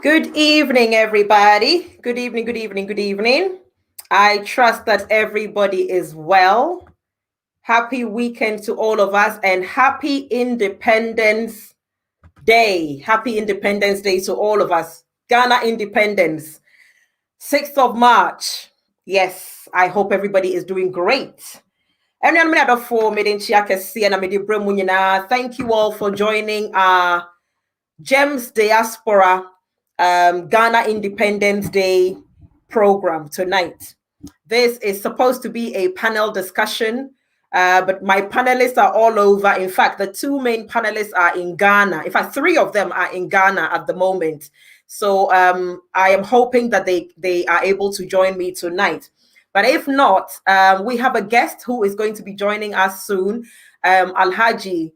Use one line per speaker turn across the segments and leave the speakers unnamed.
Good evening, everybody. Good evening, good evening, good evening. I trust that everybody is well. Happy weekend to all of us and happy Independence Day. Happy Independence Day to all of us. Ghana independence, 6th of March. Yes, I hope everybody is doing great. Thank you all for joining our GEMS Diaspora Ghana Independence Day program tonight. This is supposed to be a panel discussion, but my panelists are all over. In fact, the two main panelists are in Ghana. In fact, three of them are in Ghana at the moment. So I am hoping that they are able to join me tonight. But if not, we have a guest who is going to be joining us soon, Alhaji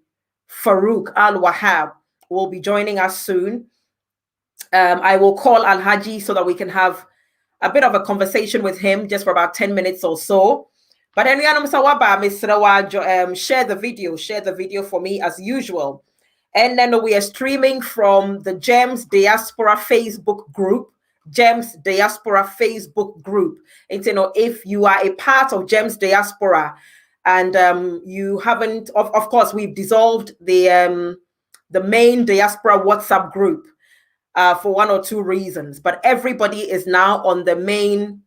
Farouk Al-Wahab will be joining us soon. I will call Alhaji so that we can have a bit of a conversation with him just for about 10 minutes or so. But then share the video for me as usual. And then we are streaming from the GEMS Diaspora Facebook group. GEMS Diaspora Facebook group. And if you are a part of GEMS Diaspora and you haven't, of course, we've dissolved the main diaspora WhatsApp group for one or two reasons, but everybody is now on the main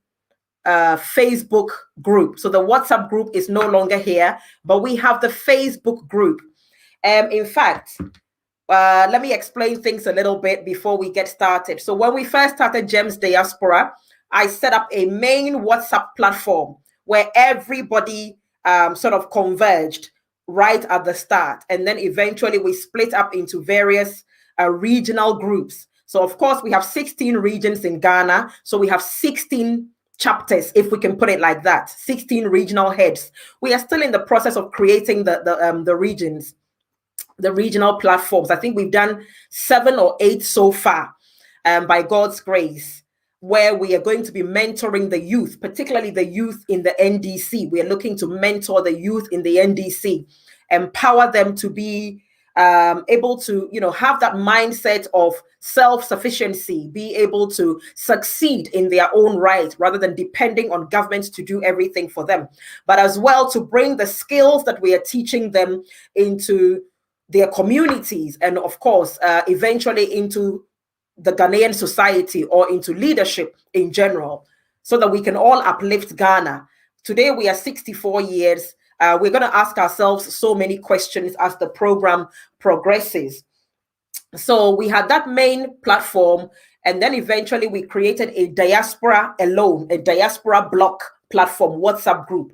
Facebook group. So the WhatsApp group is no longer here, but we have the Facebook group. In fact, let me explain things a little bit before we get started. So when we first started GEMS Diaspora, I set up a main WhatsApp platform where everybody sort of converged right at the start. And then eventually we split up into various regional groups. So of course we have 16 regions in Ghana. So we have 16 chapters, if we can put it like that, 16 regional heads. We are still in the process of creating the regions, the regional platforms. I think we've done 7 or 8 so far, by God's grace, where we are going to be mentoring the youth, particularly the youth in the NDC. We are looking to mentor the youth in the NDC, empower them to be able to, have that mindset of self-sufficiency, be able to succeed in their own right rather than depending on government to do everything for them, but as well to bring the skills that we are teaching them into their communities and, of course, eventually into the Ghanaian society or into leadership in general, so that we can all uplift Ghana. Today, we are 64 years. We're going to ask ourselves so many questions as the program progresses. So we had that main platform, and then eventually we created a diaspora block platform WhatsApp group.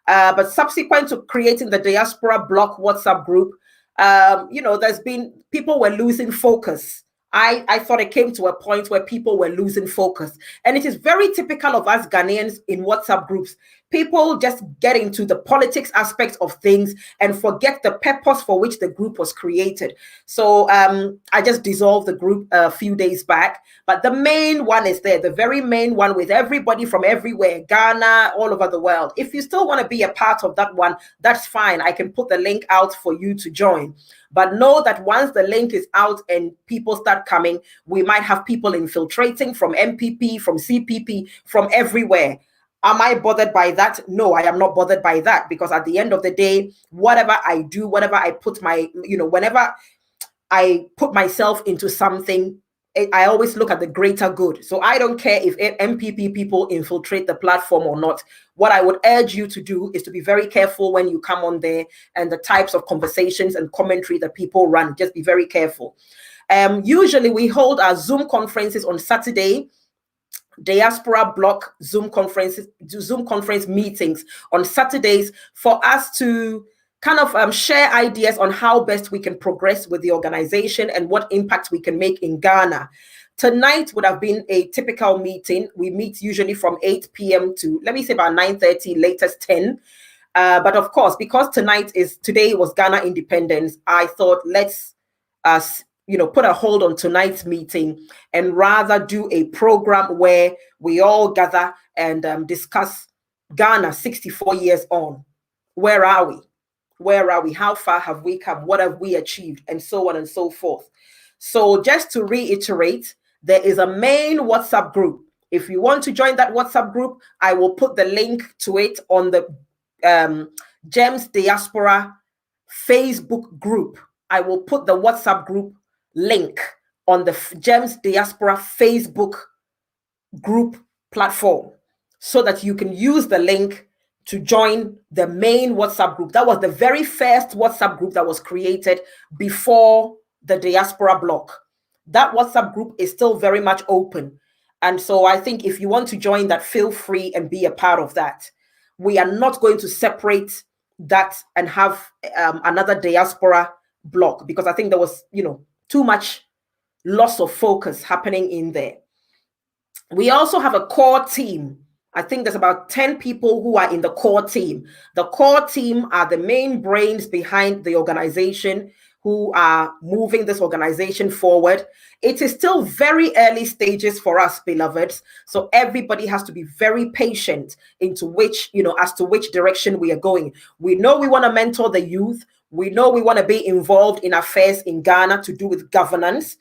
But subsequent to creating the diaspora block WhatsApp group, there's been, people were losing focus. I thought it came to a point where people were losing focus. And it is very typical of us Ghanaians in WhatsApp groups. People just get into the politics aspect of things and forget the purpose for which the group was created. So I just dissolved the group a few days back. But the main one is there, the very main one with everybody from everywhere, Ghana, all over the world. If you still want to be a part of that one, that's fine. I can put the link out for you to join. But know that once the link is out and people start coming, we might have people infiltrating from MPP, from CPP, from everywhere. Am I bothered by that? No, I am not bothered by that, because at the end of the day, whatever I do, whatever I put whenever I put myself into something, I always look at the greater good. So I don't care if MPP people infiltrate the platform or not. What I would urge you to do is to be very careful when you come on there and the types of conversations and commentary that people run. Just be very careful. Usually we hold our Zoom conferences on Saturday, diaspora block Zoom conference meetings on Saturdays for us to kind of share ideas on how best we can progress with the organization and what impact we can make in Ghana. Tonight would have been a typical meeting. We meet usually from 8 p.m. to, let me say, about 9:30, latest 10. But of course, because today was Ghana independence, I thought let's put a hold on tonight's meeting and rather do a program where we all gather and discuss Ghana 64 years on. Where are we? Where are we? How far have we come? What have we achieved? And so on and so forth. So just to reiterate, there is a main WhatsApp group. If you want to join that WhatsApp group, I will put the link to it on the GEMS Diaspora Facebook group. I will put the WhatsApp group link on the GEMS Diaspora Facebook group platform so that you can use the link to join the main WhatsApp group. That was the very first WhatsApp group that was created before the diaspora block. That WhatsApp group is still very much open. And so I think if you want to join that, feel free and be a part of that. We are not going to separate that and have another diaspora block, because I think there was, too much loss of focus happening in there. We also have a core team. I think there's about 10 people who are in the core team. The core team are the main brains behind the organization, who are moving this organization forward. It is still very early stages for us, beloveds. So everybody has to be very patient as to which direction we are going. We know we want to mentor the youth. We know we want to be involved in affairs in Ghana to do with governance.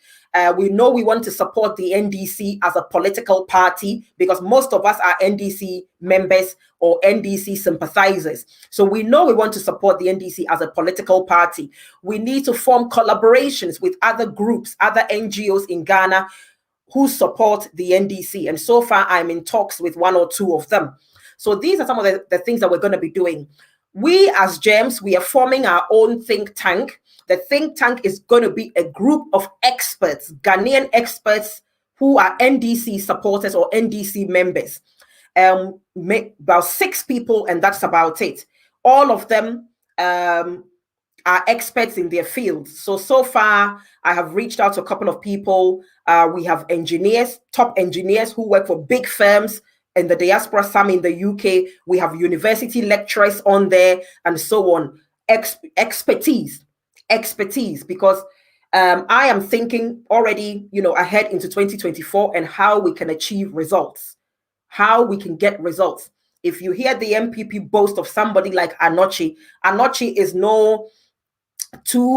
We know we want to support the NDC as a political party, because most of us are NDC members or NDC sympathizers. So we know we want to support the NDC as a political party. We need to form collaborations with other groups, other NGOs in Ghana who support the NDC. And so far, I'm in talks with one or two of them. So these are some of the things that we're going to be doing. We as GEMS, we are forming our own think tank. The think tank is going to be a group of experts, Ghanaian experts who are NDC supporters or NDC members. About 6 people, and that's about it. All of them are experts in their fields. So far, I have reached out to a couple of people. We have engineers, top engineers who work for big firms in the diaspora, some in the UK. We have university lecturers on there and so on. Expertise, because I am thinking already, ahead into 2024 and how we can achieve results, how we can get results. If you hear the MPP boast of somebody like Anochi is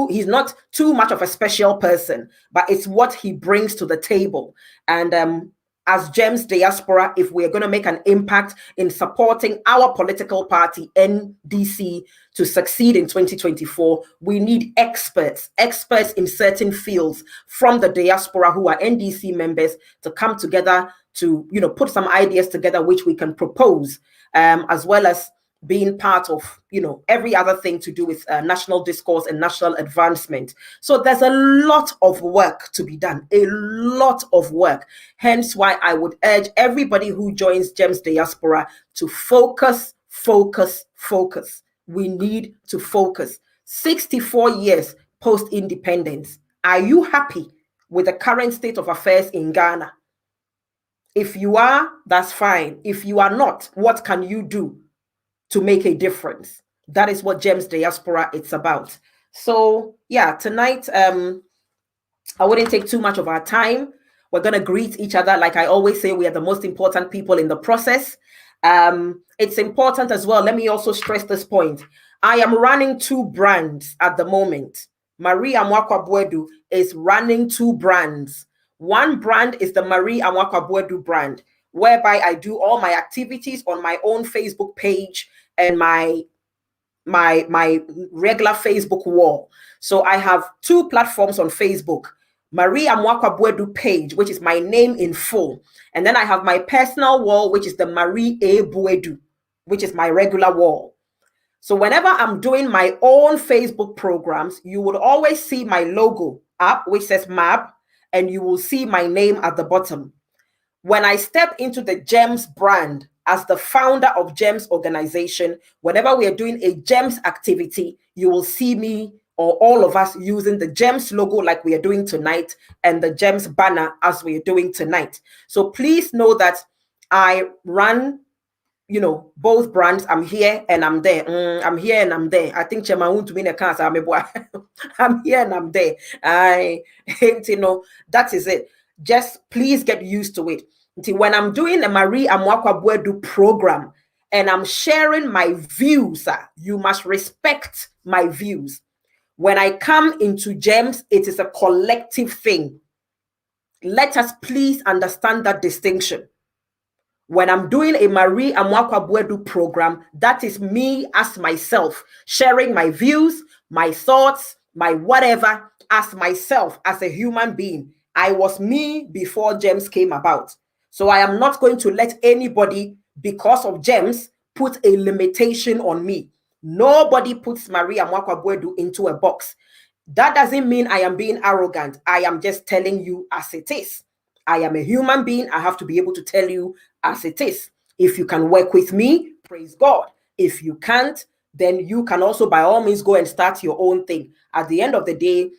he's not too much of a special person, but it's what he brings to the table. And as GEMS Diaspora, if we're going to make an impact in supporting our political party, NDC, to succeed in 2024, we need experts in certain fields from the diaspora who are NDC members to come together to, put some ideas together which we can propose, as well as being part of, every other thing to do with national discourse and national advancement. So there's a lot of work to be done, a lot of work. Hence why I would urge everybody who joins GEMS Diaspora to focus. We need to focus. 64 years post-independence. Are you happy with the current state of affairs in Ghana? If you are, that's fine. If you are not, what can you do to make a difference? That is what GEMS Diaspora it's about. So yeah, tonight, I wouldn't take too much of our time. We're going to greet each other. Like I always say, we are the most important people in the process. It's important as well. Let me also stress this point. I am running 2 brands at the moment. Marie Amoakwa Boadu is running 2 brands. One brand is the Marie Amoakwa Boadu brand, whereby I do all my activities on my own Facebook page and my regular Facebook wall. So I have 2 platforms on Facebook. Marie Amoakwa Boadu page, which is my name in full. And then I have my personal wall, which is the Marie A. Boadu, which is my regular wall. So whenever I'm doing my own Facebook programs, you would always see my logo up, which says MAB, and you will see my name at the bottom. When I step into the GEMS brand as the founder of GEMS organization, whenever we are doing a GEMS activity, you will see me or all of us using the GEMS logo like we are doing tonight and the GEMS banner as we are doing tonight. So please know that I run, both brands. I'm here and I'm there. I'm here and I'm there. I think Chema won't be in a car. I'm here and I'm there. That is it. Just please get used to it. When I'm doing a Marie Amoakwa Boadu program and I'm sharing my views, you must respect my views. When I come into GEMS, it is a collective thing. Let us please understand that distinction. When I'm doing a Marie Amoako Abuedu program, that is me as myself, sharing my views, my thoughts, my whatever, as myself, as a human being. I was me before GEMS came about. So I am not going to let anybody, because of GEMS, put a limitation on me. Nobody puts Marie Amoako Abuedu into a box. That doesn't mean I am being arrogant. I am just telling you as it is. I am a human being. I have to be able to tell you as it is. If you can work with me, praise God. If you can't, then you can also by all means go and start your own thing. At the end of the day,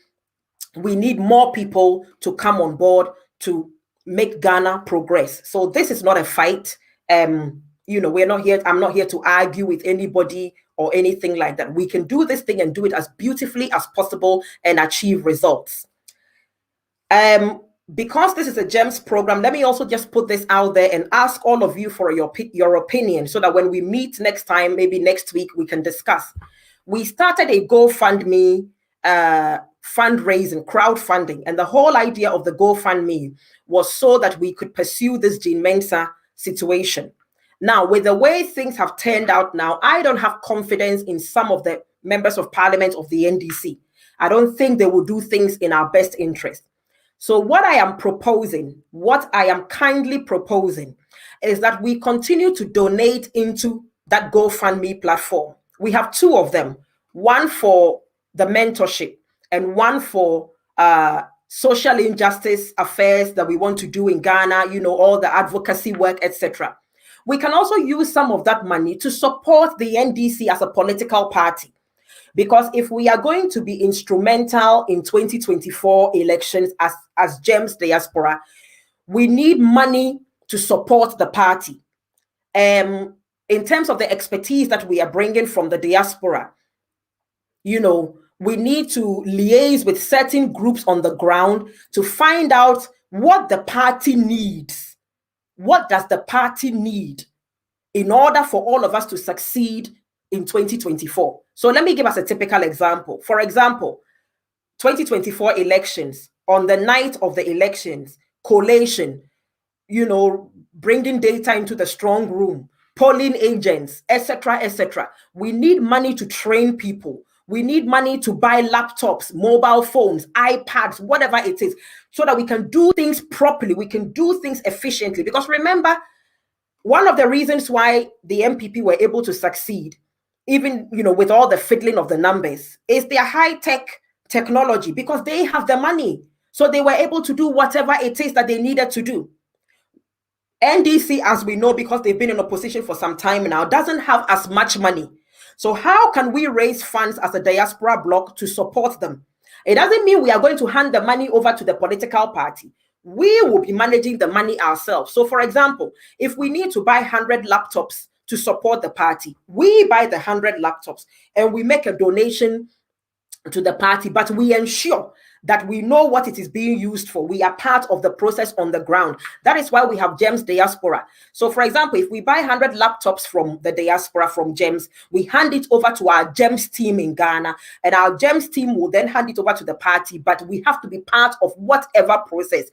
we need more people to come on board to make Ghana progress. So this is not a fight. We're not here. I'm not here to argue with anybody or anything like that. We can do this thing and do it as beautifully as possible and achieve results. Because this is a GEMS program, let me also just put this out there and ask all of you for your opinion so that when we meet next time, maybe next week, we can discuss. We started a GoFundMe fundraising, crowdfunding, and the whole idea of the GoFundMe was so that we could pursue this Jean Mensah situation. Now, with the way things have turned out now, I don't have confidence in some of the members of parliament of the NDC. I don't think they will do things in our best interest. So what I am proposing, what I am kindly proposing, is that we continue to donate into that GoFundMe platform. We have two of them, one for the mentorship and one for social injustice affairs that we want to do in Ghana, all the advocacy work, etc. We can also use some of that money to support the NDC as a political party. Because if we are going to be instrumental in 2024 elections as GEMS Diaspora, we need money to support the party. In terms of the expertise that we are bringing from the diaspora, we need to liaise with certain groups on the ground to find out what the party needs. What does the party need in order for all of us to succeed in 2024? So let me give us a typical example. For example, 2024 elections, on the night of the elections, collation, bringing data into the strong room, polling agents, etc., etc. We need money to train people. We need money to buy laptops, mobile phones, iPads, whatever it is, so that we can do things properly. We can do things efficiently. Because remember, one of the reasons why the MPP were able to succeed, even with all the fiddling of the numbers, is their high-tech technology, because they have the money. So they were able to do whatever it is that they needed to do. NDC, as we know, because they've been in opposition for some time now, doesn't have as much money. So how can we raise funds as a diaspora bloc to support them? It doesn't mean we are going to hand the money over to the political party. We will be managing the money ourselves. So for example, if we need to buy 100 laptops to support the party, we buy the 100 laptops and we make a donation to the party, but we ensure that we know what it is being used for. We are part of the process on the ground. That is why we have GEMS Diaspora. So for example, if we buy 100 laptops from the diaspora, from GEMS, we hand it over to our GEMS team in Ghana, and our GEMS team will then hand it over to the party, but we have to be part of whatever process.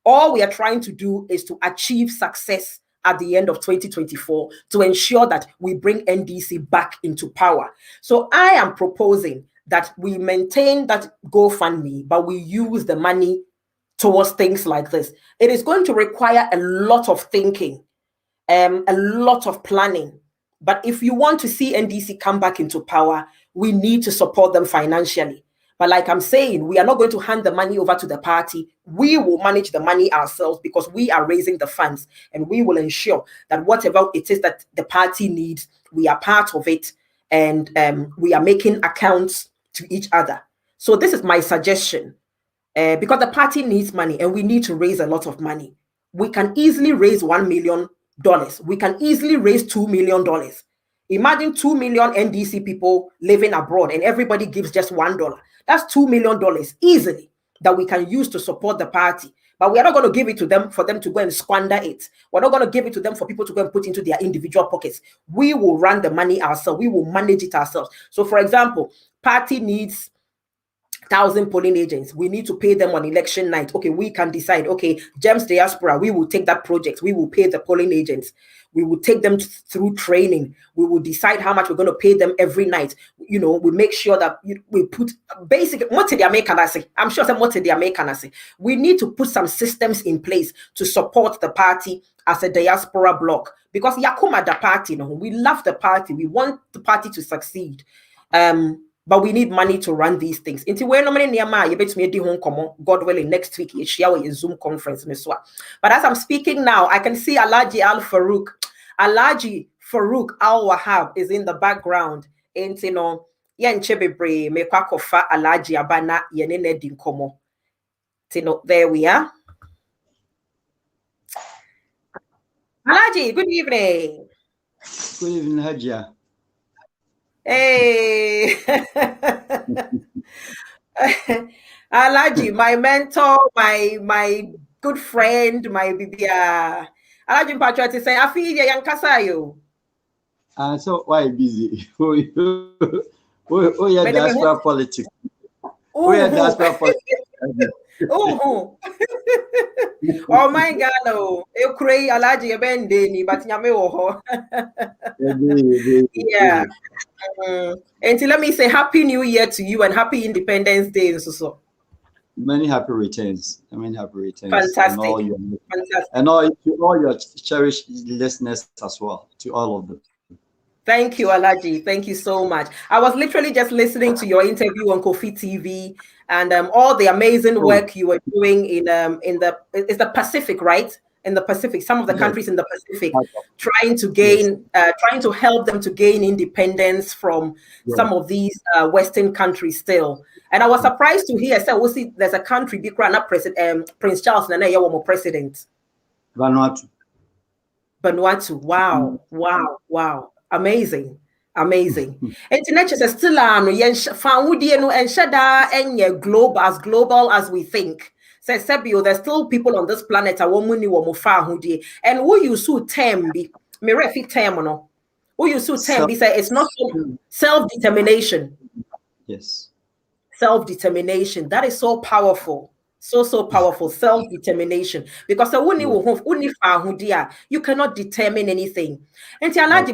All we are trying to do is to achieve success at the end of 2024 to ensure that we bring NDC back into power. So I am proposing that we maintain that GoFundMe, but we use the money towards things like this. It is going to require a lot of thinking, a lot of planning. But if you want to see NDC come back into power, we need to support them financially. But like I'm saying, we are not going to hand the money over to the party. We will manage the money ourselves because we are raising the funds, and we will ensure that whatever it is that the party needs, we are part of it, and we are making accounts to each other. So this is my suggestion, because the party needs money and we need to raise a lot of money. We can easily raise $1 million. We can easily raise $2 million. Imagine 2 million NDC people living abroad and everybody gives just $1. That's $2 million easily that we can use to support the party. But we are not going to give it to them for them to go and squander it. We're not going to give it to them for people to go and put into their individual pockets. We will run the money ourselves. We will manage it ourselves. So for example, party needs 1,000 polling agents. We need to pay them on election night. Okay, we can decide. Okay, GEMS Diaspora, we will take that project. We will pay the polling agents. We will take them through training. We will decide how much we're going to pay them every night. You know, we make sure that we put basic. I'm sure some we need to put some systems in place to support the party as a diaspora bloc, because Yakuma the party, no, we love the party. We want the party to succeed. But we need money to run these things. Until we're normally near my, you bet me di home come God willing next week. It's a Zoom conference. But as I'm speaking now, I can see Alhaji Al Farouk. Alhaji Farouk Al Wahab is in the background. And you know, yen chebebre me kwakofa Alhaji Abana yenene dinkomo. There we are. Alhaji, good evening.
Good evening, Hajia.
Hey, Alhaji, my mentor, my good friend, my bibia. Alhaji Patriot say, "I feel you yankasayo."
So why busy? Oh yeah, diaspora politics. Oh yeah, diaspora politics.
Oh my God, no! You cray Alhaji Ebendeni, but nyame wo. Yeah. And let me say Happy New Year to you and Happy Independence Day and so.
Many happy returns. Many happy returns.
Fantastic.
And all your cherished listeners as well. To all of them.
Thank you, Alhaji. Thank you so much. I was literally just listening to your interview on Kofi TV and all the amazing work you were doing in the Pacific, right? In the Pacific, some of the countries in the Pacific, trying to gain, trying to help them to gain independence from some of these Western countries still. And I was surprised to hear, so see, there's a country, Prince Charles, and president.
Vanuatu.
Wow. Amazing. Internet is still and global as we think. Says Sebio, there's still people on this planet and who you sue term be me refi term no. Who you sue term be say it's not self-determination.
Yes.
Self-determination. That is so powerful. So powerful. Self-determination. Because you cannot determine anything. And Alhaji,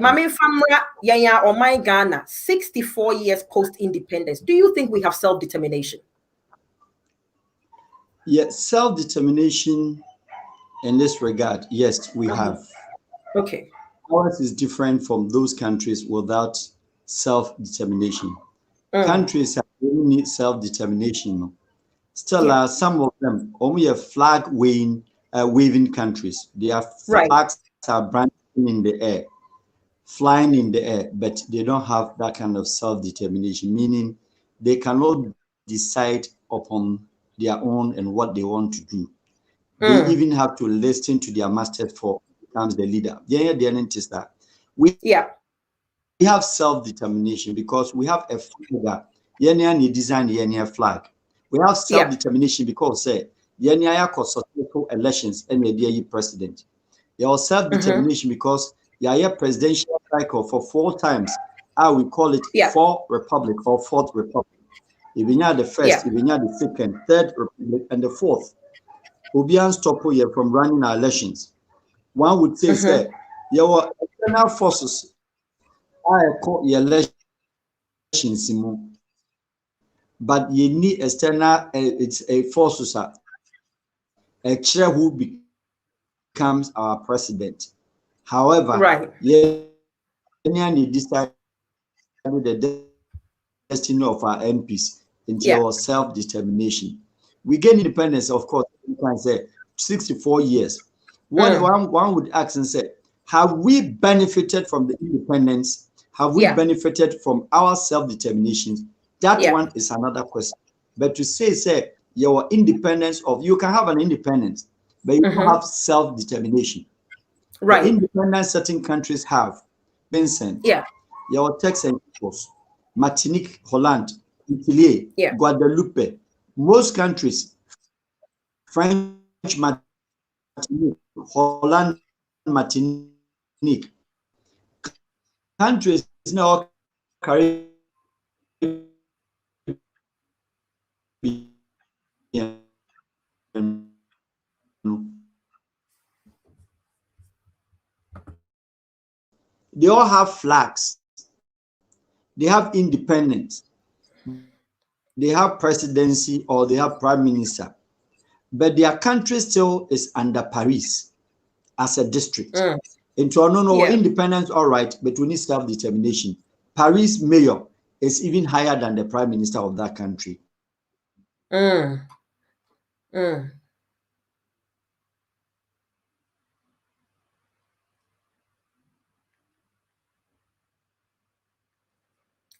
or my Ghana, 64 years post-independence. Do you think we have self-determination?
Yes, self-determination in this regard, yes, we have.
Okay.
Ours is different from those countries without self-determination. Countries have really need self-determination. Still, some of them only have flag waving countries. Their flags are branded in the air, flying in the air, but they don't have that kind of self-determination, meaning they cannot decide upon their own and what they want to do. They even have to listen to their master for becomes the leader. We have self-determination because we have a flag. Design flag. We have self-determination because successful elections and the president. You have self-determination because presidential cycle for 4 times. I will call it 4th republic or 4th republic. Even the first, even the second, 3rd republic, and the 4th. Obian stop here from running our elections. One would say, sir, your external forces are called the elections, but you need external it's a forces a chair who becomes our president. However, you decide the destiny of our MPs into our self-determination. We gain independence, of course, you can say 64 years. One would ask and say, have we benefited from the independence? Have we benefited from our self-determination? That one is another question. But to say your independence you can have an independence, but you don't have self-determination. Right. The independence certain countries have. Vincent. Your Texas and Martinique, Holland, Italy, Guadeloupe. Most countries, French Martinique, Holland Martinique, countries now Caribbean they all have flags. They have independence. They have presidency or they have prime minister. But their country still is under Paris as a district. In Toronto, independence, all right, but we need self-determination. Paris mayor is even higher than the prime minister of that country.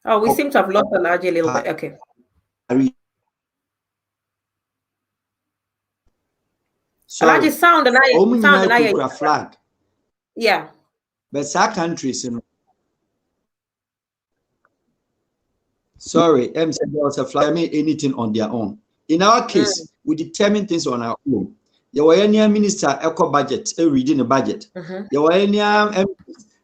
Oh, we seem to have lost Alhaji a little bit. Okay. Alhaji, sound and I
flag.
Yeah.
But some countries, you know. Sorry, M said there was a flag. I mean anything on their own. In our case, we determine things on our own. You were any minister eco budget, reading the budget. You were any and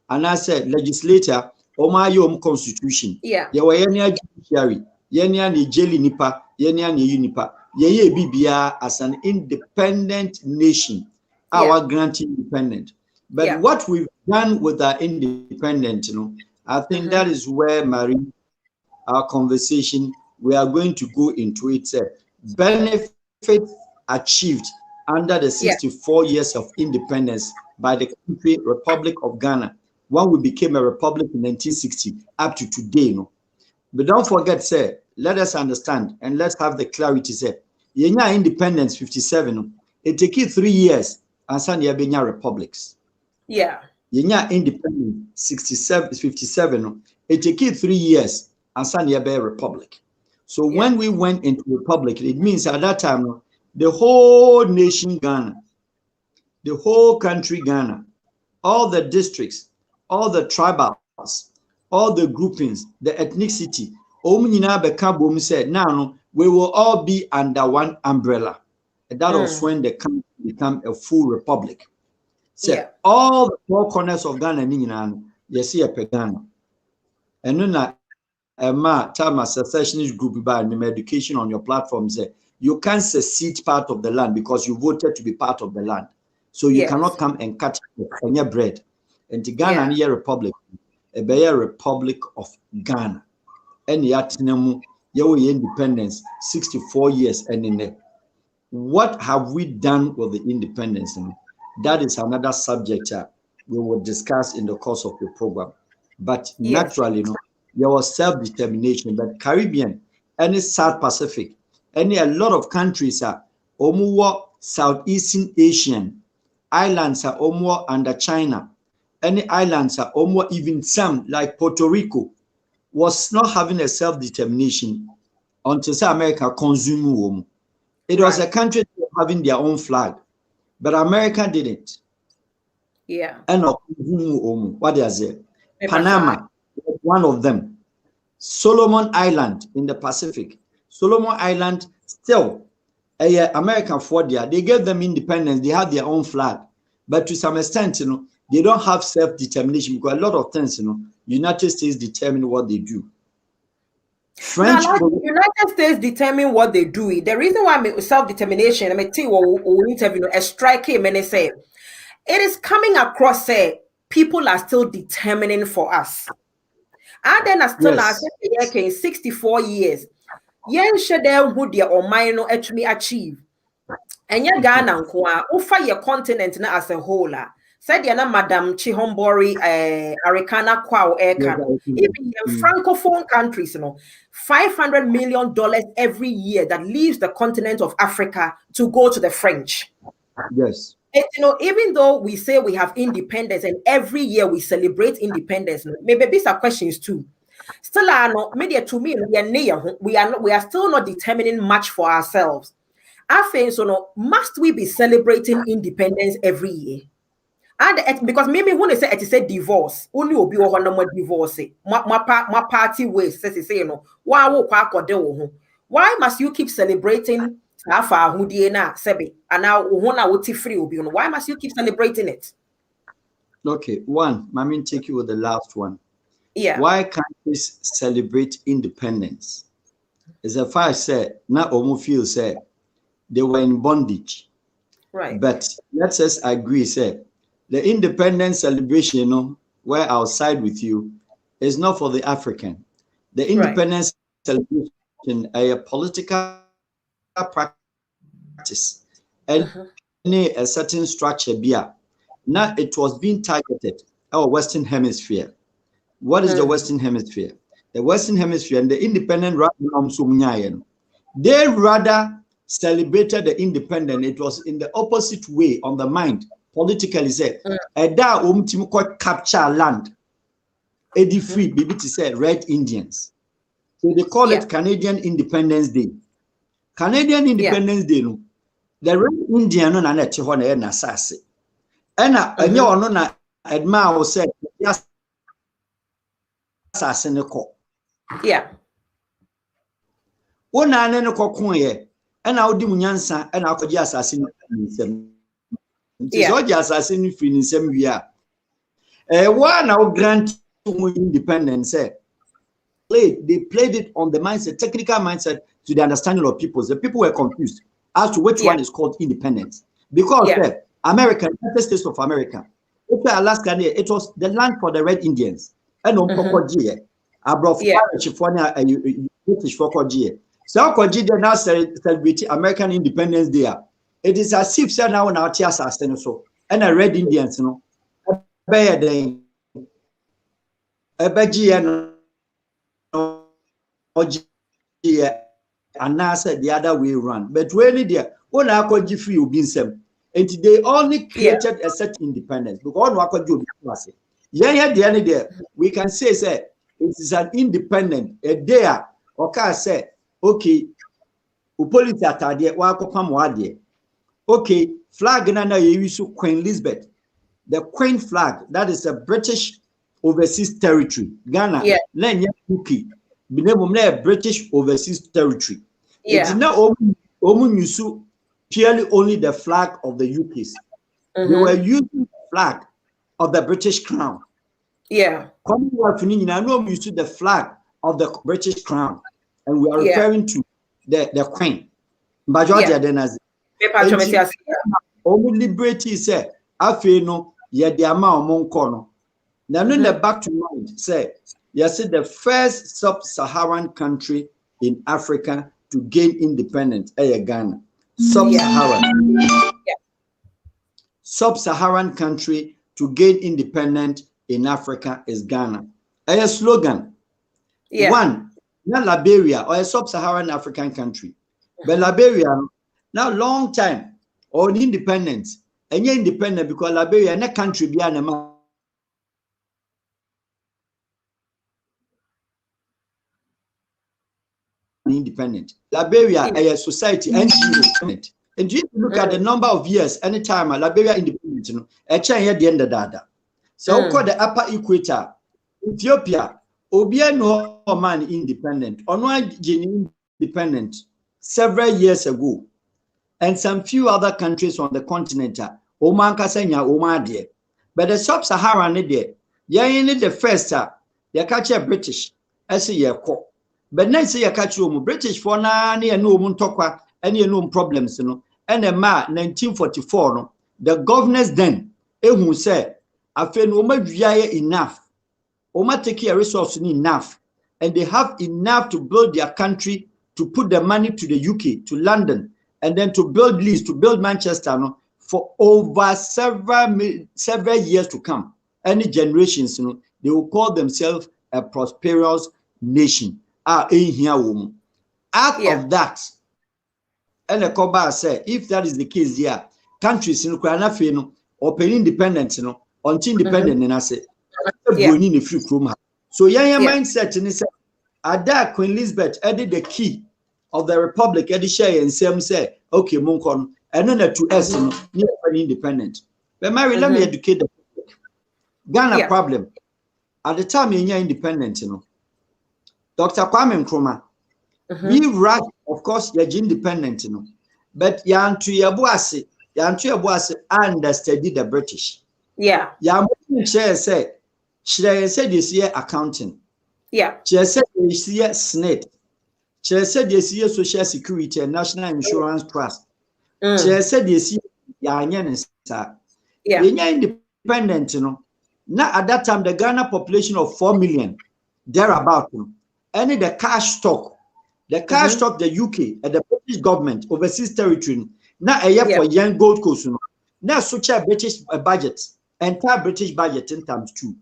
I said legislator. Oma yom constitution.
Yeah.
Ye wa judiciary. Ye ni jeli nipa. Ye ni unipa. Ye bibia as an independent nation. Our granting independent. But what we've done with our independent, you know, I think that is where, Marie, our conversation, we are going to go into it. Benefit achieved under the 64 years of independence by the country Republic of Ghana. When we became a republic in 1960 up to today, no. But don't forget, sir, let us understand and let's have the clarity, sir. Yenya independence 57, it took 3 years and San Yabenya republics.
Yeah.
Yenya independence 57, it took 3 years and San Yabenya republic. So when we went into republic, it means at that time, the whole nation Ghana, the whole country Ghana, all the districts, all the tribals, all the groupings, the ethnicity, said, now we will all be under one umbrella. And that was when the country became a full republic. So all the four corners of Ghana, you see a Ghana. And then a secessionist group by education on your platform say you can't secede part of the land because you voted to be part of the land. So you cannot come and cut your bread. And the Ghana yeah. Republic, a Republic of Ghana. And yet, your independence, 64 years and in there. What have we done with the independence? That is another subject we will discuss in the course of the program. But naturally, there was self-determination. But Caribbean, any South Pacific, a lot of countries are almost Southeastern Asian islands are almost under China. Any islands are almost even some like Puerto Rico was not having a self-determination until America consumed them. It was a country having their own flag, but America didn't.
Yeah.
And what they say, Panama, one of them. Solomon Island in the Pacific. Solomon Island still, American for there. They gave them independence. They have their own flag, but to some extent, they don't have self-determination because a lot of things, United States determine what they do.
United States determine what they do. The reason why self-determination, I tell you what interview, a strike him and they say, it is coming across, say, people are still determining for us. And then I still in 64 years. Yen shede who dia or mine actually achieve. And ye Ghana nkwa, ufa your continent na as a whole. Said yana Madam Chihombori Arikana Kwao Eka. Even in Francophone countries, $500 million every year that leaves the continent of Africa to go to the French.
Yes.
And, even though we say we have independence and every year we celebrate independence, maybe these are questions too. Still, media to me, we are still not determining much for ourselves. I think so. Must we be celebrating independence every year? And because maybe when they say it is a divorce, only will be one divorce. My party ways says why must you keep celebrating? Why must you keep celebrating it?
Okay, one, Mami, take you with the last one.
Yeah.
Why countries celebrate independence? As a far as said, not almost feel said they were in bondage.
Right.
But let's just agree, say the independence celebration, where I'll side with you, is not for the African. The independence celebration, a political practice, and a certain structure. Now it was being targeted our Western Hemisphere. What is the Western Hemisphere? The Western Hemisphere and the independent, they rather celebrated the independent. It was in the opposite way on the mind, politically said. That capture land. Eddie free, baby to say Red Indians. So they call it Canadian Independence Day. Canadian Independence Day, no. The Red Indian no na neti ho na e na sase. Ena enye ono na Edma will say yes sase ne ko.
Yeah.
Wona ne ko kon ye. Ena odi munyansa ena akoji asase ni nsem. Nti so oji asase ni free nsem wi a. Wa na o grant independence. They played it on the mindset, technical mindset, to the understanding of people. The people were confused as to which one is called independence. Because America, United States of America, Alaska, it was the land for the Red Indians. And on British so they now celebrate American Independence Day. It is as if now in our so and the Red Indians, you know, and now said the other way around. But really, there, when I could give you Binsem, and they only created a certain independence because one could do it. Yeah, the end there, we can say, it is an independent, a day, okay, say, okay, Upoliti atade, wakopam wade. Okay, flag na you use Queen Elizabeth. The Queen flag, that is a British overseas territory. Ghana, Lenya UK, British overseas territory. It's not only purely only the flag of the UKs. They were using the flag of the British crown. Commonwealth using the flag of the British crown, and we are referring to the Queen. Majority of the liberty say, I feel no, the amount monkono. Now, the back to mind say, yes, the first sub-Saharan country in Africa to gain independence, Ghana. Sub-Saharan. Sub-Saharan country to gain independence in Africa is Ghana. A slogan. One, not Liberia or a sub-Saharan African country. But Liberia, now long time on independence. And you're independent because Liberia is a country beyond a independent. Liberia is a society NGO. And you look at the number of years anytime Liberia independent, you know, a change at the end of that. So called the upper equator, Ethiopia, Obia no man independent, or no independent several years ago. And some few other countries on the continent, Oman Kasenya, Oman dear. But the sub-Saharan there, you the first, you catch a British, as a year call. But next year, catch you British for near no Muntokwa, any no problems, you know. And a ma 1944, no, the governors then, who said, I feel no enough, Oma take care resources enough, and they have enough to build their country, to put the money to the UK, to London, and then to build Leeds, to build Manchester, no, for over several years to come. Any generations, you know, they will call themselves a prosperous nation. Out of that, and the Koba said, if that is the case, countries in Ukraine open independence, you know, until independent, and I say, so mindset and said, Ada Queen Elizabeth added the key of the Republic, Eddie Shea and Sam say, okay, Monkon, and then to us, independent. But Mary, let me educate the public. Ghana problem. At the time you're independent, you know. Dr. Kwame Nkrumah, we right, of course, you're independent, you know. But Yantu Yabuasi understudied the British. She said this year accounting. She said this year Senate. She said this year Social Security and National Insurance Trust. She said this year Yanyan independent, you know. Now at that time the Ghana population of 4 million thereabout, any the cash stock. The cash stock, the UK and the British government overseas territory. Now a year for young Gold Coast. Now such a British budget, entire British budget in times 2.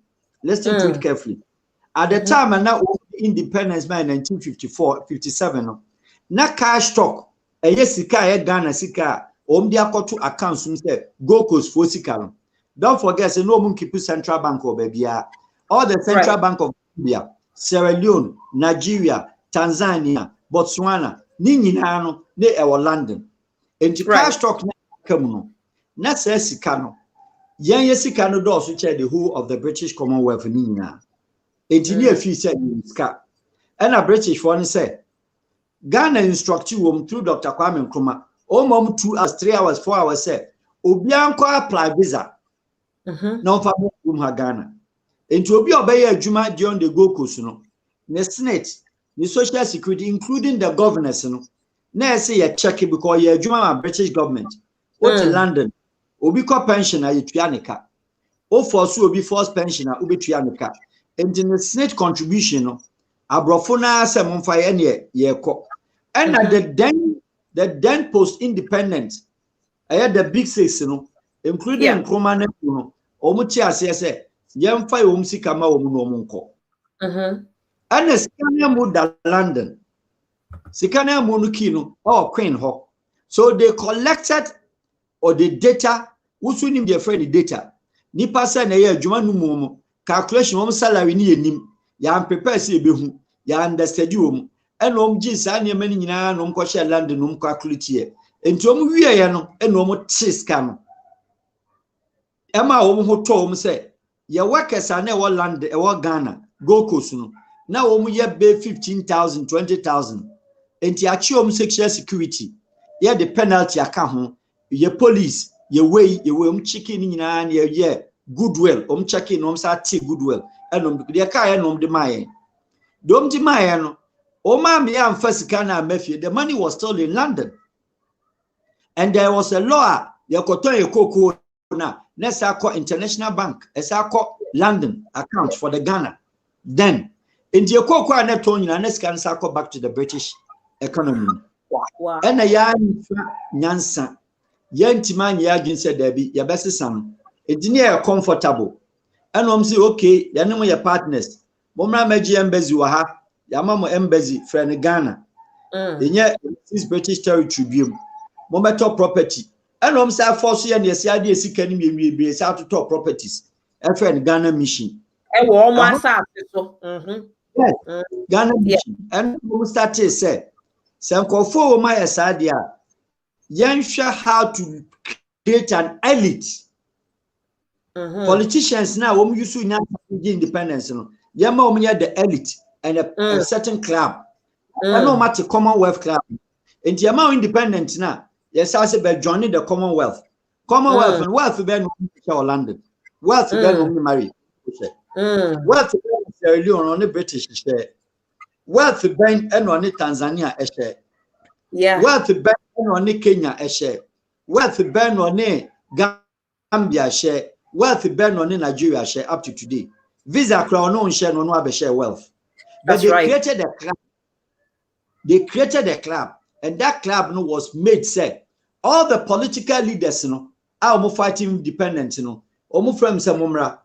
Listen to it carefully. At the time, and now independence by 1954, 57. Now cash stock, a year sika Ghana sika, dia to accounts Gold Coast for sika. Don't forget, say no moon keep Central Bank or baby. All the Central Bank of India, Sierra Leone, Nigeria, Tanzania, Botswana, ni nyina no ne ewo London. Enti cash stock na kamu no. Na se sika no. Yen ye sika no do so the whole of the British Commonwealth ni nyina. Enti ni afi se sika. And a British for ni say Ghana instruct you through Dr. Kwame Nkrumah. O mom 2 hours, 3 hours, 4 hours say obi anko apply visa. Na fa mo ha Ghana. Enti obi obey adwuma during the Gold Coast no. The Senate, the Social Security, including the governors, na say you check it because you adwuma British government. Go to London, obi ko pensioner you tuanika. O for so obi first pensioner obi tuanika. And in the Senate contribution, abrofo na say monfa ye ko. And at the then post independent, I had the big six, including Nkrumah ne no. Omuti ase say yemfa yom sika ma omu no monko. And the Scania moved to London. Scania Monukino or Queen Hawk. So they collected or the data, who's winning their friend data. Nipa say na ye adwuma no mu calculation salary ni enim. Ya prepare say behu, ya understand you and gi sa ne mani nyina no mko share London no calculate ye. Enti wie ye no e no tiska no. Ema ho to say ye workers are na London e Ghana Gold Coast no. Now we have 15,000, 20,000. And the sexual security. Yeah, the penalty account. Your police, your way, chicken in an yeah, goodwill. Checking sa goodwill. And the car and the Mayan. Don't the Mayan. Oh, mammy, I'm first Ghana Mafia. The money was still in London. And there was a law. You could turn your cocoa now. Let's call International Bank. Let's call London account for the Ghana. Then. In the Cocoa Neton, and can circle back to the British economy.
Wow.
And a young Yansa, young Timan Yagin said, Debbie, your best son. It's near comfortable. And say, okay, you know your partners. Moma Meji Embassy Waha, Yamamo Embassy, friend Ghana. In yet, this British territory, Moma top property. And say, force you and your CID can be out to top properties. A friend Ghana mission.
A warm so.
Yes, Ghana mission. And we started say, Sanko for my sadia, young sure how to create an elite. Politicians now, when you see independence, Yama the elite and a certain club. I know much a Commonwealth club. And the amount independent now, yes, I said, joining the Commonwealth. Commonwealth and wealth ben London. Wealth ben marry. Wealth Sierra Leone on the British share. Wealth ben and on the Tanzania a share.
Yeah.
Wealth ben on the Kenya a share. Wealth ben on the Gambia share. Wealth ben on the Nigeria share up to today. Visa crown no share no have share wealth. But they created a club. They created a club, and that club was made say all the political leaders are fighting independence from some mumra.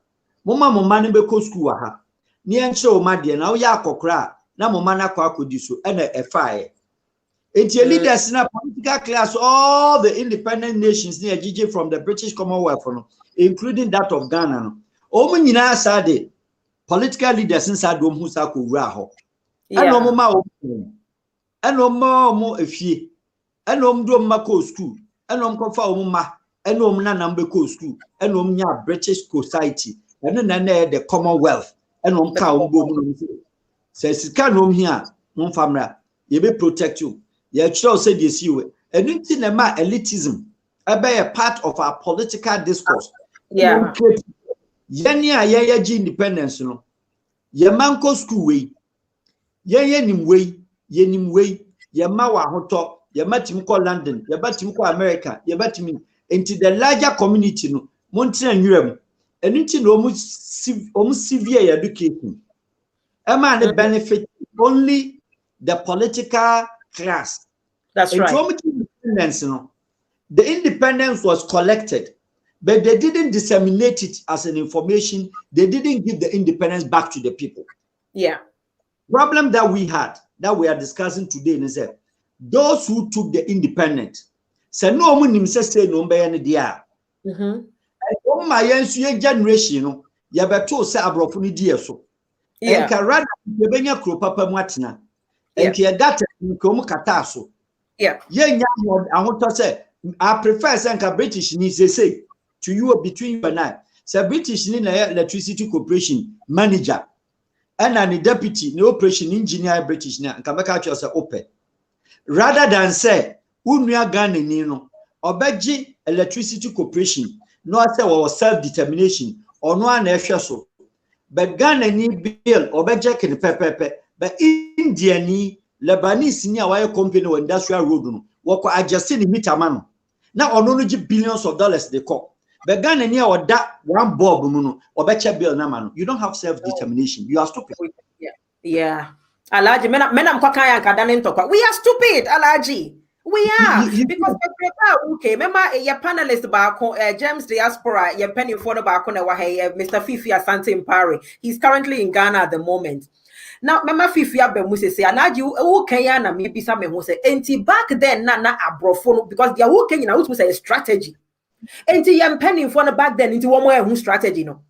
Mama mumani be ko school ha. Ni enche o made na wo ya akokra na mama na kwa akodi so na e fire. Enti leaders na political class all the independent nations near GJ from the British Commonwealth including that of Ghana no. Omo nyina asade political leaders inside dom hu sa ko wura ho. Ana omo ma omo. Ana omo mo efie. Ana omo do ma ko school. Ana omo ko fa omo ma. Ana omo na nambe ko school. Ana omo nya British society. Ana na the Commonwealth. Ana omo ka omo bo mu no. Say sika no here, no famra. Ye be protect you. Ye sure say this you. Anything na ma elitism. Be a part of our political discourse.
Yeah.
Yeni a ye independence no. Ye manko school we. Ye nim we, ye nim we. Ye ma wa hoto, ye matim ko London, ye batim ko America, ye batim into the larger community no. Montina nwuram. Anything almost severe education. Emma benefit only the political class.
That's right.
Independence, the independence was collected, but they didn't disseminate it as an information. They didn't give the independence back to the people.
Yeah.
Problem that we had, that we are discussing today, is that those who took the independence, say no one say no any dia. My generation, you better say abrofuni dia so.
Yeah.
And Canada, you benya kro papa muatina. And you data nkomu kata so.
Yeah.
Yeah, I want to say, I prefer Sanka British needs to say to you between you and I. So British need an electricity corporation manager and a deputy, no operation engineer British now, and come back out yourself open. Rather than say, Unia Ghana Nino, or Beji electricity corporation, no say or self-determination, or no one so. But Ghana need bill or Beja can pepe, but India need Lebanese near wire company or industrial road. Wako adjusting the meter man. Now on only billions of dollars they call. But Ghana near or that one bob or betcha bill naman. You don't have self-determination. You are stupid.
Yeah. Alaji, menam kwa kaya kadanin tokwa. We are stupid, Alaji. We are because okay. Remember your panelist back James Diaspora, your penny for the back on Mr. Fifi Asante Mpare. He's currently in Ghana at the moment. Now, Mama Fifi Abemuse say, and you okay, na maybe some who say, and back then, na abrofo because they are working in a strategy. And the penny for the back then into one more strategy, no.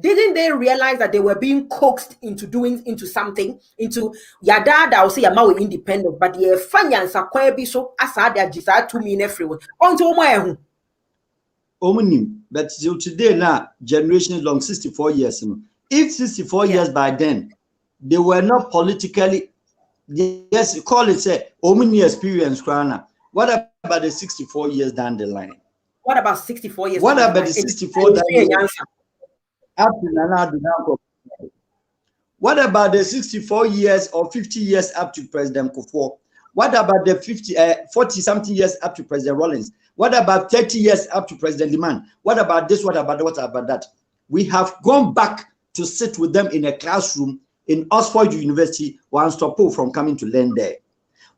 Didn't they realize that they were being coaxed into doing into something, into yada that will say Yamawi independent, but the finance are quite be so as I desire to mean everyone. Onto my
Omonim, but till today now, generation long 64 years. If 64 years by then, they were not politically, yes, you call it say omni experience, Krana. What about the 64 years down the line?
What about 64 years?
What about the 64 years? What about the 64 years or 50 years up to President Kufuor? What about the 40 something years up to President Rawlings? What about 30 years up to President Liman? What about this? What about that? We have gone back to sit with them in a classroom in Oxford University, one stop from coming to learn there.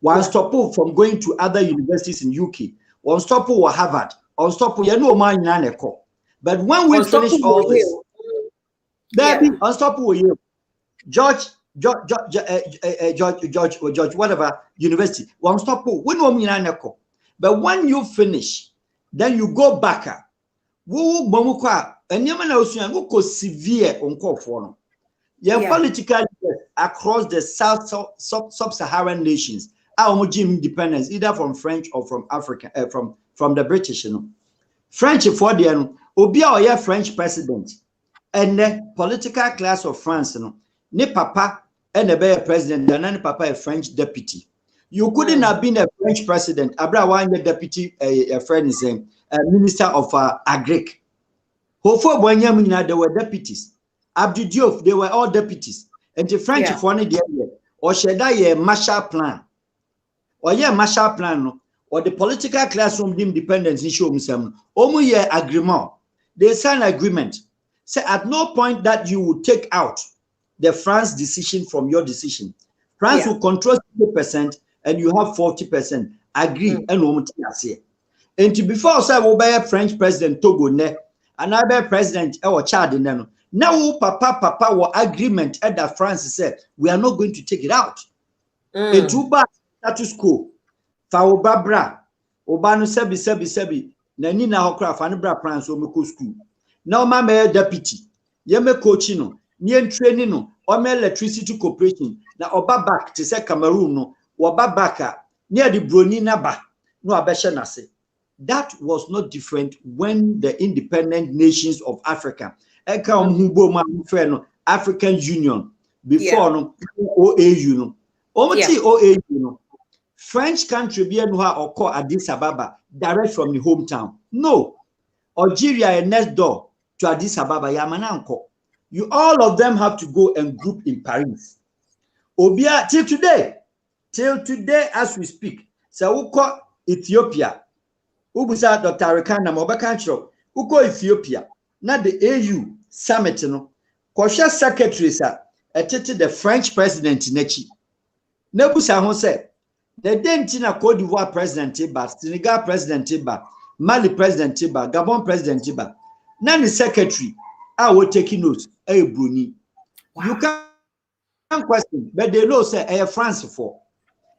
One stop from going to other universities in UK. One stop was Harvard. One stop, you know, but when we finish all this, unstoppable you. George, whatever university, one stop. But when you finish, then you go back. Woo bomukwa, and Yamana Ocean go severe on call for political across the sub-Saharan nations are independence either from French or from Africa, from the British. French for the Obia or French president. And the political class of France, ne papa and a president, and papa a French deputy. You couldn't have been a French president. Abra one deputy, a friend is a minister of agric. Hofo Boanyamina, they were deputies. Abdou Diouf, they were all deputies. And the French for the area, or Sheda Marshall Plan, or Marshall Plan, or the political class from the independence issue. Omu agreement. They sign agreement. Say at no point that you will take out the France decision from your decision. France will control 60% and you have 40%. Agree and and before say we buy French president Togo ne another president or Chad no. Now papa will agreement at that France said we are not going to take it out. A two-bar status quo. Fa obabra obanu sebi na ni na hokra fa ne bra France o meko school. Now, my deputy, Yeme coaching, near training, or my electricity corporation, now oba back to say Cameroon, no, oba baka, near the Bronina ba, no abeshanase. That was not different when the independent nations of Africa, African Union, before no OAU, no, OAU, no, French country be or call Addis Ababa direct from the hometown. No, Algeria and next door. To Addis Ababa, Yamananko. You all of them have to go and group in Paris. Obia till today as we speak. So uko Ethiopia. Ubusa Dr. Rekana Mobakantro. Uko Ethiopia. na the AU summit no kosha secretaries atete the French president nechi na busa ho say the denti na Cote d'Ivoire president ba Senegal president ba Mali president ba Gabon president ba na the secretary we taking notes Bruni. Wow. You can't question, but they know say France for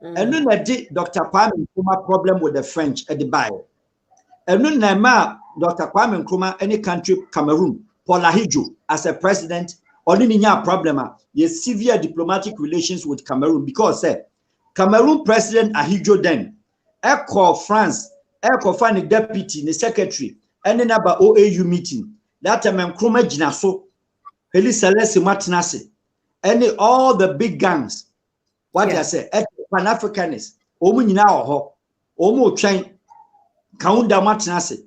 and then I did Dr. Kwame Nkrumah problem with the French at the bio. And then I Dr. Kwame Nkrumah any country Cameroon Paul Ahidjo as a president only ninya problem yes severe diplomatic relations with Cameroon because Cameroon president Ahidjo then call France find the deputy the secretary and then about OAU meeting that time Nkrumah Jinaso Heli Celeste Martinase and all the big gangs what I say Pan-Africanists omu nyina ho omu twen kaunda Martinase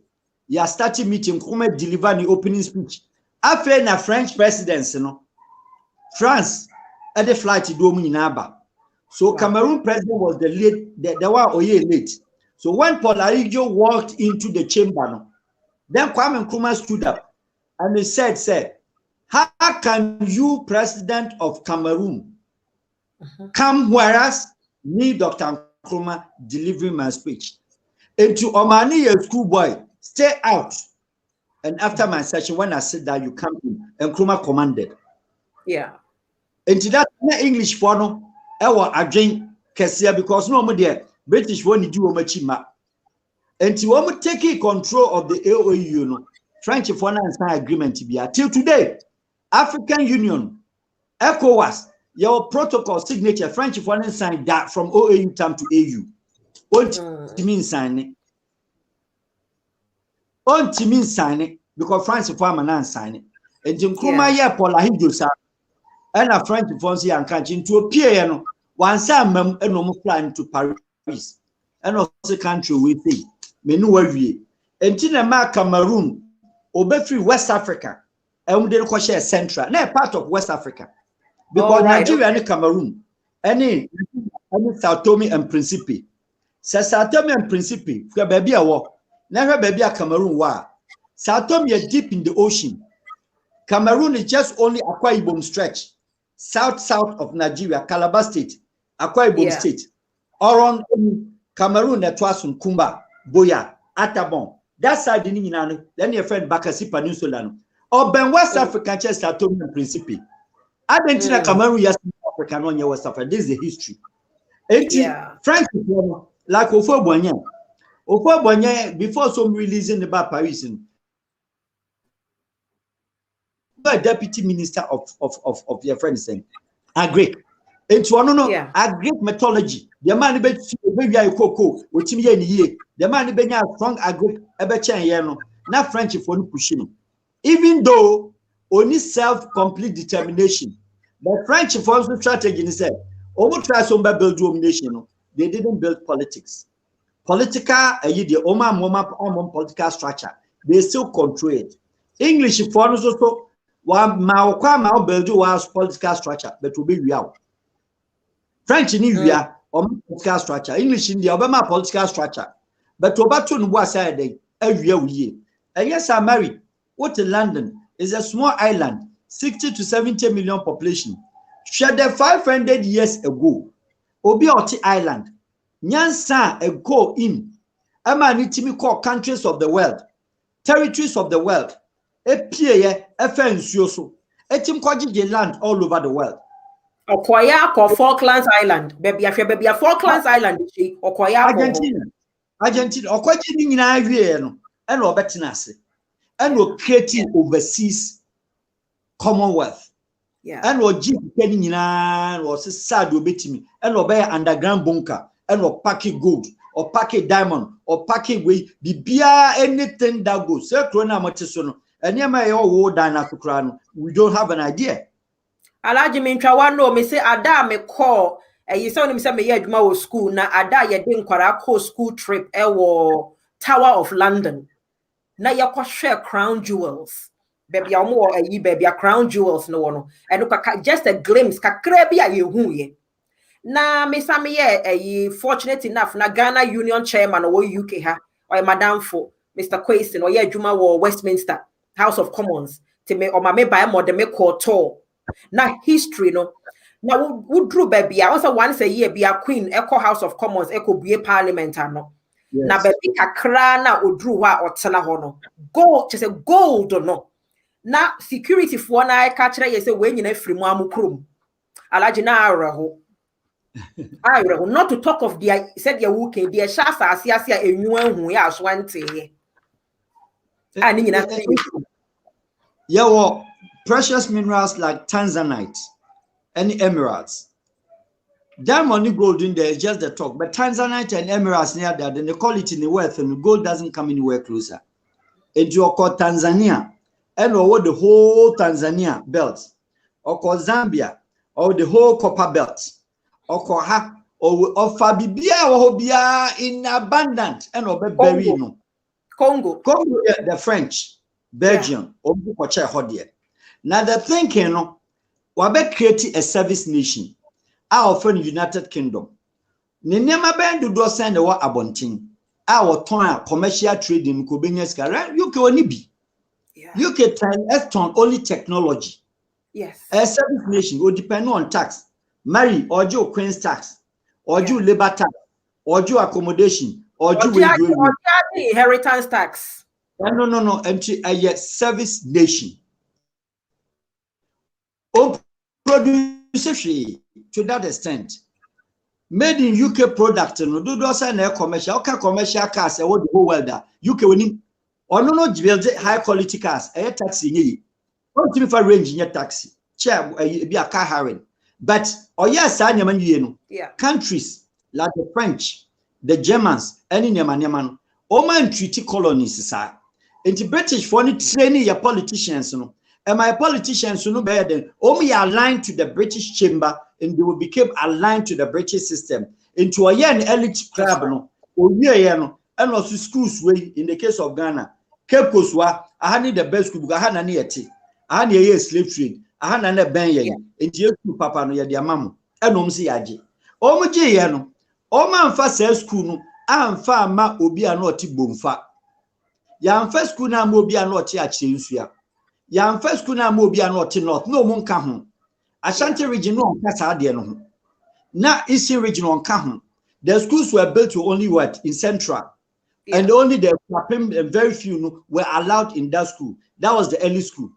ya start meeting Nkrumah deliver the opening speech after na French presidency no France at the flight do omu nyina ba so Cameroon president was the late the one oye late so when Paul Ahidjo walked into the chamber no then Kwame Nkrumah stood up and he said how can you president of Cameroon come whereas me Dr. Nkrumah delivering my speech into Omani a schoolboy stay out and after my session when I said that you come in and Nkrumah commanded into that English for no ewa adwen kesia because no more there British won't do omachima and to almost taking control of the AOU no French for now sign agreement be till today African Union ECOWAS your protocol signature French for now sign that from OAU time to AU what means signing on means signing because France for man sign it and Nkrumah yeah Paul Ahidjo sa and a French for say and catch into a pier no one sam and no plan to Paris and also country we think menu wawie entina ma Cameroon obefri West Africa and we didn't share central na part of West Africa because Nigeria and Cameroon any Sao Tome and Principe Sao Tome and Principe for baby a war never baby a Cameroon wa Sao Tome is deep in the ocean Cameroon is just only Akwa Ibom stretch south of Nigeria Calabar State Akwa Ibom State around Cameroon that was on Kumba Boya Atabon that side in Ninano then your friend Bakassi Peninsula or Ben West African chest Sao Tome and Principe Argentina Cameroon yes African on your West Africa this is the history French like Ofo Boigny before some releasing about Paris deputy minister of your friend saying agree it's one no agree methodology the man be cocoa which me ye the man be strong agree ebe chen ye no na French for no push him even though only self-complete determination the French for strategy is said omo try some build domination no they didn't build politics political the oma political structure they still control it English for so one ma build was political structure but will be real French in India political structure English in the Obama political structure but Obato no was said we and yes I married what in London is a small island 60 to 70 million population shared 500 years ago Obi Oti Island Nyansa ago in Amanitimi call countries of the world territories of the world EPA FNCOSO etim kwaji land all over the world
Okoya ko Falklands Island baby Falklands Island Okoya
Argentina okwaji ni nyina awie no e na obetina ase e na creating overseas Commonwealth and what Jeep can nyina was sad obetimi and obey underground bunker and or packing gold or packing diamond or packing way bibia anything that goes so krona motiso no enema e wo dan akukra no we don't have an idea
Alaji mentwa wano me say ada me call you say me say me ye adwuma wo school na ada ye de nkwara call school trip e wo Tower of London na ye kwa share crown jewels baby amu baby crown jewels no no and just a glimpse kakra bia ye hu ye na me say me ye fortunate enough na Ghana Union chairman wo UK ha or madam for Mr. Quaison or ye adwuma wo Westminster House of Commons to me or my me buy more the me koto na history no now would drew baby I also once a year be a queen echo House of Commons echo be a parliament no na baby kakra na odru wa otena ho no gold just a gold no na security for na ka kire ye say we nyina free mu amukrum alaji na areho not to talk of their said your working their shasa asia enwu ahu ya so ante ani nyina
yeah, precious minerals like Tanzanite and emeralds. Diamond and gold in there is just the talk, but Tanzanite and emeralds near there, then the quality in the wealth and the gold doesn't come anywhere closer. And you call Tanzania and over the whole Tanzania belt, or call Zambia, or the whole copper belt, or call ha or Fabibia or Hobia in abundant and over Berino.
Congo,
the French, Belgium, or now the thinking, we create a service nation. Our friend United Kingdom. Nenema ben do send the war abonting. Our ton commercial trading Kubenyas Kara, UK only be. UK time only technology.
Yes.
A service nation will depend on tax. Marry or Joe Queen's tax, or Joe labor tax, or Joe accommodation, or Joe
inheritance tax.
No. Entry a service nation. Produce to that extent. Made in UK product no do na commercial. Okay, commercial cars e wo the whole world UK woni ono no build high quality cars e taxi ni. Don't even for range in taxi. Chair be a car hiring. But yes, countries like the French, the Germans, any nyama Oman treaty colonies sir. And the British for any training your politicians no. And my politicians no better than only aligned to the British chamber and they will become aligned to the British system. Into a young elite club no or no and also schools way in the case of Ghana. Cape Coast I need the best school I had an I had a slave trade. I had an ben into your papa no ya mamu and see aji. Omuji yano. O man fa school no amfa ma obi anoti bomfa. Yan first school na mo obi anoti achiensua. Yan first school na mo obi anoti north no mo nka ho. Ashanti region no nka sa de no ho. Na Eastern region on nka ho. The schools were built to only what in Central. And only the very few were allowed in that school. That was the early school.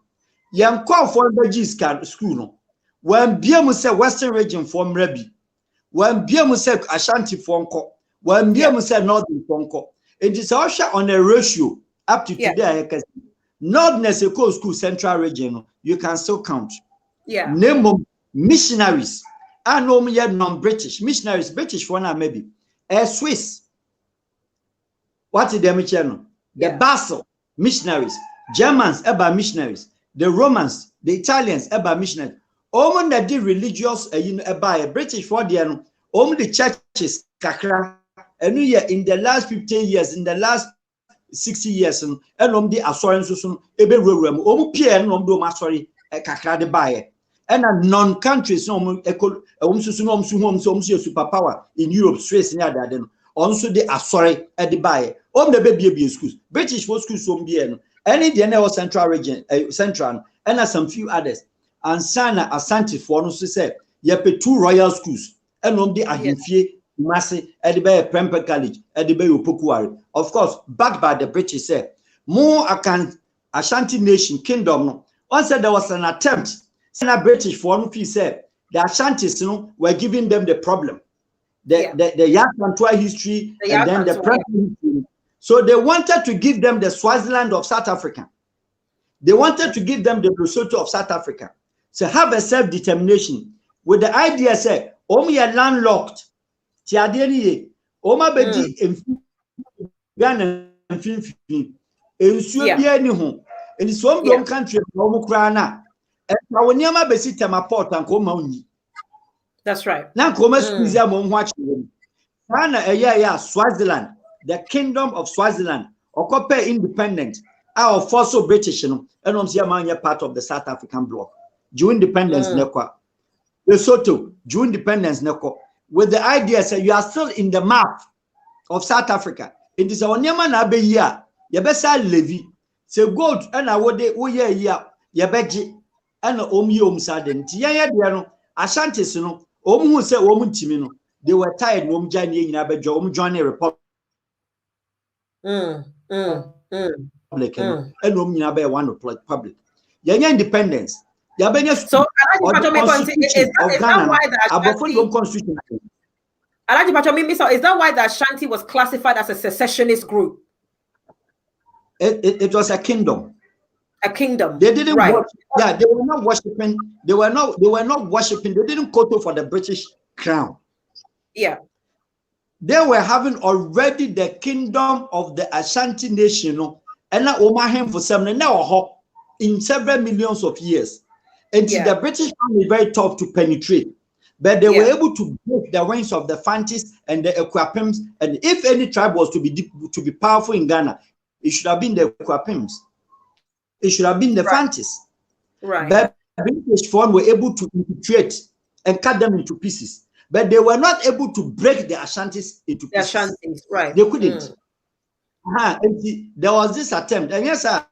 Yan call for the school no. When BM say Western region from Rebi. When BM say Ashanti Fonko. When BM say Northern Fonko. It is also on a ratio up to today. Northern school Central region, you can still count. Name of missionaries. I know me non-British. Missionaries, British for now maybe. Swiss. What is the channel? The Basel missionaries. Germans about missionaries. The Romans, the Italians about missionaries. Only that did religious by British for the only the churches kakra. And in the last 15 years, in the last 60 years, and the assurance ebe room Pierre no do masori kakra de baye. And a non-countries superpower in Europe, Swiss near that also they are sorry at the buy. The baby schools, British for schools from BN, any the central region, central, and some few others. And Sana Asante for no say, Yepe 2 royal schools, and the Ahimfie, Massey, at the Bay Premper College, at the Bay Upukuari. Of course, backed by the British say, more Ashanti nation kingdom. Once there was an attempt, Sana British for no piece said, the Ashantis were giving them the problem. The Yakantua history and then the present history. So they wanted to give them the Swaziland of South Africa. They wanted to give them the Lesotho of South Africa. So have a self-determination with the idea say, "Omi are landlocked. Tiadeni, Oma bedi Ghana and Suabia home. In some country, Omukrana, and Pawaniama besitama port and Koma.
That's right.
Now, watching Swaziland, the Kingdom of Swaziland, or compare independent, our fossil British, and part of the South African bloc. During independence, Lesotho, during independence, with the idea that you are still in the map of South Africa. It is our Nyaman Abe here, Yabesa Levy, say gold and I would ye beji and sadden. Tia no Ashantis no who say woman timino. They were tired Jani in Abejo Johnny Republic and one of public. Yanya independence. So
is that why the Ashanti was classified as a secessionist group?
It was a kingdom.
A kingdom.
They didn't worship, they were not worshiping. They were not worshiping. They didn't kowtow for the British crown.
Yeah.
They were having already the kingdom of the Ashanti nation, and now Omahem for some now in several millions of years. And the British crown is very tough to penetrate. But they were able to break the wings of the Fantis and the Ekwapims. And if any tribe was to be powerful in Ghana, it should have been the Ekwapims. It should have been the Fantis.
Right.
But the British found were able to infiltrate and cut them into pieces. But they were not able to break the Ashantis into pieces.
The Ashantis, right.
They couldn't. And there was this attempt. And yes, sir,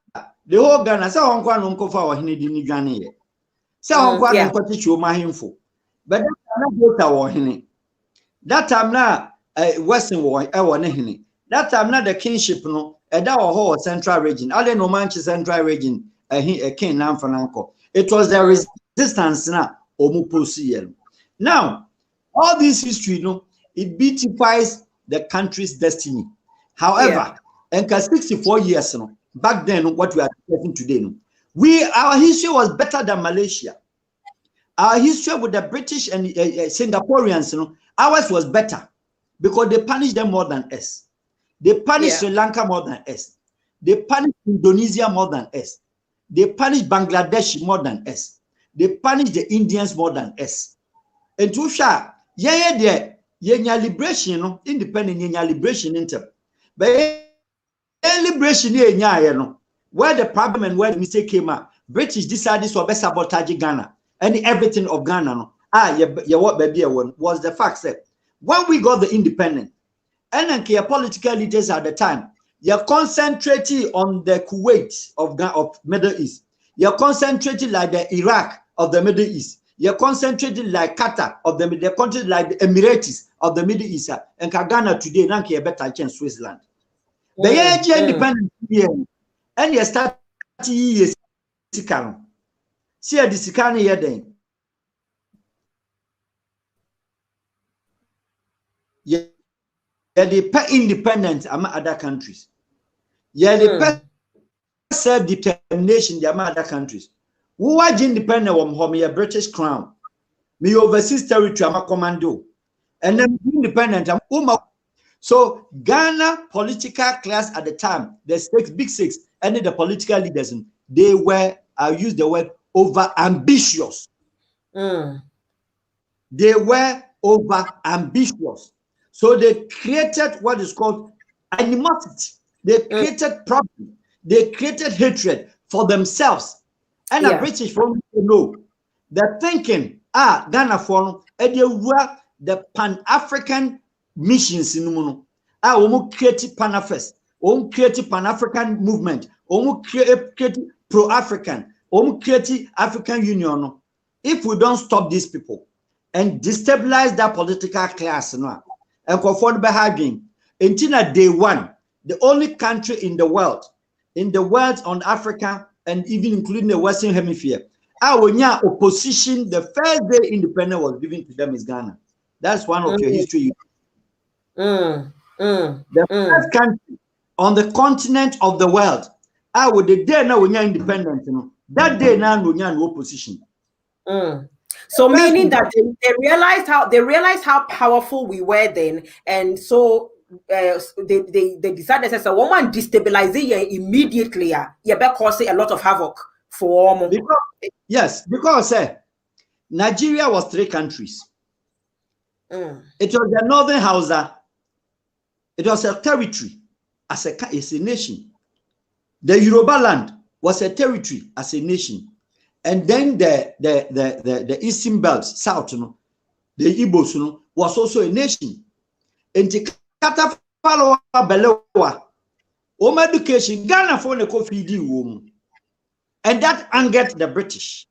the whole Ghana, say, Hong Kong, Uncle for our Hinedi Ghana. Say, Hong Kong, Uncle to show my info. But that time now, Western war, that time now the kingship, no, that whole central region, I don't know Manchester central region, a king now for uncle. It was the resistance now, now, all this history, it beautifies the country's destiny. However, and 64 years, back then, what we are discussing today, our history was better than Malaysia. Our history with the British and Singaporeans, ours was better because they punished them more than us. They punished Sri Lanka more than us. They punished Indonesia more than us. They punished Bangladesh more than us. They punished the Indians more than us. And to share, liberation, independent liberation inter. But liberation where the problem and where the mistake came out, British decided to sabotage Ghana. And everything of Ghana, was the fact that when we got the independence, and the political leaders at the time, you're concentrating on the Kuwait of Middle East. You're concentrating like the Iraq of the Middle East. You're concentrating like Qatar of the countries like the Emirates of the Middle East. And Ghana today, now you better change Switzerland. The independence and you start years. See a disikani here then. Yeah, they pay independence among other countries. Yeah, they pay self-determination among other countries. Who are independent from home? A British crown. Me overseas territory, I'm a commando. And then independent. So Ghana political class at the time, the big six, and the political leaders, they were, I use the word, over ambitious. They were over ambitious. So they created what is called animosity. They created problem. They created hatred for themselves. And the British from know the thinking, Ghana for the Pan-African missions in Muno. Created Pan-Afest, created Pan-African movement, created pro-African. Creative African Union. If we don't stop these people and destabilize that political class now, and conform by having until day one, the only country in the world on Africa and even including the Western Hemisphere, our opposition, the first day independence was given to them is Ghana. That's one of your history. The first country on the continent of the world, the day now we are independent, that day now we are no opposition.
So meaning that they realized how powerful we were then, and so they decided as a woman destabilizing immediately. You better cause a lot of havoc for
because Nigeria was 3 countries. It was the Northern Hausa. It was a territory as a nation. The Yoruba land was a territory as a nation. And then the Eastern Belt, South, the Igbos, was also a nation. And the Katafaloa Belewa, Home education, Ghana for the coffee womb. And that angered the British.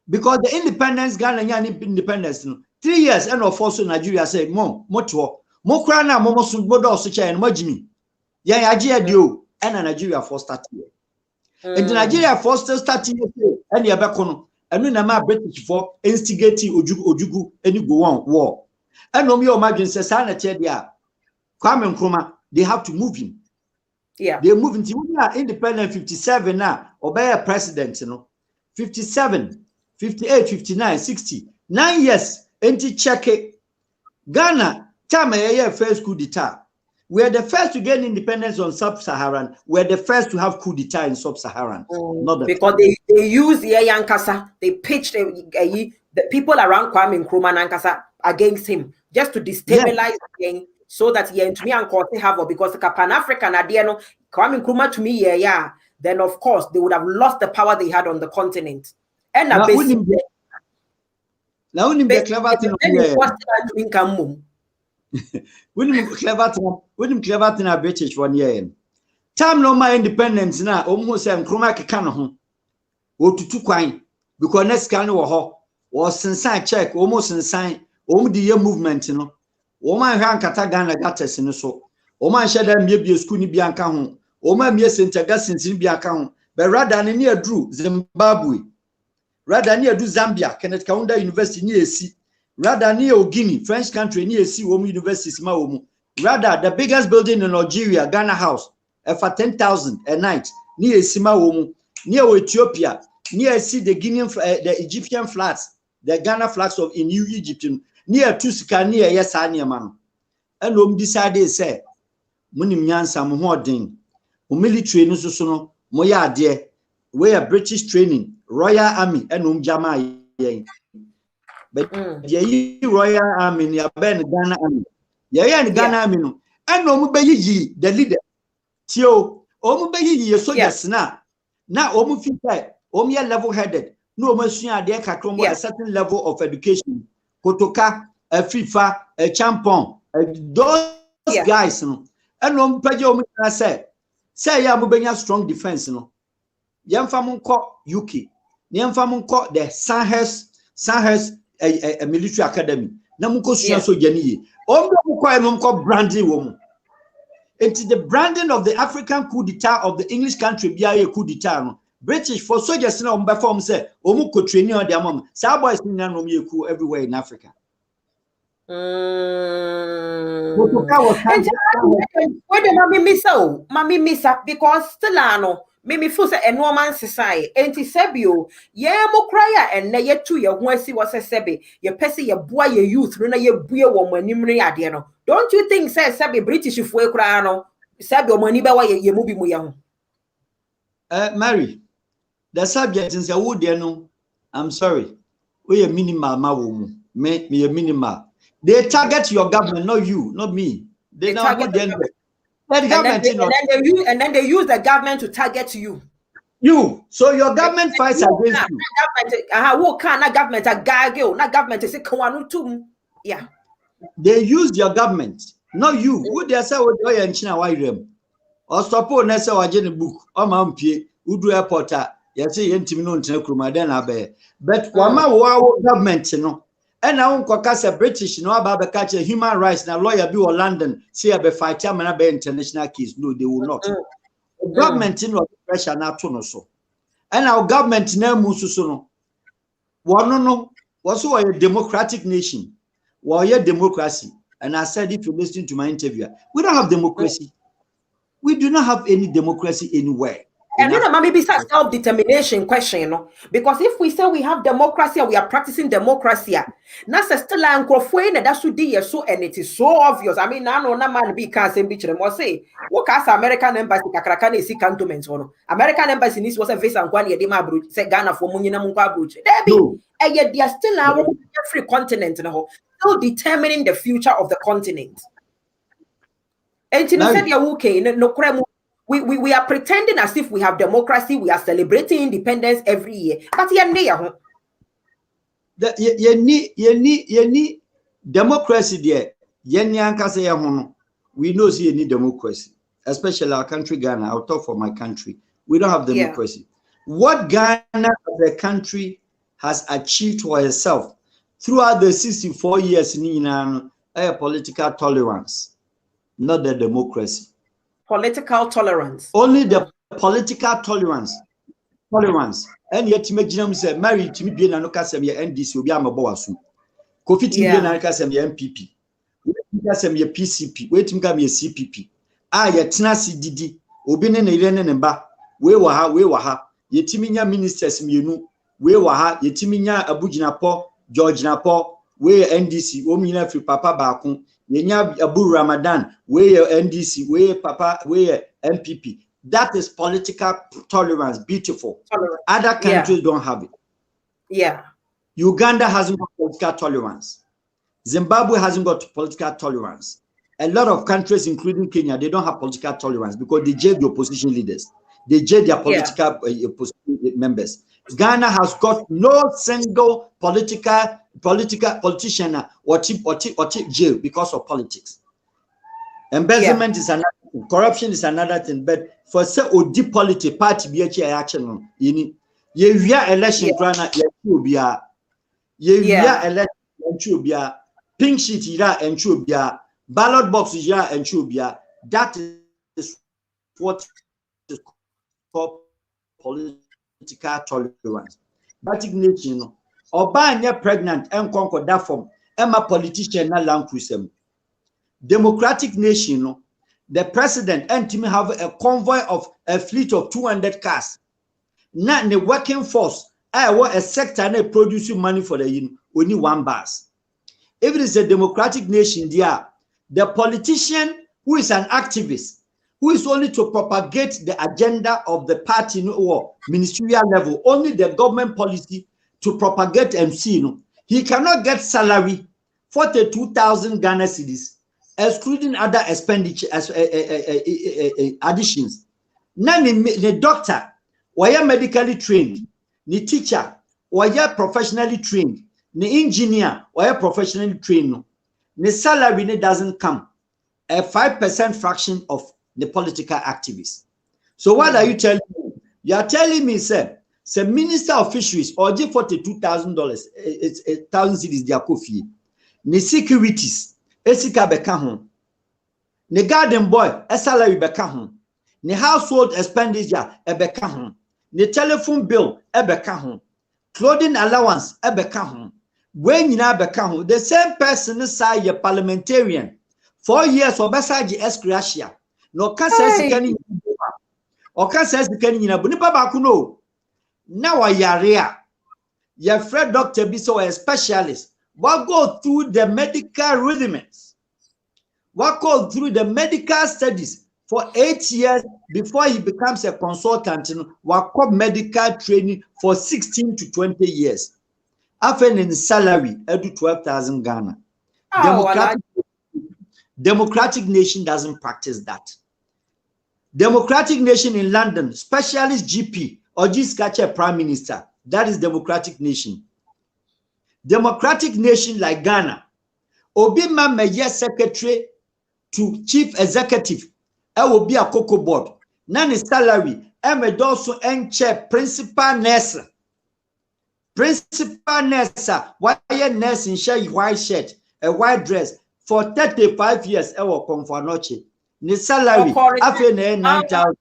Because the independence, Ghana independence, 3 years and of also Nigeria said, Mom, Moto, Mokrana, Momosu, Bodo, Sucha, and Majimi. Yeah, Nigeria do, and Nigeria for starting. And the Nigeria for starting, and Yabakono, and when I'm British for instigating Ojugu, and you go on war. And no me imagine says, Sana Chedia, Kwame Nkrumah, they have to move him.
Yeah.
They're moving to independent 57 now, obey a president, 57, 58, 59, 60. 9 years, check it. Ghana, time a first coup d'etat. We are the first to gain independence on sub-Saharan. We are the first to have coup d'etat in sub-Saharan.
Because they use the Yankasa, they pitched the people around Kwame Nkrumah and Nankasa against him just to destabilize again. So that to me and have because the Pan-African Adiano Kwame Nkrumah to me, then of course they would have lost the power they had on the continent. And now basically,
clever thing a British 1 year. Time no my independence now, almost Nkrumah kekano ho. O tutu kwan because next can was sign check almost sign the year movement no. Woman han kata Ghana gates no so. Woman sheda mie school ni bianka ho. Woman mie center gasins ni bianka ho. But rather ni adru Zimbabwe. Rather ni adru Zambia, Kenneth Kaunda University ni esi. Rather ni Guinea, French country ni esi womu universities ma womu. Rather the biggest building in Nigeria, Ghana House, for 10,000 a night ni esi ma womu. Ni Ethiopia, ni esi the Guinean the Egyptian flags, the Ghana flags of in New Egypt. Near Tusika near yes man. And decided say Munim Yansa Muhodin, military no so moya dear, where British training, Royal Army and Jama. But ye Royal Army near Ben Ghana Army. Ye Ghana Army no, and Omubeyi the leader. Tio Omubeyi soldiers now Omufi Omia level headed, no Monsieur de Kakromo a certain level of education. Kotoka, a FIFA, a Champon, those guys, no. And no Pedro said, say ya mubenya strong defense, no. Yamfamun call UK, Yamfamun call the Sandhurst a military academy. Namuko so Jani. Omko branding woman. It's the branding of the African coup d'etat of the English country, BIA coup d'etat. No. British for soldiers now perform say omuko training on their mom. Sa boys no everywhere in Africa.
What the mommy miss because still ano me feel say a Norman society enti sebio ye mo cry and na ye tu ye ho asi was sebe ye pese ye boy ye youth no na ye bue wo mo animre ade no. Don't you think say sebe British fu e kura no sebe o mo ani be wa ye mu bi mu ye ho.
Mary, the subject is a wood, I'm sorry. We are minimal, me a minimal. They target your government, not you, not me. They target the government.
And then they use the government to target you.
You. So your government fights against you.
Government a gargle, not government is a yeah.
They use your government, not you. Who they say what they are in China, why them? Or stop on a book, or Mampie, who do airport. Yes, no but wama wow government no and now kwakasa British no about catch human rights na lawyer be or London say be fight am be international case. No, they will not. Government no pressure na to no so and our government na musu so no one no was a democratic nation, we democracy. And I said, if you listen to my interview, we don't have democracy. We do not have any democracy anywhere.
And maybe it's a self-determination question, you know, because if we say we have democracy and we are practicing democracy, that's still and that's so and it is so obvious. I mean, I know no man be can't say what as American embassy kakrakane see cantonments one. American embassy needs was a visa and one year de say Ghana for Munina Munka Bruce. And yet they are still our free continent now, still determining the future of the continent. And you said you're okay, no we are pretending as if we have democracy, we are celebrating independence every year. But you
need democracy there. We know you need democracy. especially our country, Ghana, I'll talk for my country. We don't have democracy. What Ghana as a country has achieved for itself throughout the 64 years in political tolerance, not the democracy.
Political tolerance.
Only the political tolerance. And yet, you say, married to me, being an Okasem, NDC, will be a Maboasu. Kofi Timbe na Okasem, MPP. Okasem, PCP. Wait, me CPP. Yetna CDD. Obine na Irene Nemba. We waha. Yetiminya ministers mienu. We waha. Yetiminya Abujinapo, George Napo. We NDC. Omina fi Papa Bakun. Yenya Abu Ramadan. We NDC. We Papa. We MPP. That is political tolerance. Beautiful. Other countries don't have it.
Yeah.
Uganda hasn't got political tolerance. Zimbabwe hasn't got political tolerance. A lot of countries, including Kenya, they don't have political tolerance because they jail the opposition leaders. They jail their political opposition members. Ghana has got no single politician or jail because of politics. Embezzlement is another thing. Corruption is another thing. But for say odi politics party be action yini ye wia election grana ye obia ye wia election obia pink sheet ira enchu obia ballot box ira enchu obia. That is what is called political tolerance. But nation oba anya pregnant enkonko that form emma politician na land cruisem. Democratic nation, the president and team have a convoy of a fleet of 200 cars. Not the working force, a sector and producing money for the only one bus. If it is a democratic nation, there, the politician who is an activist, who is only to propagate the agenda of the party or ministerial level, only the government policy to propagate MC, he cannot get salary 42,000 Ghana cedis. Excluding other expenditure additions. Now the doctor, why medically trained, the teacher, why professionally trained, the engineer, why professionally trained. The salary doesn't come. A 5% fraction of the political activists. So what are you telling me? You are telling me, sir, Minister of Fisheries or $42,000, it's 1,000 cedis their coffee. The securities. Esika beka ho. Ne garden boy, salary beka ho. Ne household expenditure beka ho. Ne telephone bill beka ho. Clothing allowance beka ho. When nyina beka ho. The same person say a parliamentarian. 4 years obesa ji escracia. No ka say sikani. O ka say sikani nyina bu nipa ba ku no. Na wa yare a. Your friend doctor be so a specialist. What go through the medical rudiments? What go through the medical studies for 8 years before he becomes a consultant? What go medical training for 16 to 20 years? After in salary, edu 12,000 Ghana. Democratic nation doesn't practice that. Democratic nation in London, specialist GP or G-Scatcher Prime Minister, that is democratic nation. Democratic nation like Ghana, Obi Mamaye secretary to chief executive, will be a cocoa board. Nani salary, also chair principal nurse. Principal nurse, why nurse in share white shirt, a white dress for 35 years, will come for noche. Ni salary, after 9,000.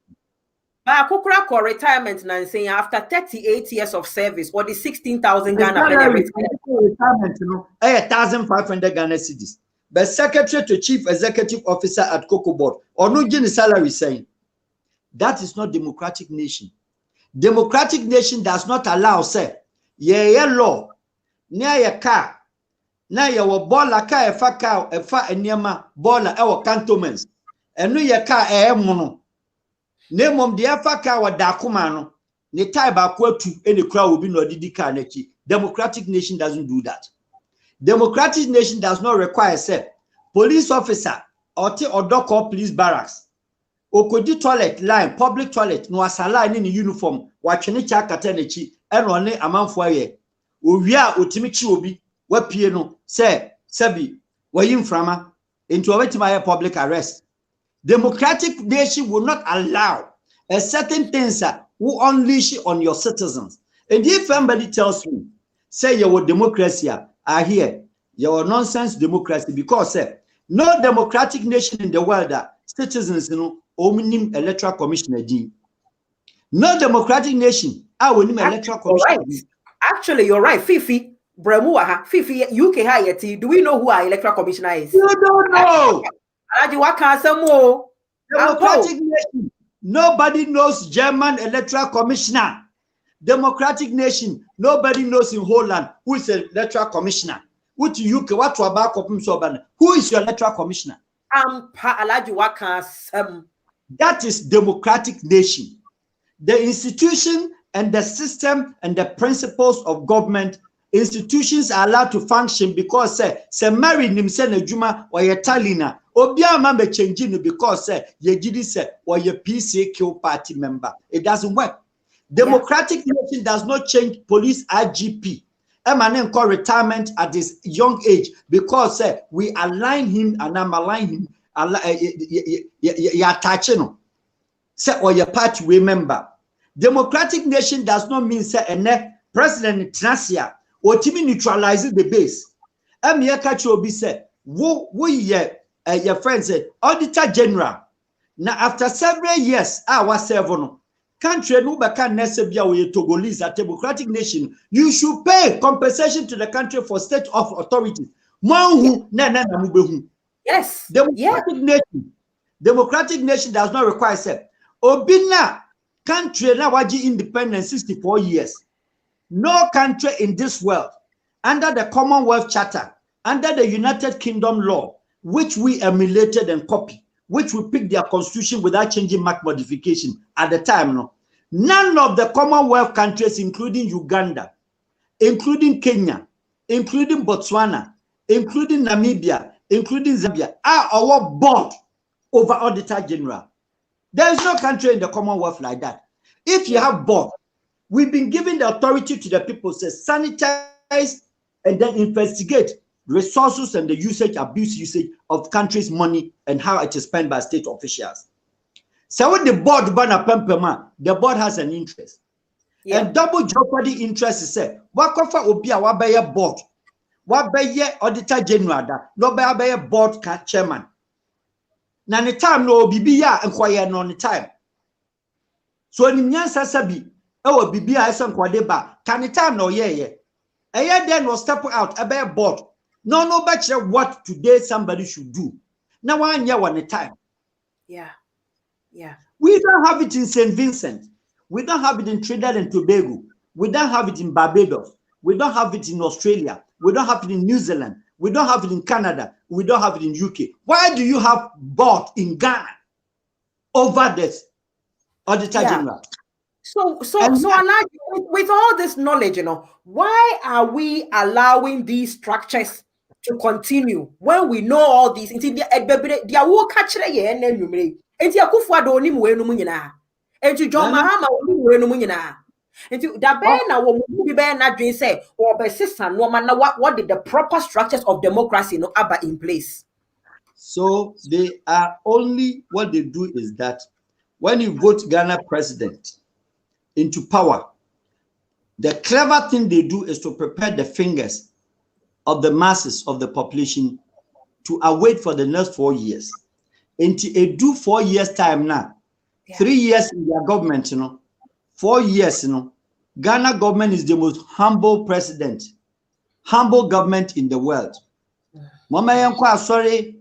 Kukura for retirement now saying after 38 years of service, what is 16,000 Ghana?
Retirement, 1,500 Ghana cedis. But secretary to chief executive officer at Cocoa Board, or no gini salary saying that is not democratic nation. Democratic nation does not allow say ye law near your car. Now you will bola car a fa car a fa enema bola our cantonments. And no your car mono. Name of the Africa or Dakumano, ne tie back to any crowd will be no didi kaneki. Democratic nation doesn't do that. Democratic nation does not require say police officer or dock or police barracks. Okodi toilet line, public toilet, no asala in uniform, watching cha katenechi, and only a month for ye. Uria utimichi obi, what piano, say, Sebi, were you frama, into a my public arrest. Democratic nation will not allow a certain things who unleash on your citizens. And if somebody tells me, say your democracy are here, your nonsense democracy, because no democratic nation in the world that citizens, omnim electoral commissioner D. No democratic nation, I will name electoral commissioner.
Actually, you're right. Fifi, Bremuaha, Fifi, UK Hayati. Do we know who our electoral commissioner is?
You don't know. Democratic nation. Nobody knows German electoral commissioner. Democratic nation. Nobody knows in Holland who is the electoral commissioner. What UK? What who is your electoral commissioner? That is democratic nation. The institution and the system and the principles of government, institutions are allowed to function because say marry nimse na juma or ye talina obia ma be changing because ye gidi say or ye PCQ party member. It doesn't work. Democratic nation does not change police IGP. Emanen call retirement at this young age because we align him and I'm align him. Ya touching say or your party member. Democratic nation does not mean say a president Tracia or Timmy neutralizes the base. Amia catch will be said, your friend said, Auditor General. Now, after several years, I was seven. Country no can nesebia with Togolese, a democratic nation. You should pay compensation to the country for state of authority.
Yes.
Democratic nation does not require say. Obina country now waji independence 64 years. No country in this world under the Commonwealth Charter, under the United Kingdom law, which we emulated and copied, which we picked their constitution without changing mark modification at the time. No, none of the Commonwealth countries, including Uganda, including Kenya, including Botswana, including Namibia, including Zambia, are our board over Auditor General. There is no country in the Commonwealth like that. If you have board, we've been given the authority to the people to sanitize and then investigate resources and the abuse usage of country's money and how it is spent by state officials. So when the board the board has an interest. And double jeopardy interest is said, what be a board? What be Auditor General? No be a board chairman. Now the time no bibiya and quiet on the time. So in Nyansa Sabi, oh bibiya is on Quadeba, can the time no A then will step out a board. No better what today somebody should do. Now 1 year one time.
Yeah.
We don't have it in St. Vincent. We don't have it in Trinidad and Tobago. We don't have it in Barbados. We don't have it in Australia. We don't have it in New Zealand. We don't have it in Canada. We don't have it in UK. Why do you have board in Ghana over this Auditor General?
So with all this knowledge, why are we allowing these structures to continue when we know all these? And John Mahama what did the proper structures of democracy in place?
So they are only what they do is that when you vote Ghana president into power, the clever thing they do is to prepare the fingers of the masses of the population to await for the next 4 years. Into a do 4 years time now. 3 years in their government, 4 years, Ghana government is the most humble president, humble government in the world. Mama yankwa sorry,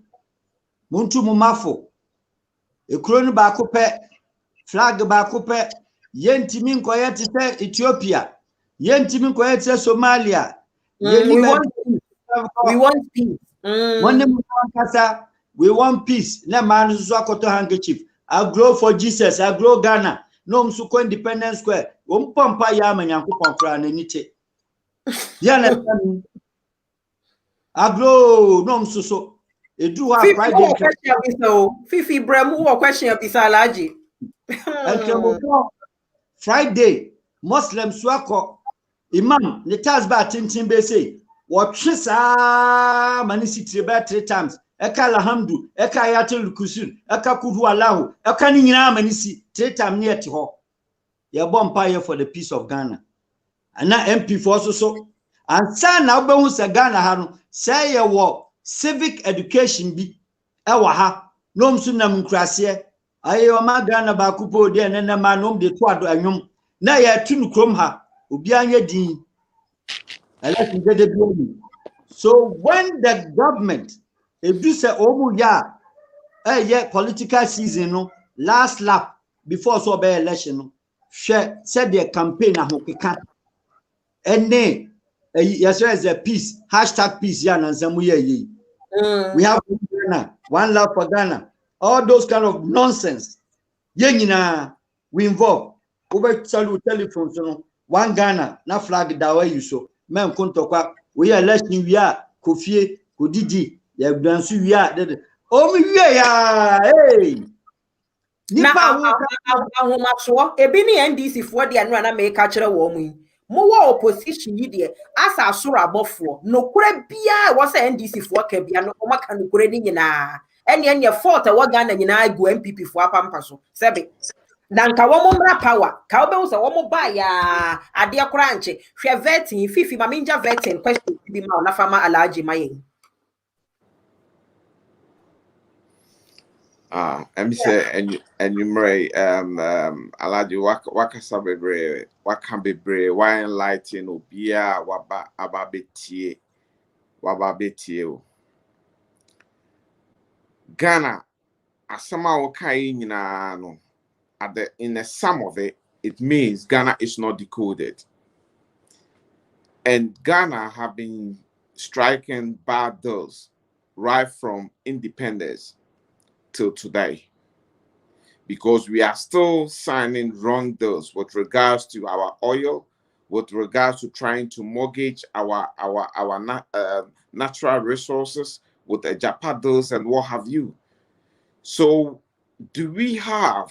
muntu mumafo, ekronu ba kope, flag ba kope, yentimi nkoye tse Ethiopia, yentimi nkoye tse Somalia.
We want peace.
We want peace. Na man so akoto handkerchief. I grow for Jesus. I grow Ghana. No msuko Independence Square. Wompompa ya manyankopon kra na nite. You understand? I grow no msuso. Edu ha Friday.
Fifi Bremu or question Bisalaji.
Friday Muslims wako imam ne tasba tintin be say what chisa mani sitri ba 3 times eka alhamdu eka ayatul kursi eka kudu Allahu eka ni nyina amanisi 3 time ne ete ho ye bompa for the peace of Ghana ana MP for so and say na obehu se Ghana ha no say ye wo civic education bi e wa ha no msu nam nkrase aye o ma Ghana ba kupo de ne ma no de to ado anwom na ye tunu krom ha obi anya din election de bi. So when the government if do say omu ya political season no last lap before so be election no said their campaign ahokeka ene yes is a peace #peace ya na nsamu ye we have Ghana, one love for Ghana, all those kind of nonsense ye nyina we involve over telephone so one Ghana na flag da way you so men kontokwa we election we are kofie kodidi ya dansu wi a o mi wi ya
nipa ahomaso ebi ni NDC fo de anu na make kire wo mu yi mo wo opposition yi de asa asoro abofo nokure bia wo se NDC fo ka bia no ma ka nokure ni nyina ene fault wo Ghana nyina gu MPP fo apampa so sebe na nka wo mo mra power ka wo be wo se wo mo ba ya ade akora nche hwe vetting fifi ma minja vetting question bi ma na fama alaji mayen.
I'm say and you may Alaji wakasa bebre wakan bebre why enlighten obia wababetie o Ghana asama wokai nyina no in the sum of it means Ghana is not decoded, and Ghana have been striking bad deals right from independence till today, because we are still signing wrong deals with regards to our oil, with regards to trying to mortgage our natural resources with the Japan deals and what have you. So do we have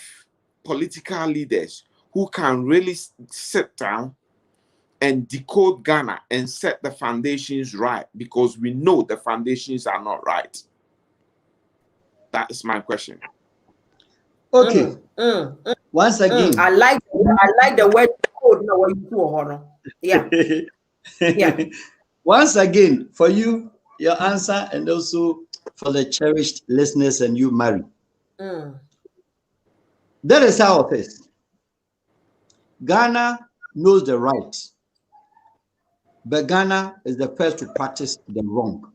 political leaders who can really sit down and decode Ghana and set the foundations right? Because we know the foundations are not right. That is my question.
Okay. Once again,
I like the word code. No, what you do, honor. Yeah. Yeah.
Once again, for you, your answer, and also for the cherished listeners and you, Mary. That is how it is. Ghana knows the right, but Ghana is the first to practice the wrong.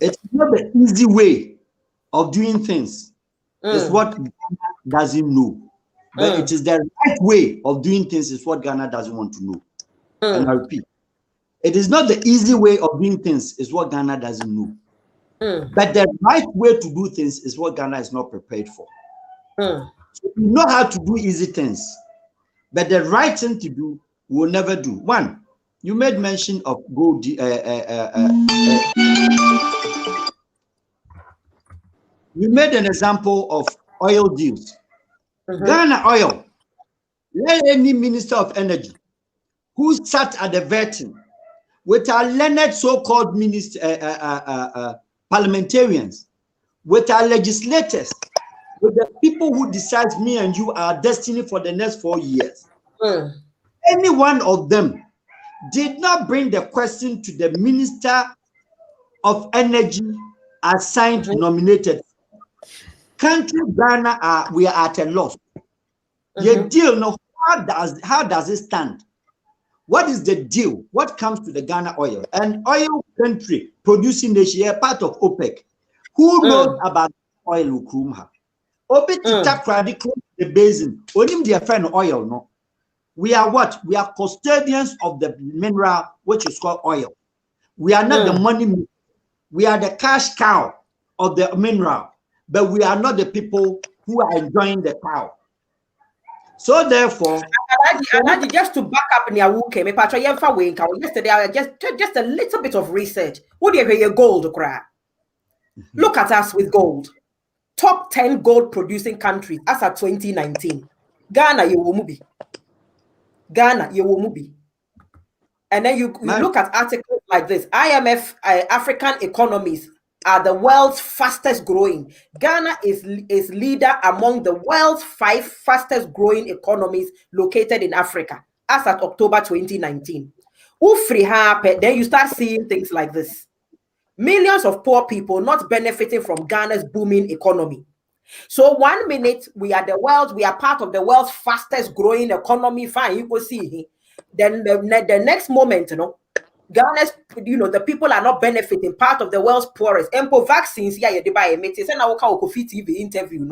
It's not the easy way of doing things. It's what Ghana doesn't know. But it is the right way of doing things is what Ghana doesn't want to know. And I repeat, it is not the easy way of doing things is what Ghana doesn't know. But the right way to do things is what Ghana is not prepared for. So we know how to do easy things, but the right thing to do, we will never do. One, you made mention of gold. You made an example of oil deals. Ghana Oil, let any minister of energy who sat at the vetting with our learned so-called parliamentarians, with our legislators, with the people who decide me and you our destiny for the next 4 years. Any one of them did not bring the question to the Minister of Energy assigned, nominated. Country Ghana, we are at a loss. The deal, no, how does it stand? What is the deal? What comes to the Ghana oil? An oil country producing nation, part of OPEC. Who knows about oil? Ukrumha. OPEC is the basin. Only their friend oil, no. We are what? We are custodians of the mineral, which is called oil. We are not the money. We are the cash cow of the mineral, but we are not the people who are enjoying the cow. So therefore,
Alaji, just to back up in your came yesterday, I just a little bit of research. What do you hear? Gold, cry. Look at us with gold. Top 10 gold producing countries as of 2019. Ghana, you will move. Ghana, you will move. And then you look at articles like this. IMF African economies are the world's fastest growing. Ghana is leader among the world's 5 fastest growing economies located in Africa as at October 2019. Then you start seeing things like this. Millions of poor people not benefiting from Ghana's booming economy. So 1 minute we are part of the world's fastest growing economy. Fine, you go see. Then the next moment, Ghana's, the people are not benefiting, part of the world's poorest. Empo vaccines, yeah, you buy a meeting. Send our TV interview.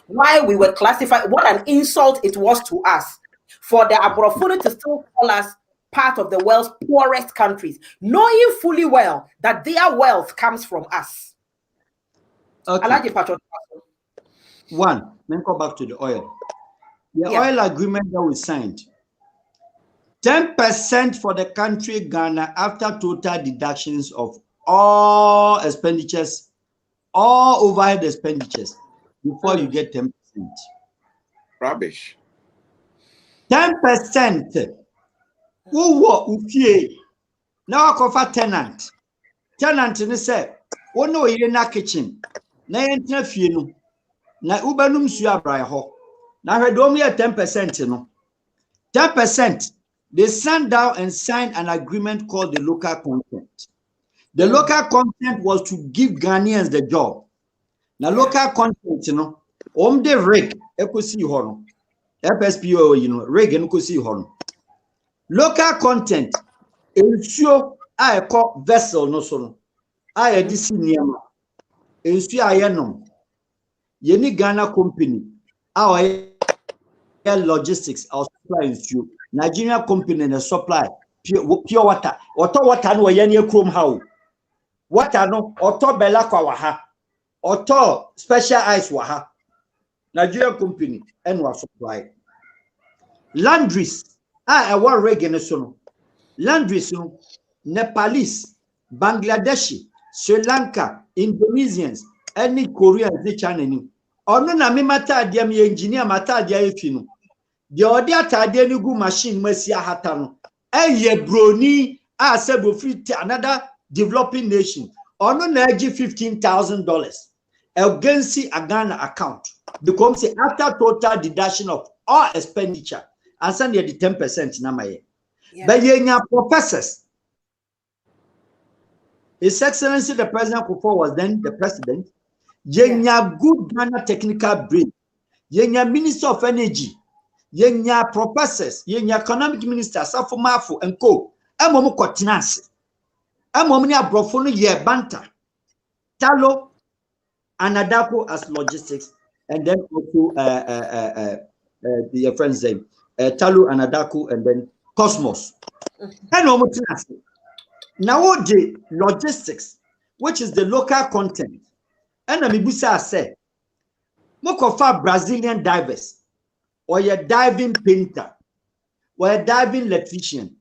Why we were classified, what an insult it was to us for the Aborofuni to still call us part of the world's poorest countries, knowing fully well that their wealth comes from us.
Okay. One, then go back to the oil. The oil agreement that we signed, 10% for the country Ghana after total deductions of all expenditures, all overhead expenditures, before you get 10%.
Rubbish.
10%. Now I cover tenant. Tenant in say, "Oh no, you're in a kitchen. Na enter fienu. Na ubanum suya braho. Na redomi 10%. No, 10%. They sat down and signed an agreement called the local content. The local content was to give Ghanaians the job. Now local content, the rig, ekosi hono. FSPO, rig and ekosi hono. Local content, ensure I call vessel no sono. I DC niema. Ensure I no. Yeni Ghana company, our logistics, our supply ensure. Nigeria company and supply pure water. Water no yeni chrome how. Water no auto bella kwa waha. Auto special ice waha. Nigeria company and was supply. Laundries. I want reggae sono. Laundries no Nepalese, Bangladeshi, Sri Lanka, Indonesians, any Koreans, the Chinese. Ono na mi mata dia mi engineer mata dia efinu. The odi atade ni gu machine masi ahata no. Eye broni a sebo free another developing nation. Ono na agi $15,000 against a Ghana account. Because after total deduction of all expenditure, and send you the 10% na maye. But yenya professors. His Excellency the President Kufuor was then the president. Yenya good Ghana technical brain. Yenya Minister of Energy. Yenya professors. Yenya economic minister. Safo Mafo and co. Emomu kotinasi. Emomu ni abrofo no ye banta. Talo Anadako as logistics, and then also your friend's name. Talu Anadaku and then Cosmos. Now the logistics, which is the local content, and Amibusa said, Mokofa Brazilian divers, or a diving painter, or a diving electrician,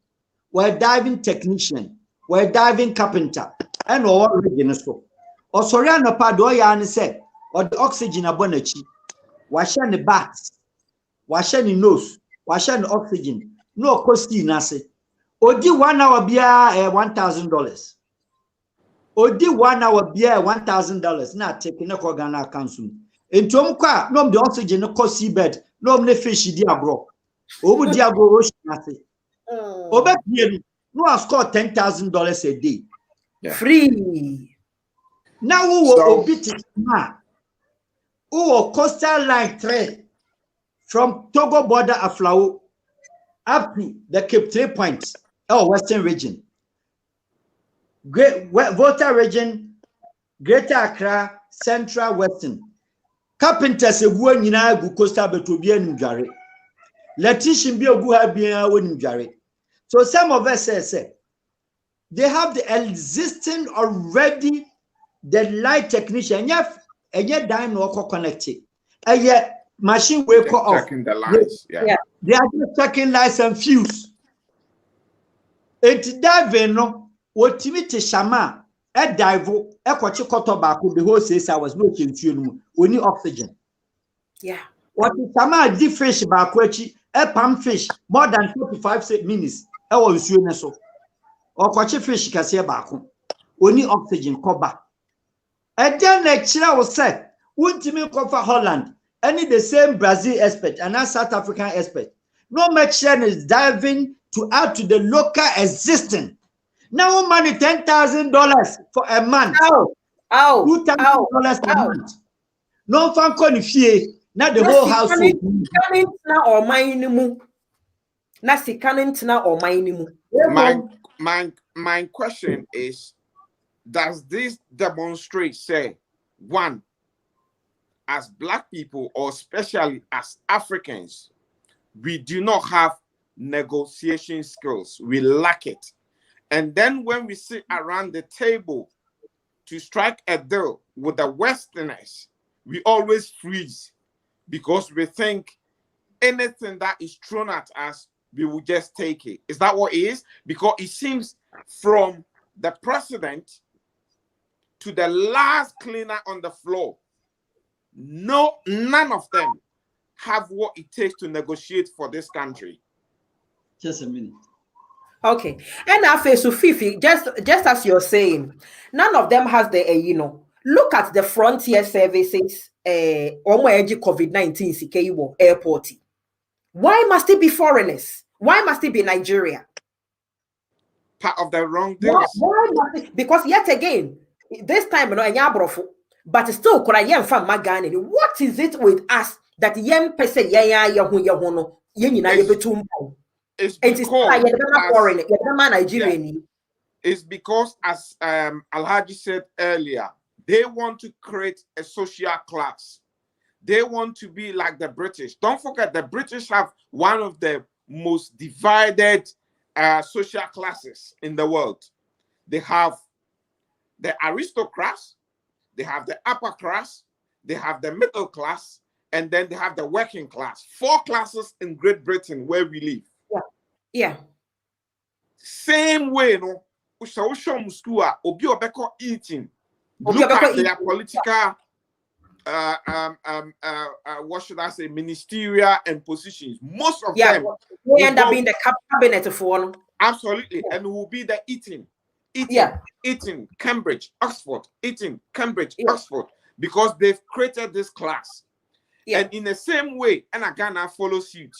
or a diving technician, or a diving carpenter, and all regional. Or Soriano Padoya said, or the oxygen abonachi, washan the bats, washan the nose. Washan oxygen no cost nase odi 1 hour bia $1,000 odi 1 hour bia $1,000 na take na ko Ghana council entom kwa no the oxygen no cost seabed no me fish di agro obu di agro ocean nase obepie no score $10,000 a day
free
now who obiti na who coastal line 3 from Togo border Aflao up to the Cape 3 points, Western region, Volta region, Greater Accra, Central Western. Carpenters a go nyina gu coastal betobia nimdware. Electrician bi ogu ha bia wonimdware. So some of us say they have the existing already the light technician. Enye dan no connect it. Machine will cut off.
Checking the lights. Yeah.
They are just checking lights and fuse. It dive no what timid shama a dive a quachi kotobaku the whole 6 hours no fuel we need oxygen.
Yeah.
What is shama deep fish bakwachi a palm fish more than 45 minutes. I was you so or quachi fish can say baku. We need oxygen cover. And then next year was said, Untimi Kofa Holland, any the same Brazil expert and a South African expert. No Mexican is diving to add to the local existing. Now money $10,000 for a month. $2,000 a month. No fan can fear. Not the whole household.
My question is, does this demonstrate, say, one, as Black people, or especially as Africans, we do not have negotiation skills. We lack it. And then when we sit around the table to strike a deal with the Westerners, we always freeze because we think anything that is thrown at us, we will just take it. Is that what it is? Because it seems from the president to the last cleaner on the floor, none of them have what it takes to negotiate for this country.
Just a minute.
Okay. And after so Fifi, just as you're saying, none of them has the look at the frontier services COVID-19 CKU airport. Why must it be foreigners? Why must it be Nigeria?
Part of the wrong deals.
Why must it? Because yet again, this time but still what is it with us that young person
it's because as Alhaji said earlier, they want to create a social class. They want to be like the British. Don't forget, the British have one of the most divided social classes in the world. They have the aristocrats, they have the upper class, they have the middle class, and then they have the working class. 4 classes in Great Britain where we live.
Yeah.
Same way, no. Eating. Look at their political, what should I say, ministerial and positions. Most of them
we end up being the cabinet for.
Absolutely, and will be the eating, Cambridge, Oxford, Cambridge, Oxford, because they've created this class. And in the same way, and Ghana follows suit.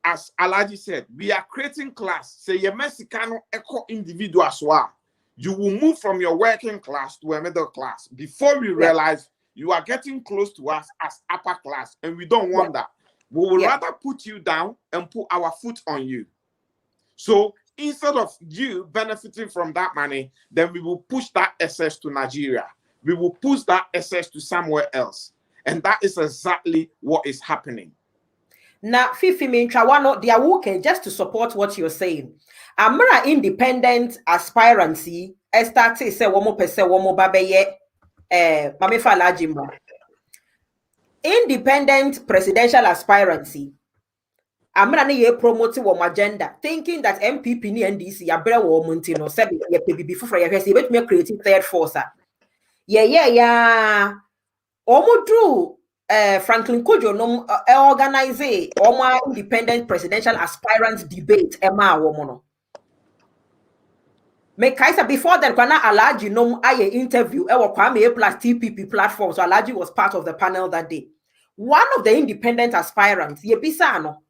As Alhaji said, we are creating class. Say your Mexicano eco individual swar. You will move from your working class to a middle class. Before we realize you are getting close to us as upper class, and we don't want that. We would rather put you down and put our foot on you. So instead of you benefiting from that money, then we will push that excess to Nigeria. We will push that excess to somewhere else. And that is exactly what is happening.
Now, Fifi Minchawano, they are working just to support what you're saying. Amra independent aspirancy, started say womo pese womo babeye, mamefa lajimba. Independent presidential aspirancy. Amra ne ye promote wo agenda, thinking that MPP ni NDC ya bere wo montino sebi ye PBB fufra ye hwese bet me creative third force. Yeah. Omudru Franklin Kojo organize independent presidential aspirants debate Emma Womono. Make Kaisa before then, Kwana Alhaji aye interview Kwame plus TPP platform. So Alhaji was part of the panel that day. One of the independent aspirants, Yebisano,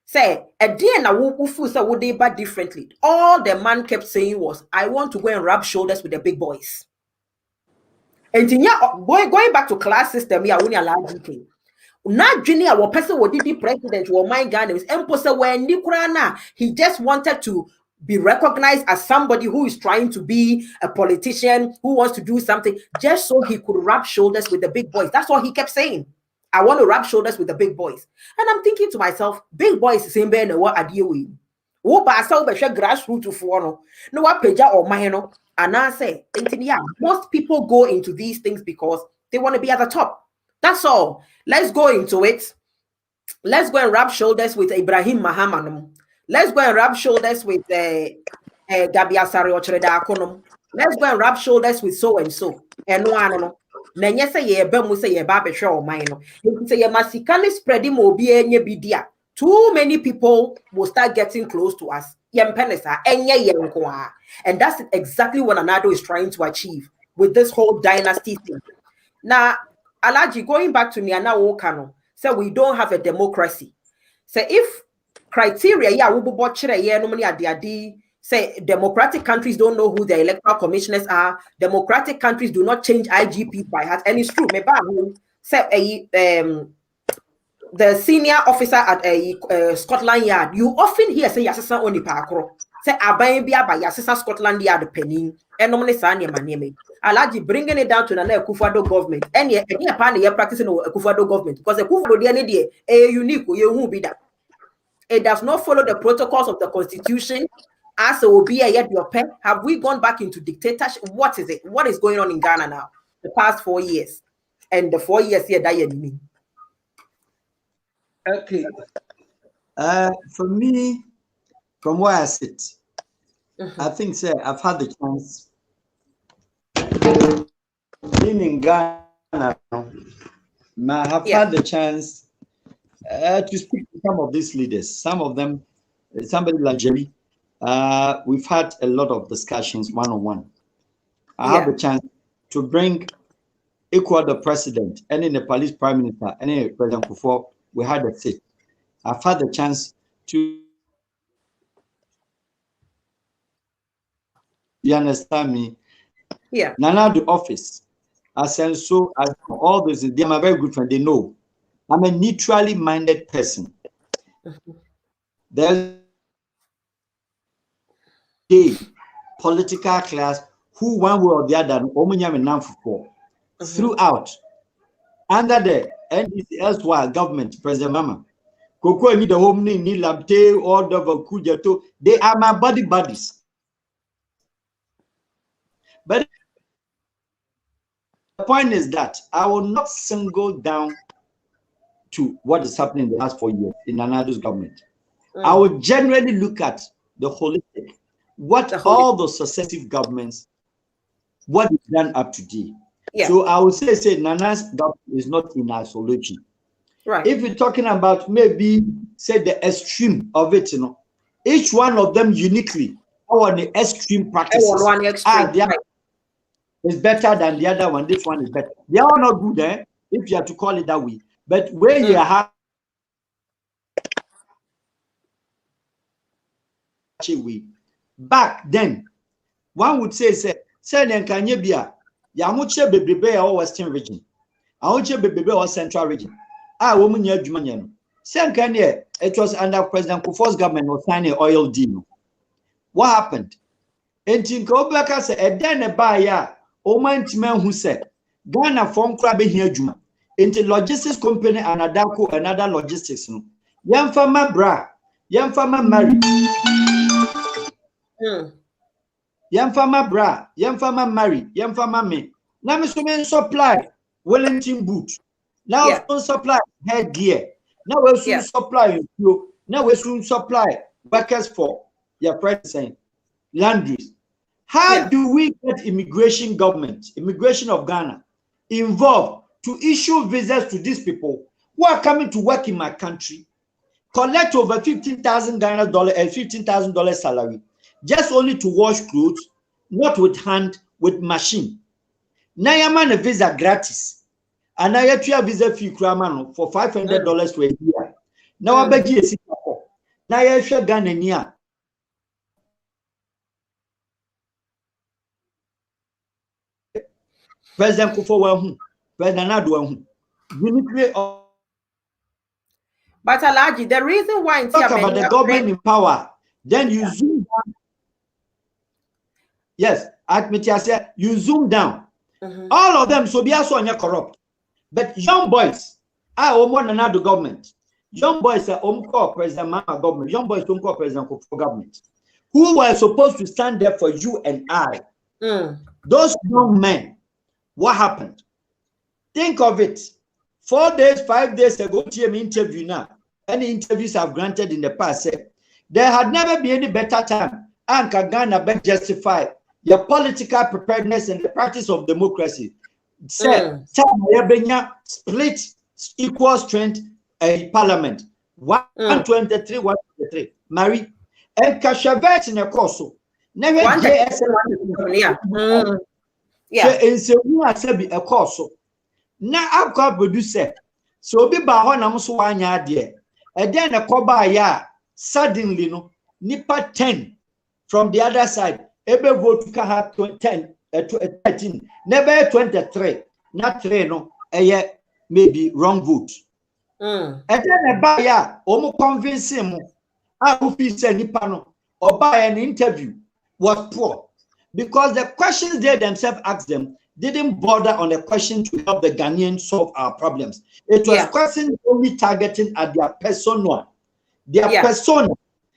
say a day na wufu say would they but differently. All the man kept saying was, I want to go and rub shoulders with the big boys. And going back to class system, we Alhaji came. Not junior or person who did the president or my Ghana when he just wanted to be recognized as somebody who is trying to be a politician who wants to do something just so he could rub shoulders with the big boys. That's all he kept saying. I want to rub shoulders with the big boys. And I'm thinking to myself, big boys is same no what are you with? Grassroots for no what peja or maheno. And I say, most people go into these things because they want to be at the top. That's all. Let's go into it. Let's go and rub shoulders with Ibrahim Mahamanum. Let's go and rub shoulders with Gabi Asari Ochreda Akonom. Let's go and rub shoulders with so and so. And no one. Nanya say ye bemu say ye babe show mine. You say ye masikali spreading mobi enye bidia. Too many people will start getting close to us. And that's exactly what Anado is trying to achieve. with this whole dynasty thing. Now, Alaji, going back to Niana Wokano, so we don't have a democracy. So if criteria, yeah, we say democratic countries don't know who the electoral commissioners are. Democratic countries do not change IGPs by heart. And it's true. Say the senior officer at Scotland Yard, you often hear say Yasasa only pakro. Say Abayambia by Yasasa Scotland Yard penny. And normally Sanya Maneme. Alaji bringing it down to the Akufo-Addo government. And yeah, apparently you're practicing Akufo-Addo government because the Akufo-Addo a unique you won't be that. It does not follow the protocols of the constitution. As a be a yet your pen, have we gone back into dictatorship? What is it? What is going on in Ghana now? The past 4 years, and the 4 years here that you mean.
Okay. For me, from where I sit, I think, sir, I've had the chance being in Ghana. I have had the chance to speak to some of these leaders. Some of them, somebody like Jerry. We've had a lot of discussions one-on-one. I have the chance to bring Ecuador president and in the police prime minister and in President Kufuor. We had a sit. I've had the chance to. You understand me?
Yeah.
Nana the office. I send so as all those. They are my very good friend. They know I'm a neutrally minded person. There's a political class who one way or the other throughout under the NDC elsewhere government, President Mama. Koko ni the home ni Labte or the Vakujato, they are my buddies. But the point is that I will not single down to what is happening in the last 4 years in Nanado's government. I will generally look at the holistic, all the successive governments, what is done up to date. So I would say Nana's government is not in isolation.
Right.
If you're talking about maybe say the extreme of it, you know, each one of them uniquely or the extreme practices is better than the other one. This one is better. They are not good, if you have to call it that way. But where you have back then, one would say Kanyebia, Yamuche Bebe or Western region, Auche Bebe or Central region. Woman Yajumanian. Kanye, it was under President Kufuor's government was signing an oil deal. What happened? And Tinkobaka said, and then a buyer, Oman Timan who said, Ghana from Krabe here Juma. Into logistics company and Adako another logistics. Young farmer bra, young farmer marry. Young farmer bra, young farmer marry, young farmer me. Now Mr. supply Wellington boot. Now we supply headgear. Now we soon supply you. Now we soon supply workers for your president laundries. How do we get immigration of Ghana involved to issue visas to these people who are coming to work in my country, collect over $15,000 and $15,000 salary, just only to wash clothes, not with hand, with machine. Now you man a visa gratis. And now you have visa fee kramano for $500 to a year. Now I beg you, now you have Ghana near. President Kufuor, President Nadu, uniquely.
But Alaji, the reason why
talk about the government in power, then you zoom down. Yes, admit yourself, you zoom down. All of them so be also corrupt. But young boys are one another government. Young boys are call President Mama government. Young boys don't call President Kufuor government. Who were supposed to stand there for you and I? Those young men. What happened? Think of it. 4 days, 5 days ago, TM interview now. Any interviews I've granted in the past said there had never been any better time. And Ghana better justify your political preparedness and the practice of democracy. Said, split equal strength parliament. 123, 123. Mary and Kashavet in a course. Never JSL.
Yeah.
So we are saying a course. Now I've got producer. So be ba ho na mo so wanya ade. And then a koba ya suddenly no nipa 10 from the other side. Ebe vote ka ha 10 13 never 23 not 3 no maybe wrong vote. And then a buyer omo convince him who feels nipa no or buy an interview was poor because the questions they themselves asked them didn't bother on the question to help the Ghanaians solve our problems. It was questions only targeting at their persona. Their persona.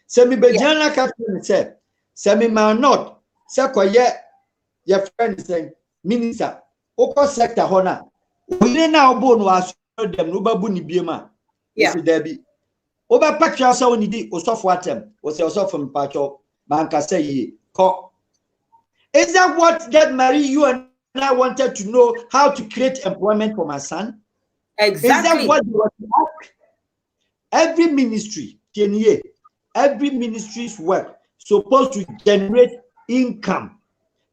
Semi Bejana Catherine said, Semi Manot, Sequoia, your friend is saying, Minister, Oko sector honor. We didn't now bone was them, Nubabuni Bima. Yes, Debbie. Over Patrick, so when he did, was off what them, was also from Pacho, Banka say, is that what that Mary you and I wanted to know how to create employment for my son?
Exactly.
Is that what you want to ask? Every ministry, every ministry's work supposed to generate income.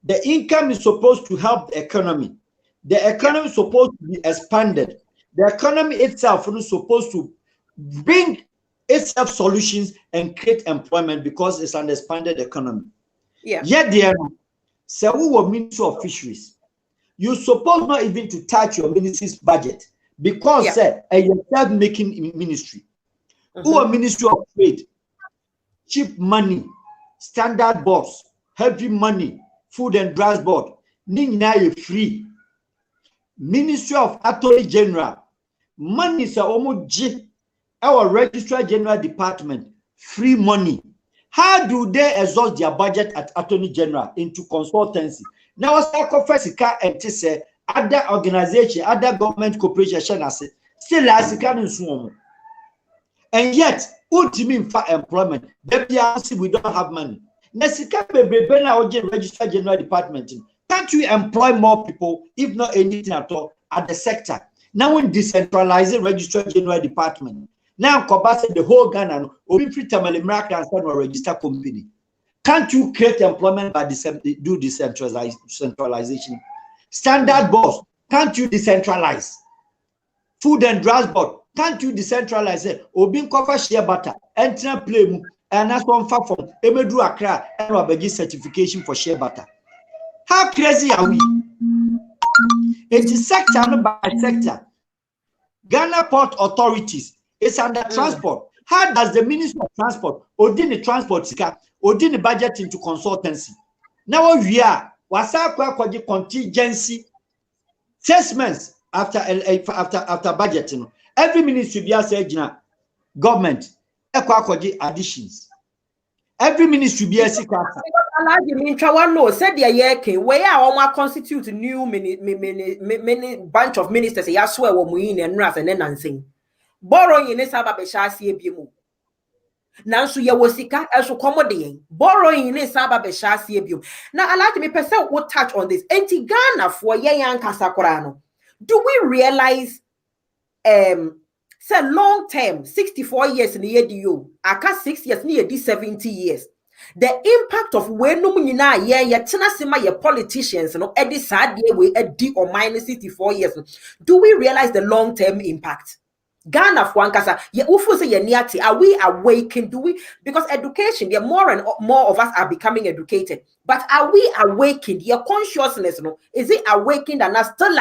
The income is supposed to help the economy. The economy is supposed to be expanded. The economy itself is supposed to bring itself solutions and create employment because it's an expanded economy.
Yeah.
Yet there, so who were Ministry of Fisheries? You're supposed not even to touch your ministry's budget because you're self-making ministry. Who are Ministry of Trade? Cheap money, standard boss, heavy money, food and drugs board. Nina free. Ministry of Attorney General. Money is almost our Registrar General Department. Free money. How do they exhaust their budget at Attorney General into consultancy? Now, Saka and say other organization, other government corporation, still as and yet, ultimate for employment, we don't have money. Register General Department. Can't you employ more people, if not anything at all, at the sector? Now, when decentralizing Register General Department, now Kobasa the whole Ghana, or free Tamale American or register company. Can't you create employment by do decentralization? Standard boss, can't you decentralize? Food and drugs board, can't you decentralize it? Obin cover share butter, enter play, and that's one far from Emedu Accra and Wabegi certification for share butter. How crazy are we? It is sector by sector. Ghana Port Authorities is under transport. How does the Ministry of Transport or the transport or the budget into consultancy? Now we are wasa contingency 6 months after budgeting. Every ministry be said government additions. Every ministry be a secret.
Said the year where our constitute new many bunch of ministers. I swear we in and ras and then borrowing in a sababa shasi ebimu. Nansu ya wasika also commoding borrowing in a sababa shasi ebimu. Now I like to me person will touch on this. Enti Ghana for yan kasakorano. Do we realize say long term 64 years in the year you aka 6 years near 70 years? The impact of when no munina ya tenasima your politicians no edi sad year we edi or minus 64 years. Do we realize the long-term impact? Ghana for Ankasa, are we awakened? Do we, because education, more and more of us are becoming educated, but are we awakened? Your consciousness, no, is it awakened and still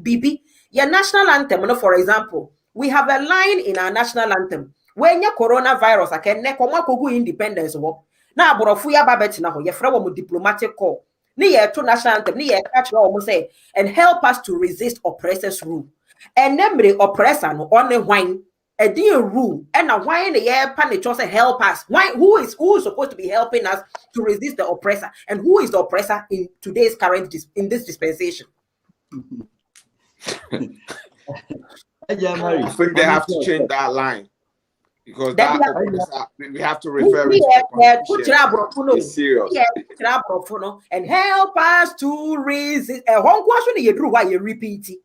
BB? Your national anthem, for example, we have a line in our national anthem when your coronavirus I can nekomakogu independence wo na aborofu ya babet na ho ye fra wo diplomatic call ni ye to national anthem ni ye catch wo say and help us to resist oppressors rule and then the oppressor no on the wine a dear rule and a wine the year panic say help us. Why who is supposed to be helping us to resist the oppressor, and who is the oppressor in today's current in this dispensation?
I think they have to change that line because that we have to refer it to serious.
And help us to resist. One question you drew why you repeat it.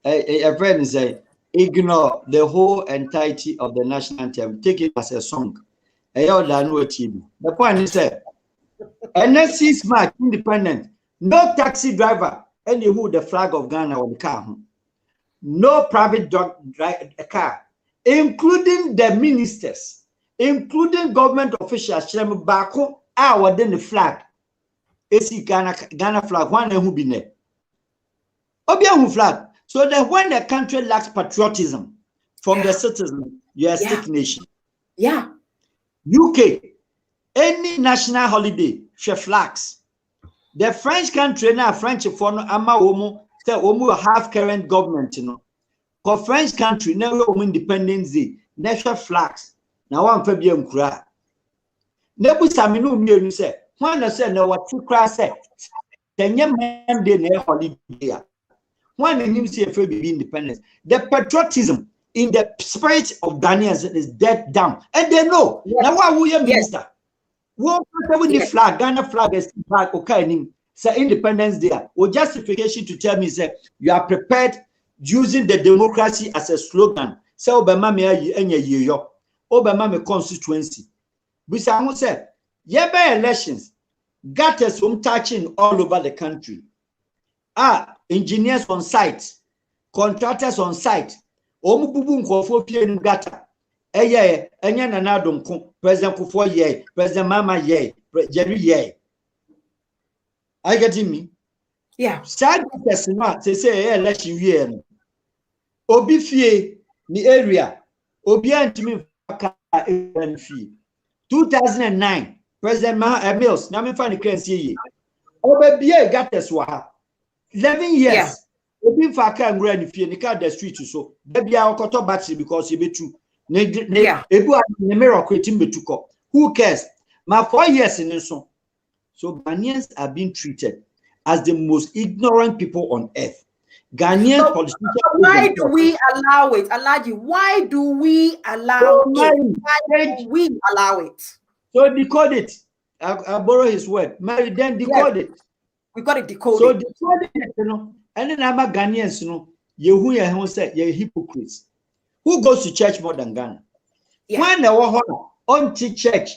A friend say ignore the whole entirety of the national anthem, take it as a song, The point is that NSC smart independent, no taxi driver, and you hold the flag of Ghana on the car. No private car, including the ministers, including government officials. Bako our then the flag. AC Ghana flag. One who be there. Obiahu flag. So that when the country lacks patriotism from the citizens, you are a sick nation.
Yeah.
UK, any national holiday, she flags. The French country now French for ama omu say omu half current government, you know. For French country never Independence Day, national flags. Now one Fabian Kura. Nebu Saminu Miru say, when I say no what two crass say, then your man day holiday. One in him say be independence. The patriotism in the spirit of Ghanaians is dead down. And they know. Yes. Now why will you minister? What with the flag, Ghana flag is flag, okay, say Independence Day. Or justification to tell me, say, you are prepared using the democracy as a slogan. Say, Obama me yo. Obama me constituency. Bisamu say, by elections, got us from touching all over the country. Engineers on site, contractors on site. Omububu nkofo pie nu gata. Eye enye nana donko President Kufuor ye, President Mama ye, Jerry ye. Are you getting me?
Yeah.
Sad person say election year. Obi fie ni area. Obi antimi faka fie. 2009 President Mills na me fa ni kransie ye. Obi bia gata so ha. 11 years. Yeah. Obi faka ngura ni fie ni ka the street so. Bia okoto battery because e betu. Ebu ne miracle team betuko. Who cares? My 4 years in so. So Ghanaians are being treated as the most ignorant people on earth. Ghanaian politicians.
Why do we allow it? Alaji, why do we allow it? Why do we allow it?
So decode it. I borrow his word. Mary, then decode it.
We got it decoded.
So decode it, you know. And then I'm a Ghanaians, you know. You say you're hypocrites. Who goes to church more than Ghana? Yeah. When they were on to church,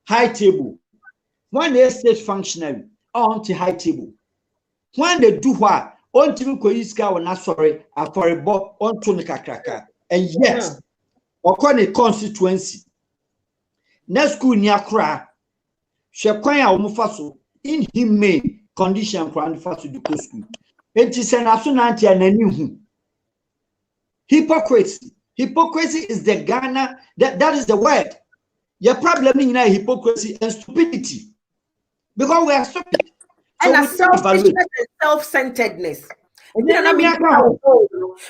high table. When they state functionary, on to high table. When they do what? On to Koiska or not sorry, for a bob on to Nikakraka. And yes, according to constituency. Next school near Kra, Shekwaya Omufaso, in him may condition Kran Faso to school. It is an assunanti and a new hypocrisy. Hypocrisy is the Ghana, that is the word. Your problem in hypocrisy and stupidity. Because we are stupid.
And a selfishness and self-centeredness.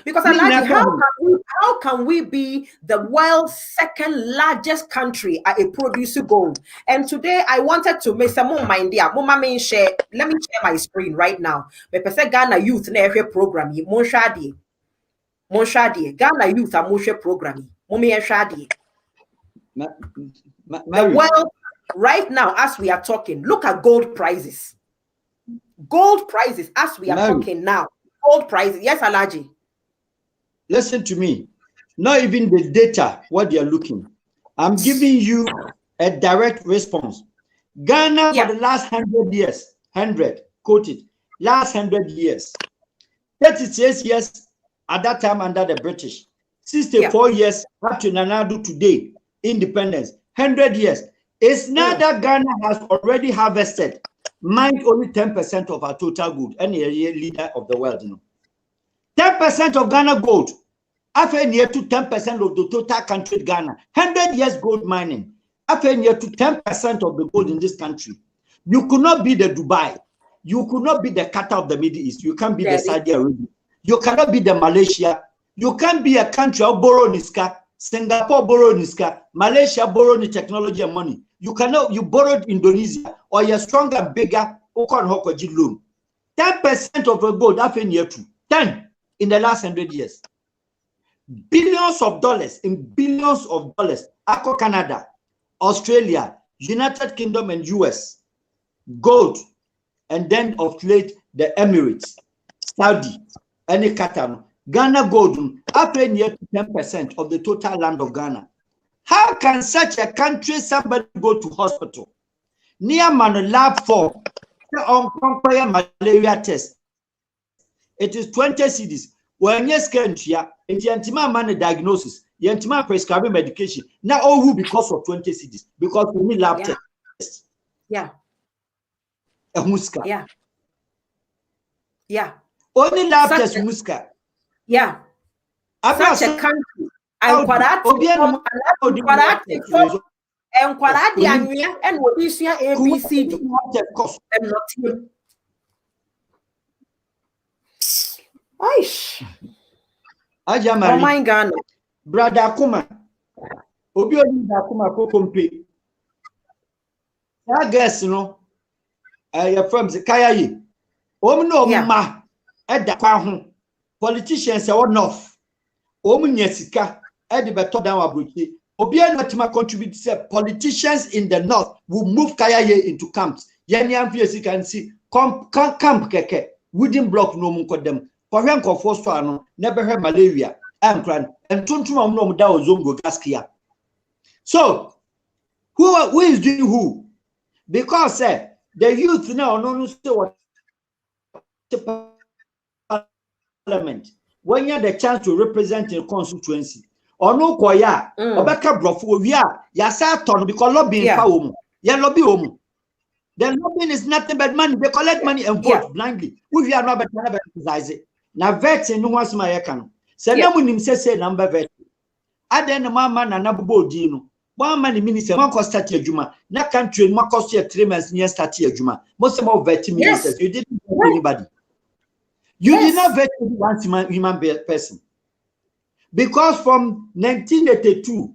Because how can we be the world's second largest country at a producer gold? And today I wanted to make some more mind there. Let me share my screen right now. Me Ghana youth na program Monshadi Ghana youth are Moshe programming. The world right now, as we are talking, look at gold prices. Gold prices as we are talking now. Gold prices. Yes, Alaji.
Listen to me. Not even the data, what they are looking. I'm giving you a direct response. Ghana for the last 100 years, 100, quoted, last 100 years, 36 years at that time under the British, 64 years up to Nanadu today, independence, 100 years. It's not that Ghana has already harvested, mind only 10% of our total gold, any leader of the world, you know. 10% of Ghana gold, after near to 10% of the total country Ghana, 100 years gold mining, after near to 10% of the gold in this country. You could not be the Dubai, you could not be the Qatar of the Middle East, you can't be the Saudi Arabia, you cannot be the Malaysia, you can't be a country of borrow Niska, Singapore borrow Niska, Malaysia borrow the technology and money. You cannot, you borrowed Indonesia, or you're stronger, bigger, Okon Hokoji loan. 10% of the gold, after near to 10 in the last 100 years. Billions of dollars in billions of dollars. Ako Canada, Australia, United Kingdom, and US. Gold. And then of late, the Emirates, Saudi, and Qatar. Ghana gold, after near to 10% of the total land of Ghana. How can such a country somebody go to hospital? Near man lab form on malaria test. It is 20 cedis. When yes country, it's antima man diagnosis, yantima prescribing medication. Now all because of 20 cedis, because we need lab test.
Yeah.
A muska.
Yeah. Yeah.
Only lab test muska.
Yeah. Such a country. And Kwarati and what is your ABCD and not him. Aish.
Ajamari.
Oh my God.
Brother Kuma. Obiodi Dakuma Kokompe. I guess no. Your firms Kaya yi. No ma at the Kwahu. Politicians are enough. Nyesika at the better down Abuchi. Obian Matima contribute to politicians in the north will move Kayaye into camps. Yanyam you can see camp keke wooden block no mun them. Koreanko Fostano never heard malaria and Tuntum no da zongo gaskia. So who is doing who? Because the youth now no what parliament when you have the chance to represent your constituency. Or no koya, Obeka brofo, we are Yasa ton because lobbying for ya lobby home. The lobbying is nothing but money. They collect money and vote blindly. We are not better exercise it. Now vets and no one's my account. Say no one say number vet. I then a man and Nabu Dino. One man minister, one cost at your juma. Not country, one cost your 3 months near start your juma. Most of all vetting ministers, you didn't vet anybody. You did not vet one human person. Because from 1982,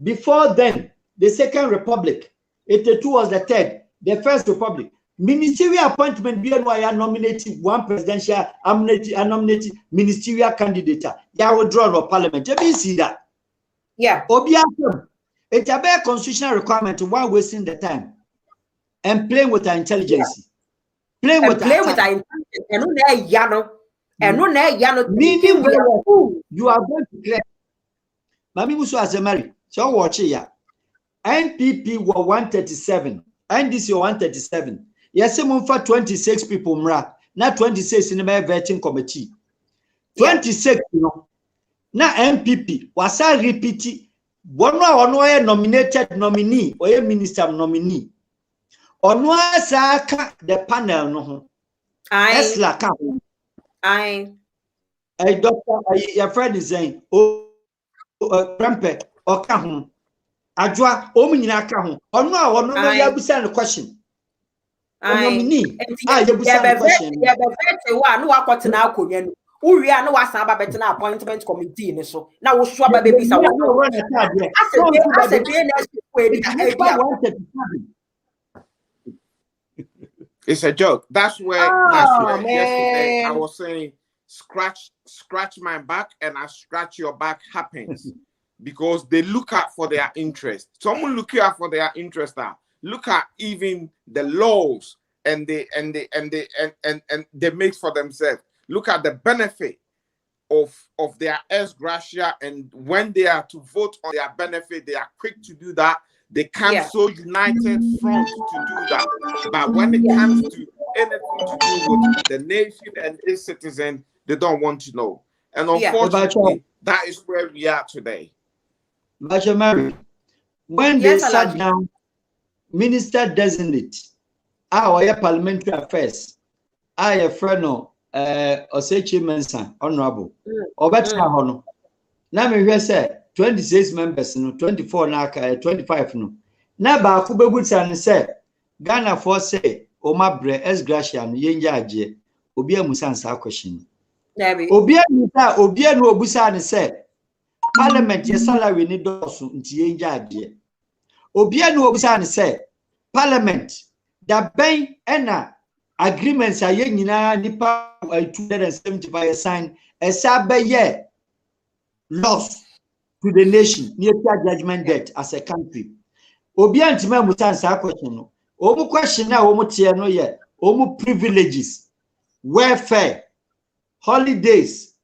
before then, the Second Republic, 82 was the third, the First Republic. Ministerial appointment, BNY nominated one presidential, nominated ministerial candidate. They will draw of parliament. You see that?
Yeah.
Obiakum, it's a bare constitutional requirement while wasting the time and playing with our intelligence. Playing with our intelligence.
And no,
meaning you are going to clear. Mami Musu as a Mary, so watch it. NPP were 137, NDC 137. Yes, for 26 people, not 26 in the vetting committee. 26, you know. Now NPP was I repeat one or nominated nominee or a minister nominee. Or no, the panel no. A doctor, your friend is saying, Prempe, or Kahum, Ajwa, Ominina Kahum, or no, you have to question. Nominee,
we are no appointment committee. So now we'll show baby.
It's a joke. That's where yesterday I was saying scratch my back and I scratch your back happens because they look out for their interest. Someone look out for their interest now. Look at even the laws and they make for themselves. Look at the benefit of their ex gratia, and when they are to vote on their benefit, they are quick to do that. They come so united front to do that. But when it comes to anything to do with the nation and its citizen, they don't want to know. And unfortunately, that is where we are today.
But Mary, when they sat down, minister designate, our parliamentary affairs, our friend Osechi Mensah, honorable, Obeta Hono. Now me say 26 members, no 24 na 25 no. Na ba ku beguta ne say Ghana for say o mabre es gracia no yenja age obi amusansa question. Obi amusa obi anu obusa ne say parliament ye salary ni dosu nti yenja age. Obi anu obusa ne say parliament da ben ena agreements a ye nyina nipa 275 sign esabe ye loss to the nation near judgment debt as a country. Obi antima mutansa question no. Omu question na omu tie no ye omu privileges, welfare, holidays,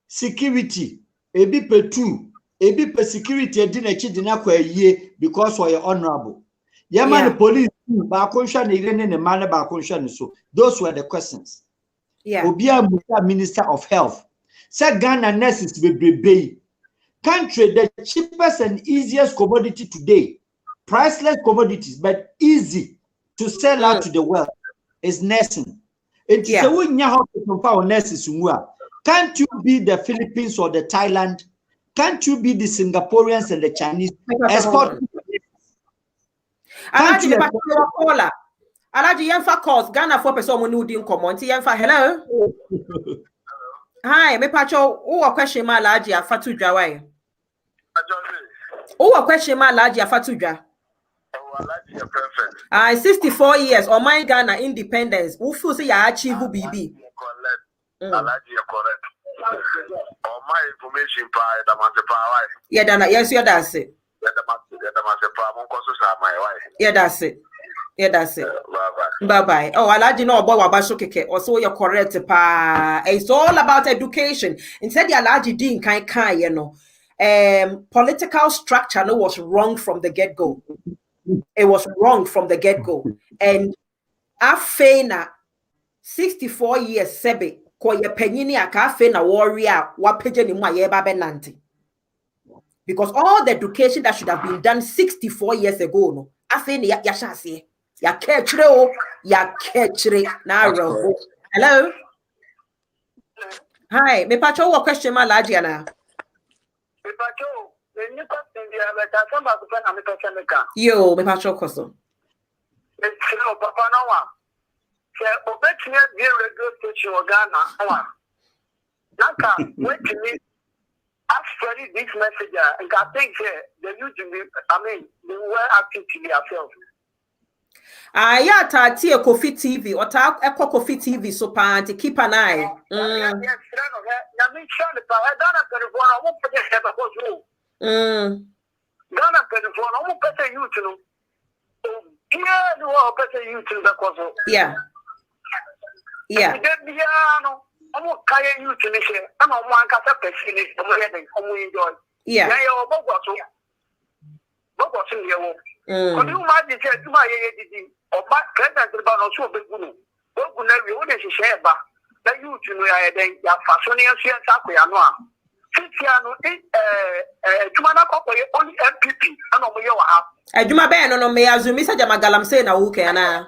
security, ebi petu, Ebi per security didn't cheat the ye because we are honorable. Yaman the police Bakunshan and the man Bakunshan. So those were the questions.
Yeah.
Obia Minister of Health. Said Ghana nurses will be country the cheapest and easiest commodity today. Priceless commodities, but easy to sell out to the world is nursing. It is a win hospital for nurses. Can't you be the Philippines or the Thailand? Can't you be the Singaporeans and the Chinese? Export.
Alaji Yenfa calls Ghana for person who didn't come on. Yenfa, hello. Hi, me pacho. Who a question ma Alaji Afatu Jawai? Who a question ma Alaji Afatu Jawai? 64 years or my Ghana independence. Who feel say ya achieve BB?
Correct. Or my information by the Master.
Yeah, Dana. Yes, yeah, that's it. Yeah, that's it. Yeah, that's it. Bye bye. Oh, Alaji no boy wabasho keke. Also, you're correct. Pa. It's all about education. Instead, the Alaji din kind, you know. Political structure no was wrong from the get-go. It was wrong from the get-go. And afena 64 years sebe ko ye penyini aka afena warrior wa peje ni mu aye ba benanti. Because all the education that should have been done 64 years ago no afena ya shase ya kechre o ya kechre na ro. Hello. Hi, me pacho wo question ma laji ana.
Me pacho ni question dia beta samba ku na me question meka.
Yo, me pacho koso.
Hello papa na wa. Se obetime bi radio station o Ghana wa. Naka wetime after this message and I think the youth they were active to themselves.
Yeah, tati e Kofi TV or ta Echo Kofi TV so party keep an eye.
Yes, I mean, Charlie, I don't telephone. I won't forget that because you. Ghana telephone. I won't better you to know. Yeah, you are better you to because.
Yeah. Yeah.
I'm not carrying you to this. I'm not one cast up person. I'm enjoy.
Yeah.
Yeah, you're about what's in your work. Could you imagine that my or back credit about also big woman? What would never you share back? That you to know I think that fashion and Sakuya. Fitiano, Tumana only MPP, and over your house.
Juma Ben no me azumi sa jama galam say na wuke na.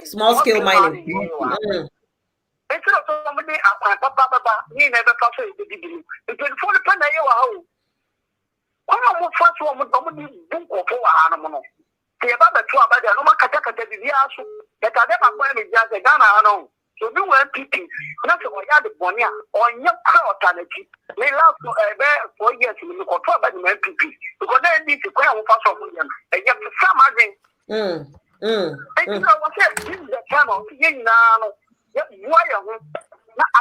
Small scale mining.
Instead of somebody papa, he never passed the beginning. It's been fully pen a year. One of first one with somebody book or four animal. The about the 2 about the normal Kataka that I never went with just a Ghana. So you were MPP, not what you had the Bonia on your alternative. They last 4 years in the control by the MPP because they need to go and pass on them. And yet, for some reason, and you know what this is the time of seeing now. Why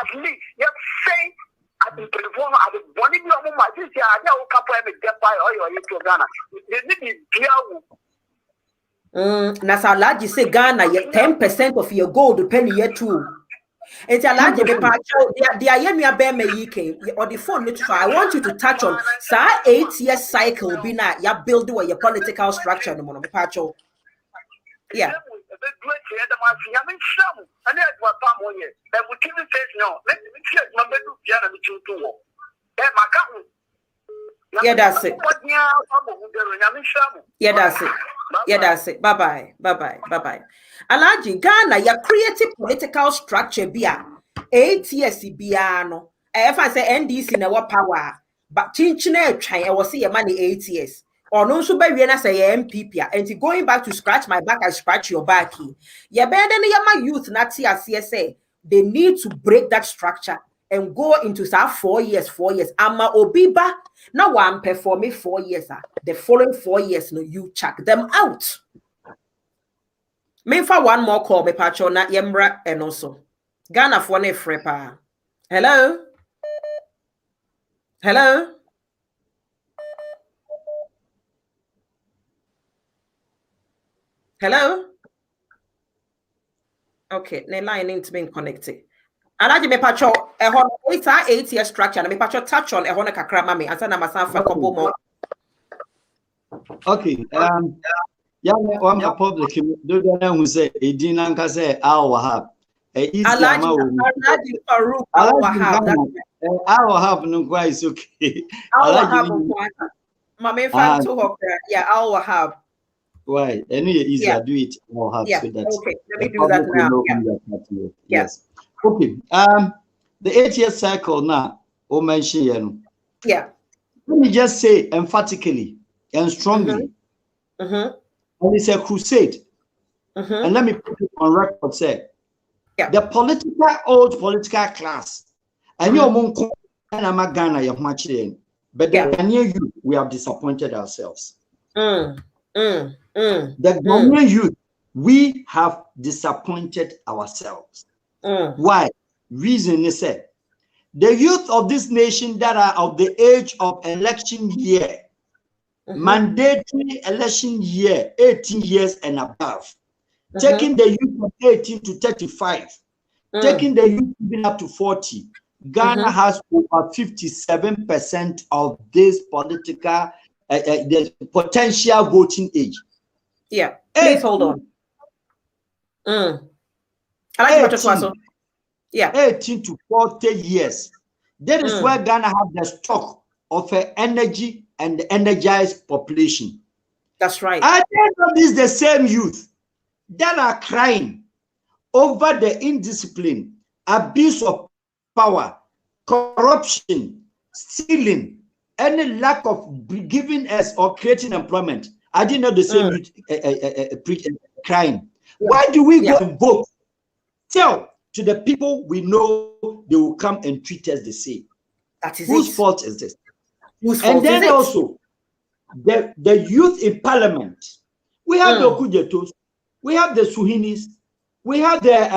at least you say at the telephone at the body of my sister, I know couple of get by or you Ghana. They need to
Nasa Alaji say Ghana 10% of your gold penny year too. It's Alaji the part the Ayemia Bear Mayike or the phone. I want you to touch on 8-year cycle be na ya build your political structure no Pacho. Yeah. Yeah, that's it. Yeah, that's it. Yeah, that's it. Bye bye. Alaji Ghana, your creative political structure bia 8 years biano. If I say NDC na what power, but chinchine try I was see your money 8 years. Or no so by na say MPP and going back to scratch my back, I scratch your back. Yeah, better than my youth not see as CSA. They need to break that structure and go into 4 years. Ama Obiba now one performing 4 years. The following 4 years, no, you check them out. Me for one more call, me pacho na Yemra and also Ghana for ne frepa. Hello. Okay, the line ain't been connected. Alaji me pacho it's our 8-year structure. And me pacho touch on a kakra mami. And sana masanfa couple more.
Okay. Yeah, one public. Do you know who say Edinanka say Al Wahab?
Alaji Farouk Al Wahab.
Al Wahab no quite is okay.
Al Wahab. Mami fan to her. Yeah, Al Wahab.
Why? Anyway, easier do it. Al Wahab so that.
Okay, let me do that now.
Yes. Okay. The 8-year cycle now, mention.
Yeah.
Let me just say emphatically and strongly. And it's a crusade. And let me put it on record. Say, the old political class, and your mom but the Ghanaian youth, we have disappointed ourselves. The Ghanaian youth, we have disappointed ourselves. Why? Reason is that the youth of this nation that are of the age of election year, mandatory election year, 18 years and above, taking the youth from 18 to 35, taking the youth even up to 40, Ghana has over 57% of this political, the potential voting age.
Yeah, please hold on. I like
18 to 40 years. That is where Ghana has the stock of energy and energized population.
That's right.
At the end of this, the same youth that are crying over the indiscipline, abuse of power, corruption, stealing, any lack of giving us or creating employment. I didn't know the same youth crying. Why do we go and vote? Tell to the people we know they will come and treat us the same.
That is
Whose fault is this?
Whose fault
and then
is
also the youth in parliament. We have the Okujetos, we have the Suhinis, we have the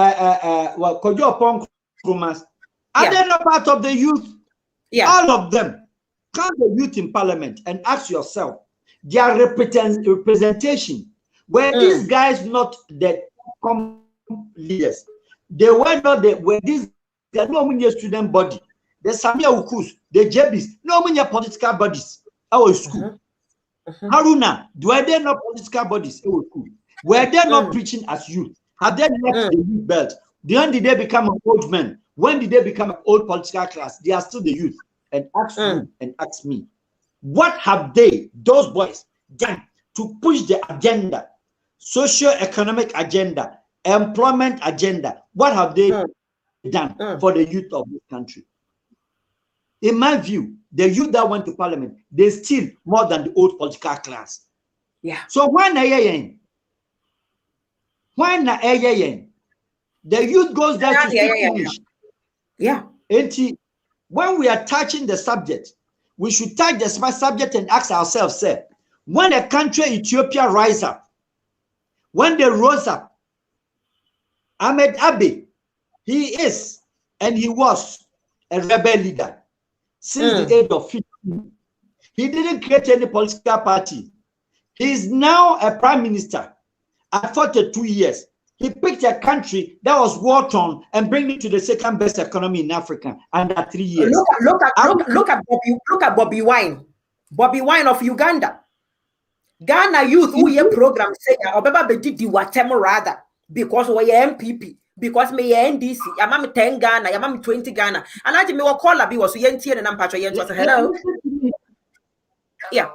Kojo Pong Krumas. Are they not part of the youth?
Yeah.
All of them. Come the youth in parliament and ask yourself, their representation. Were these guys not the leaders? They were not these no student body. The Samia Ukus, the Jebis, no political bodies. Our school. Haruna, were they not political bodies? Our school. Were they not preaching as youth? Have they left the youth belt? When did they become an old man? When did they become an old political class? They are still the youth. And ask you and ask me, what have those boys, done to push the agenda, socio-economic agenda, employment agenda? What have they done for the youth of this country? In my view, the youth that went to parliament, they steal more than the old political class.
Yeah.
So when the youth goes there to speak English.
Yeah.
When we are touching the subject, we should touch the subject and ask ourselves, say, when the country Ethiopia rise up, when they rose up, Ahmed Abiy, he is and he was a rebel leader since the age of 15. He didn't create any political party. He is now a prime minister at 42 years. He picked a country that was war-torn and bring it to the second best economy in Africa under 3 years.
Look at Bobby Wine. Bobby Wine of Uganda. Ghana youth who ye program say Obeba Bedi Diwatem rather because we MPP. Because me NDC, Yamam 10 Ghana, Yamam 20 Ghana. And I me what call was Yenti and Ampacho Yent was hello. Yeah.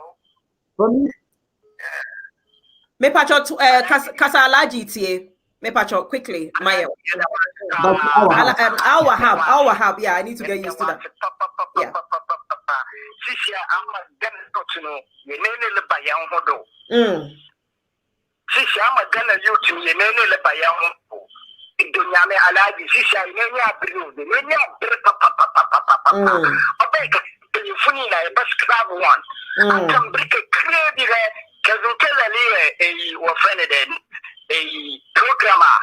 Me pacho Kasalaji tie. Me pacho quickly, Maya. Our have. Yeah, I need to get used to that. Yeah.
A programmer,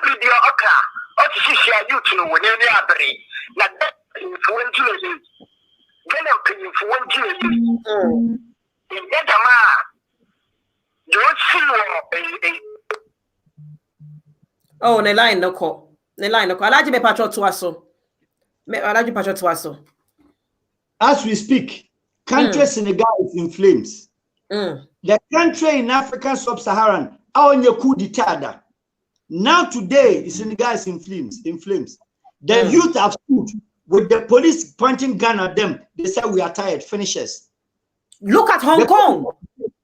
video okra, or to see you to know when you are brave. Not that influence you. Then I'm influence you. In that don't see.
Oh, the line no call. The line no call. I like me patrol to us so.
As we speak, country Senegal is in flames. The country in Africa sub-Saharan, coup d'etat. Now today, Senegal is in flames. The youth have stood with the police pointing gun at them. They said, we are tired, finishers.
Look at Hong Kong.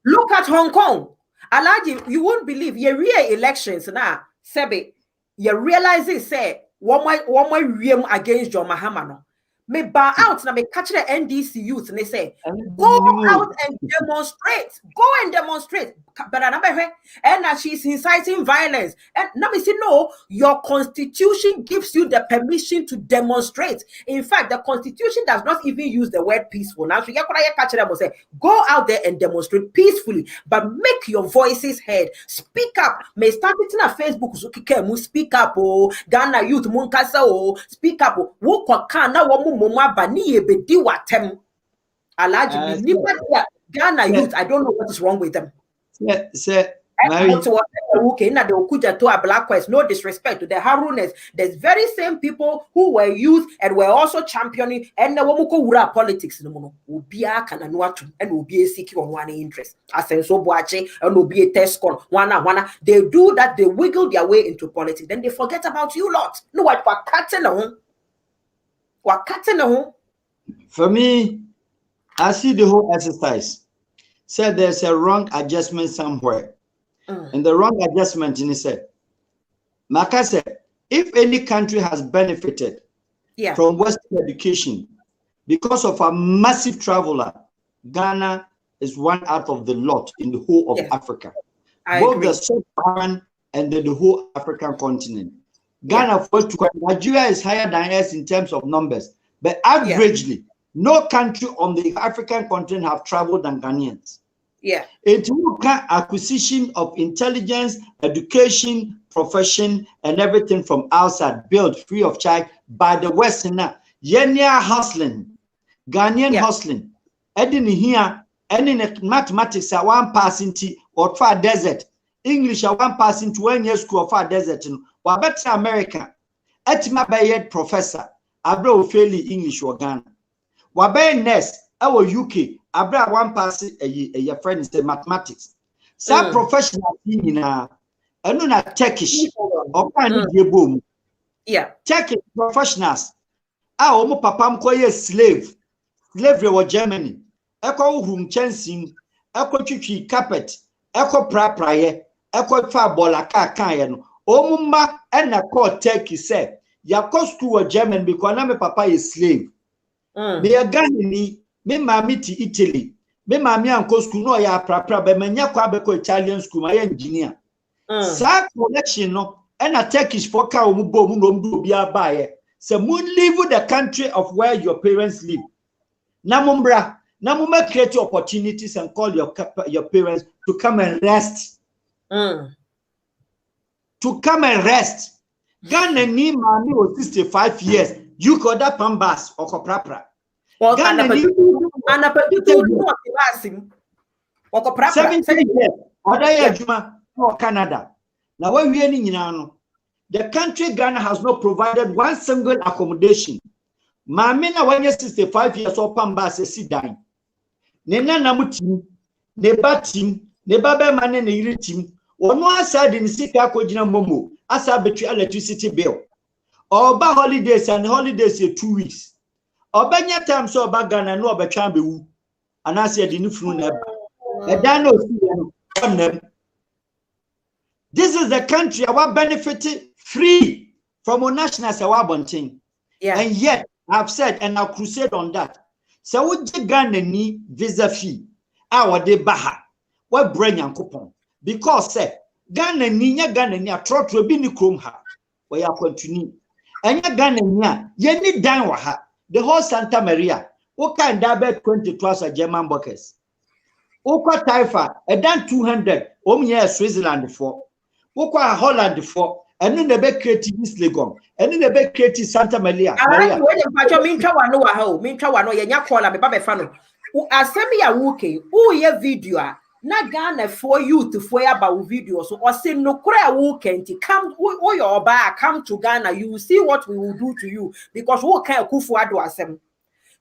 Look at Hong Kong. Alaji, you won't believe your real elections now. Sebe, you realize it say one more realm against John Mahamano. Me bar out now me catch the NDC youth and they say go out and demonstrate. Go and demonstrate. But and now she's inciting violence. And now me say no, your constitution gives you the permission to demonstrate. In fact, the constitution does not even use the word peaceful. Now so you catch them and say go out there and demonstrate peacefully, but make your voices heard. Speak up. May start it in a Facebook. Speak up. Oh, Ghana youth munkasa. Oh, speak up. Wo kwa kana wo Moma bani ebedi watem. Alaji, Ghana youth, I don't know what is wrong with them. Black Quest, no disrespect to the Harunes. There's very same people who were youth and were also championing and the Womuko Wura politics no mono. Ubia Kananuatu and Ubia seeking on one interest. Asenso Boache and Ubia Tescon, wana. They do that, they wiggle their way into politics, then they forget about you lot. No, what cutting on.
For me, I see the whole exercise. Said there's a wrong adjustment somewhere. And the wrong adjustment in it said, Maka said, if any country has benefited from Western education because of a massive traveler, Ghana is one out of the lot in the whole of Africa. Both the Sub-Saharan and the whole African continent. Ghana, Nigeria is higher than us in terms of numbers, but averagely, no country on the African continent have traveled than Ghanaians. It will acquisition of intelligence, education, profession, and everything from outside, built free of charge by the Westerner. Yenya hustling, Ghanaian hustling. Edin here, and in mathematics, I one passing tea or far desert. English, I one passing to 1 year school of far desert. Wabete America, etima bayed professor, abra fairly English or Ghana. Wabe nurse, our UK, abra one pass a friend is the mathematics. Some professional in and Turkish or boom. Turkish professionals. Our papa mkoye slave. Slavery was Germany. Echo room chancing, echo chichi carpet, echo praye, echo fa bolaka kayan. Omumba and na call Turkey said, ya go school German because na me papa is slave. Me a Ghanaian, me mami to Italy. Me mami anko school no ya prapra be menya kwa be ko Italian school my engineer. Sa connection no and a Turkish for ka omu bo mu no mdu obi abaye. Se mu leave the country of where your parents live. Na mumbra, na mumma create opportunities and call your parents to come and rest. To come and rest. Ghana ni mami was 65 years. You could have pambas or coprapra.
Well,
Ghana ni 70 years. Other Juma or Canada. Now when we are in the country Ghana has not provided one single accommodation. Mami na when you're 65 years or pambas a sit down. Nena namutim, neba team, neba be mane ne yiri team. Ono aside in sika kojina momo asa betwe electricity bill oba holidays and holidays 2 weeks obanya time so oba Ghana no obetwa bewu anase de nufunu na eba no si. This is the country our benefited free from our national bonting. And yet I've said and I'll crusade on that. So would Ghana ni visa fee our de baha what bring yankopon. Because Ghana ni a trotro bi ni krom ha we ya continue enya Ghana ni ye ni dan wa ha the whole Santa Maria o kan da be 22 German buckets o kwa Taifa e dan 200 o mye Switzerland for o kwa Holland for enu na be create this Legon enu na be create Santa Maria
we dey pacho minka wano wa ha o minka wano ye nya call me ba be fa no asemi ya wuke o ye video na Ghana for youth for about videos or say no cry who can't come or your back come to Ghana, you will see what we will do to you because who can Kufuado asem.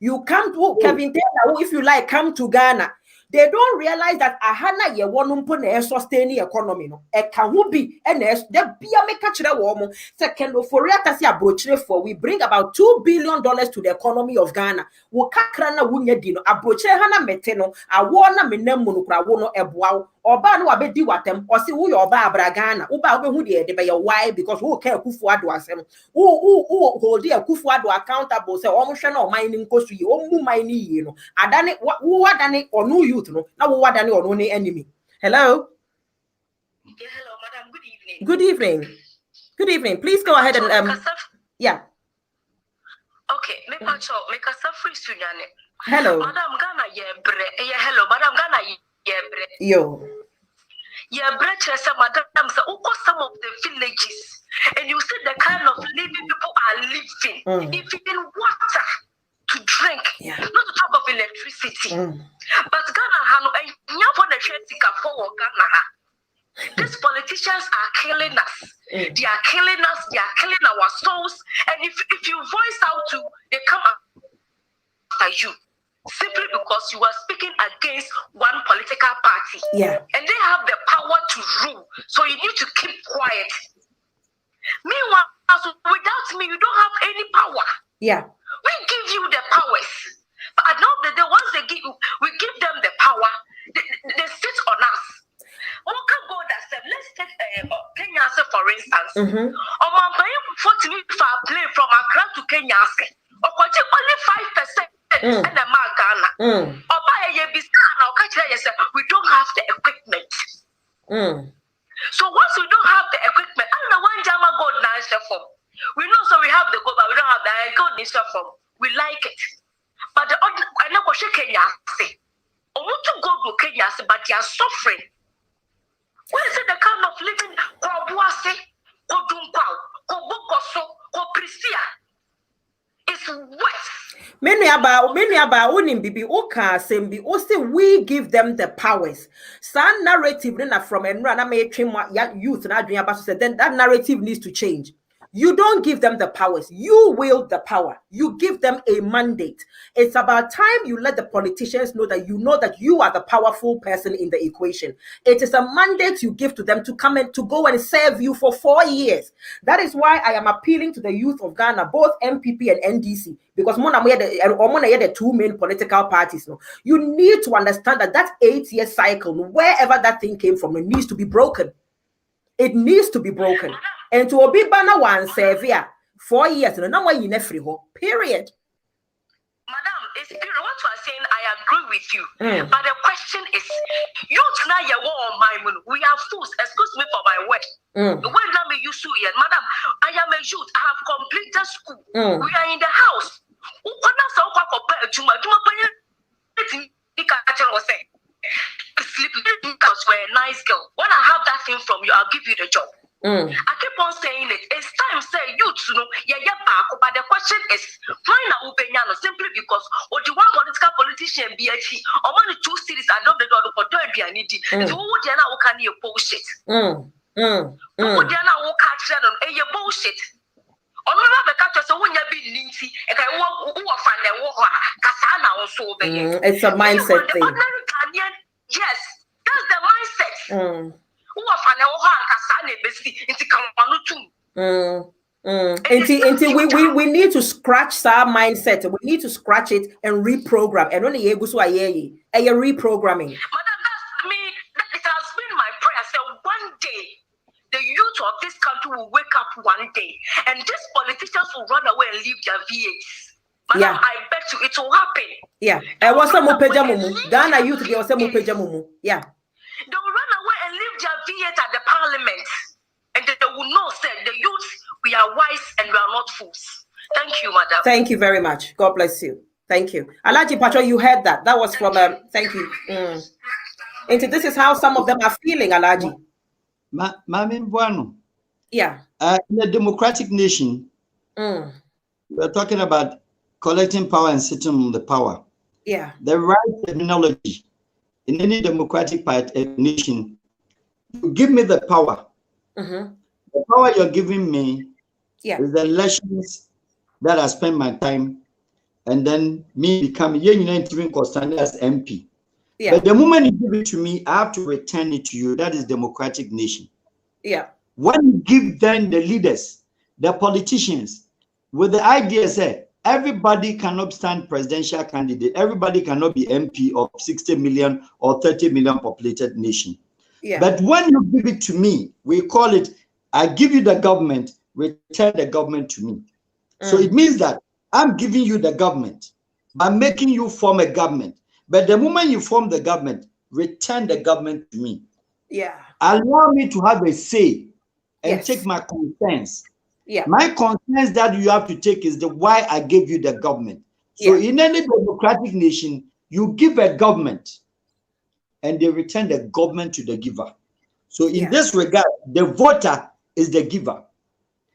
You come to Kevin Taylor, if you like, come to Ghana. They don't realize that ahana ye won't put a sustaining economy. No, a can be and as the be a make a woman. Second, for Riatasia brochure for we bring about $2 billion to the economy of Ghana. Wakakrana wunyadino, a brochure hana meteno, a wana menemunukra wono ebwao, or ban wabedi watem, or see who your barbara Ghana, uba who de by why because who care Kufuado asem, who hold dear Kufuado accountable, say almost no mining cost to you, omu mining, you know, adane who are done it or no you. No, now what are your only enemy? Hello.
Yeah, hello, madam. Good evening.
Good evening. Good evening. Please go ahead and yeah.
Okay, make a suffering sunyane.
Hello.
Madam Ghana yeah, hello, madam Ghana
Yo.
Yeah, madam some of the villages and you see the kind of living people are living. Even water to drink, not to talk of electricity. But Ghana these politicians are killing us. They are killing us. They are killing our souls. And if you voice out to, they come after you simply because you are speaking against one political party.
Yeah.
And they have the power to rule. So you need to keep quiet. Meanwhile, without me, you don't have any power.
Yeah.
We give you the powers. But at the end of the day, once we give them the power, they sit on us. Let's take Kenya for instance. Only 5% and the Ghana. We don't have the equipment. So once we don't have the equipment, I don't know when Jama God nice form. We know so we have the gold, but we don't have the gold nice form. We like it. But the other I know Kenya say. I want to go to Kenya, but they are suffering. What is it the kind of living Kwabuase, Kodunkwa, Kobokoso, Koprisia? It's worse.
Many about unim bibi oka sembi ose we give them the powers. Some narrative from Enra may train youth and adrian about said then that narrative needs to change. You don't give them the powers. You wield the power. You give them a mandate. It's about time you let the politicians know that you are the powerful person in the equation. It is a mandate you give to them to come and to go and serve you for 4 years. That is why I am appealing to the youth of Ghana, both MPP and NDC, because the two main political parties. No, you need to understand that 8-year cycle, wherever that thing came from, it needs to be broken. It needs to be broken. And to be banner one severe 4 years, no one in every hole. Period.
Madam, it's what you are saying, I agree with you. But the question is, you tonight you want my money. We are fools. Excuse me for my word. The word that me use here, madam. I am a youth. I have completed school. We are in the house. Sleep because we're a nice girl. When I have that thing from you, I'll give you the job. I keep on saying it. It's time say you to know back. But the question is, why not simply because the one politician be a or money 2 cities I don't know for dirty and needy. And who would you now can you bullshit? Who would you now catch them on a bullshit?
It's a mindset thing.
Yes, that's the mindset.
We need to scratch our mindset. We need to scratch it and reprogram. And only a reprogramming.
Madam, that's me. It has been my prayer. So one day, the youth of this country will wake up one day, and these politicians will run away and leave their VAs. Madam, I bet you it will happen.
Yeah. I was some Ghana youth. There was some yeah.
They will run away and leave their VAs at the parliament, and they will know, say, the youth, we are wise and we are not fools. Thank you, madam.
Thank you very much. God bless you. Thank you. Alaji Pacho, you heard that. That was from, thank you. And this is how some of them are feeling, Alaji.
Mami Bueno.
Yeah.
In a democratic nation, we're talking about collecting power and sitting on the power.
Yeah.
The right terminology in any democratic nation, you give me the power.
Mm-hmm.
The power you're giving me
is
the elections that I spend my time, and then me becoming even constantly as MP. But the moment you give it to me, I have to return it to you. That is democratic nation. When you give them the leaders, the politicians, with the idea say everybody cannot stand presidential candidate, everybody cannot be MP of 60 million or 30 million populated nation. But when you give it to me, we call it, I give you the government, return the government to me. So it means that I'm giving you the government by making you form a government. But the moment you form the government, return the government to me. Allow me to have a say and take my concerns. My concerns that you have to take is the why I gave you the government. So in any democratic nation, you give a government and they return the government to the giver. So in this regard, the voter is the giver.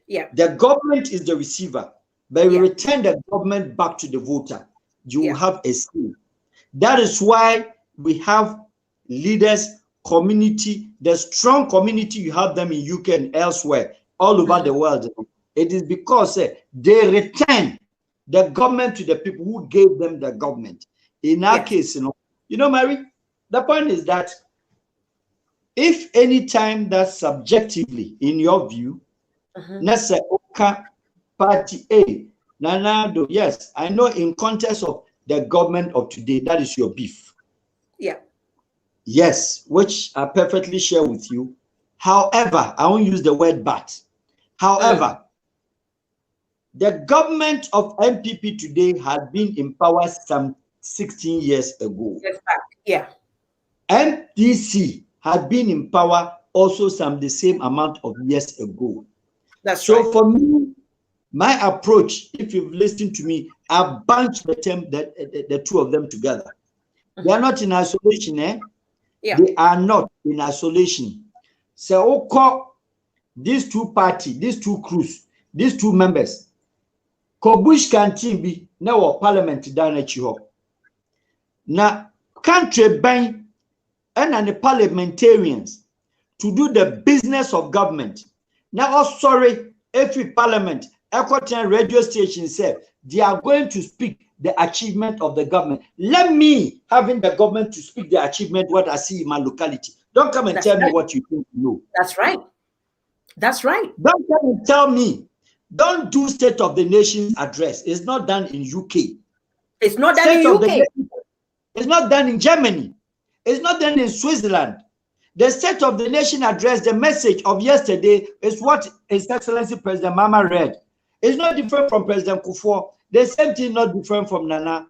The government is the receiver. But we return the government back to the voter. You will have a say. That is why we have leaders, community, the strong community you have them in UK and elsewhere, all over the world. It is because they return the government to the people who gave them the government. In our case, you know, Mary, the point is that if any time that subjectively, in your view, let's say, Party A, Nanado, yes, I know in context of the government of today, that is your beef. Yes, which I perfectly share with you. However, I won't use the word but. However, the government of MPP today had been in power some 16 years ago. MDC had been in power also some the same amount of years ago. So for me, my approach, if you've listened to me, I bunch the two of them together. They are not in isolation, eh? They are not in isolation. So these two parties, these two crews, these two members, Kobush canteen be now parliament down at you. Now, country bank and the parliamentarians to do the business of government. Now, sorry, every parliament, Equatorial radio station said they are going to speak the achievement of the government. Let me, having the government, to speak the achievement, what I see in my locality. Don't come and tell me what you think you know.
That's right. That's right.
Don't come and tell me. Don't do State of the Nation address. It's not done in UK.
It's not done in UK.
It's not done in Germany. It's not done in Switzerland. The State of the Nation address, the message of yesterday, is what His Excellency President Mama read. It's not different from President Kufuor. The same thing not different from Nana.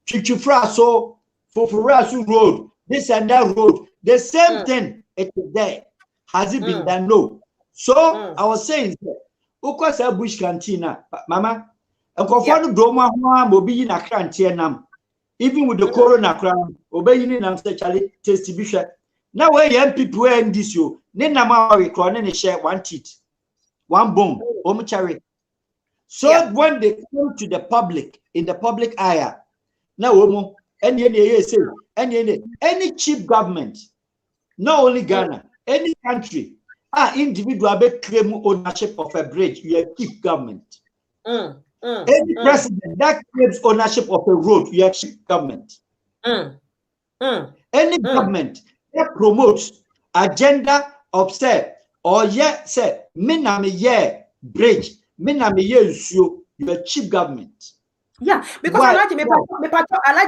Chichifraso, Fufurasu Road, this and that road. The same thing, it is there. Has it been done? No. So I was saying, Ukwasa Bush Cantina, Mama, and Kofano Doma, Mobi na Cantianam, even with the corona crown, obeying in Amsterdam, tasty bishop. Now, where young people were in this, you, Nenama, we crown and share one teeth, one bone, omachari. So when they come to the public, in the public eye, now, any cheap government, not only Ghana, any country, individual claim ownership of a bridge, you are cheap government. Any president that claims ownership of a road, you are cheap government. Any government that promotes agenda of say, or yet say, minami ye bridge, minami ye you are cheap government.
Yeah, because I like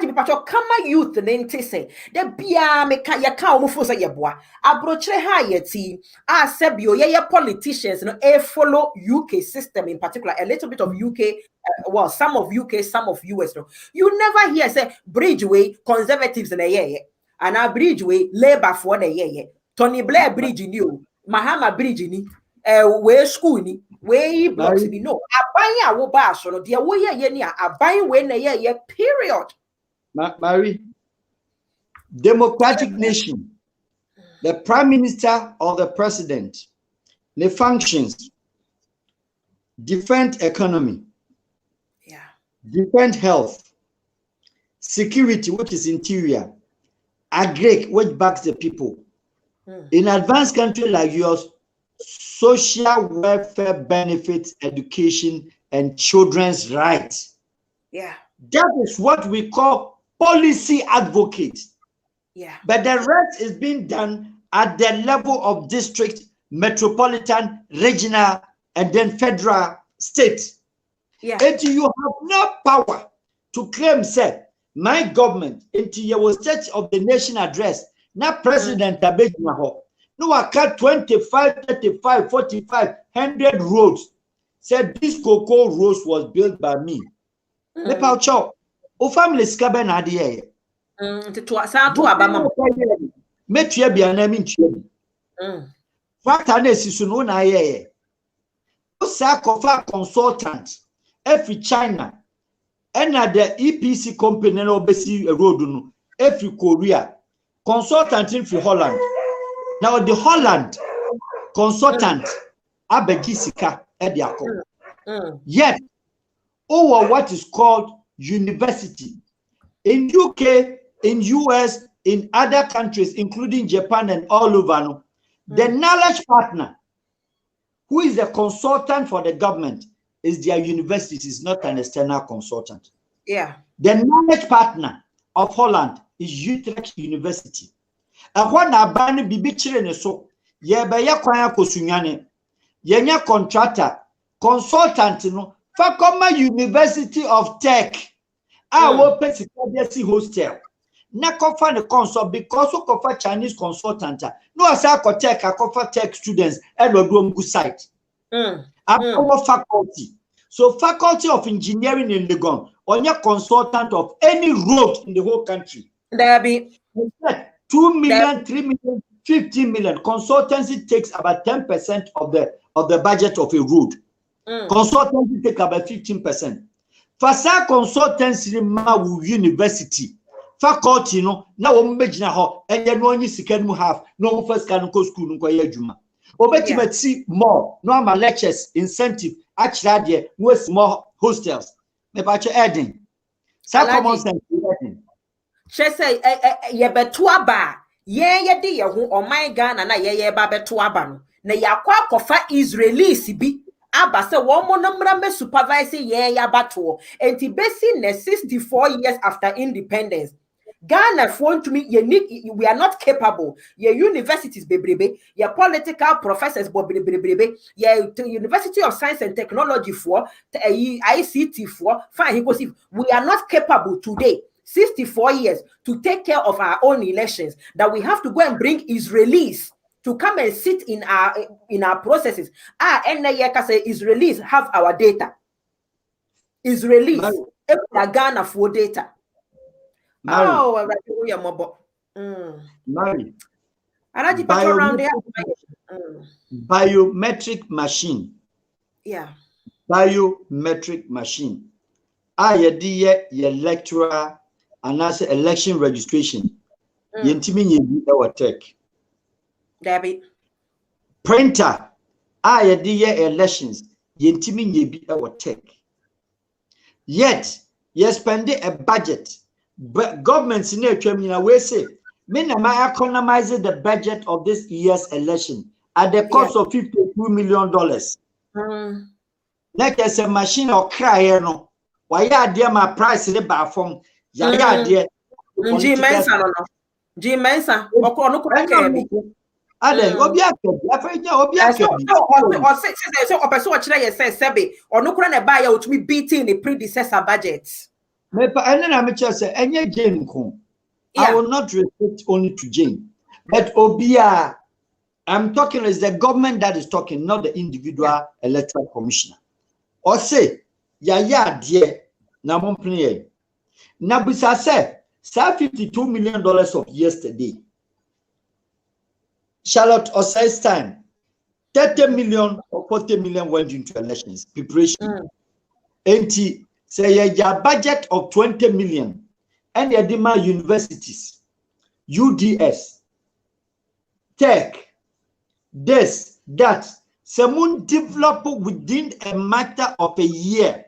me come youth the name say the bia me can ya can almost say ya boa abrochre ha yeti sebio ye politicians no follow UK system in particular, a little bit of UK, well, some of UK, some of US. No, you never hear say Bridgeway conservatives in a year and our Bridgeway Labour for the year. Tony Blair Bridge new Mahama Bridge ni where school ni where blocks ni no abaya wo ba so no de wo ye ni aban we na ye period.
Mary, democratic nation, the prime minister or the president, the functions, defend economy, defend health, security, which is interior, agric, which backs the people. In advanced countries like yours, social welfare benefits, education, and children's rights.
Yeah.
That is what we call policy advocates.
Yeah.
But the rest is being done at the level of district, metropolitan, regional, and then federal, state.
Yeah.
Until you have no power to claim, say, my government, until your State of the Nation address, now President Abednaho, no, I cut 25, 35, 45, 100 roads. Said this cocoa rose was built by me. Me pao chow. O family skaben adie. Me tuye bi anami tuye. Factor na sisu no na ye. O sa kofa consultant every China. And the EPC company no besi road no every Korea. Consultant in Holland. Now the Holland consultant abegi sika ediako. Yet over what is called university in UK, in US, in other countries, including Japan and all over, the knowledge partner, who is the consultant for the government, is their universities, not an external consultant.
Yeah.
The knowledge partner of Holland is Utrecht University. And when I ban bibi chire so, ye be ya kwan akosunyane, ye nya contractor, consultant no, Fakoma University of Tech. I will pay the hostel. Na kofa the consult because we kofa Chinese consultant. No asa ko tech, I kofa tech students and we do good site. Our faculty. So faculty of engineering in Legon, or your consultant of any road in the whole country.
There be
2 million, 3 million, 15 million. Consultancy takes about 10% of the budget of a road. Consultancy take about 15%. Fasa consultancy ma university faculty no na wo mbegina ho enye no onyi sika mu half no first can go school nko ye adwuma obetimati more normal lectures incentive akira de no small hostels me ba che Eden sa common sense Eden
she say ye beto aba ye de ye ho oman Ghana na ye ba beto aba no na yakwa kofa Israelis bi aba se wo mo no mra me supervise ye ya bato enti besi ne 64 years after independence Ghana want me we are not capable ye universities bebrebe ye political professors bebrebe ye University of Science and Technology for ICT for fine we are not capable today 64 years to take care of our own elections that we have to go and bring Israelis to come and sit in our processes. And say Israelis have our data. Israelis have Ghana for data.
Mary.
Oh,
Mary. Biometric machine.
Yeah.
Biometric machine. Ye electoral and as election registration. Yentimi ye our tech.
Debbie.
Printer. Ye elections. Yentimi ye our tech. Yet, ye spending a budget. But governments in the way say, I economize the budget of this year's election at the cost of $52 million. Like as a machine or cry, no. Why ya dear my price in the bar from Yaya dear
G Mensa, G Mensa, or no correct.
Ade obiake afenya obiake
so opeso wa kire yese sebe onukura na ba ya otumi beating the predecessor budget
me pa ene na me che say enye Jane ko I will not restrict only to Jane but obia I'm talking is the government that is talking, not the individual electoral commissioner. Or say ya de na mon play na bisa say $52 million of yesterday Charlotte Osei's time, 30 million or 40 million went into elections preparation. And say a budget of 20 million and the demand universities, UDS, tech, this, that, someone develop within a matter of a year.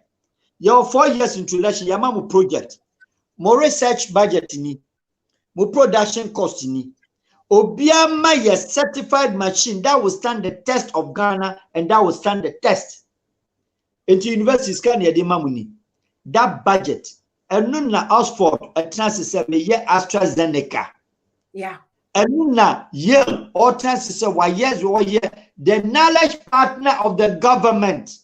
You're 4 years into election, Yamamu project, more research budget, mo production cost ni. Obiama ye certified machine that will stand the test of Ghana and that will stand the test. Into universities can ye mamuni. That budget and na Oxford a transfer ye AstraZeneca.
Yeah.
And na ye or transfer why yes or ye the knowledge partner of the government.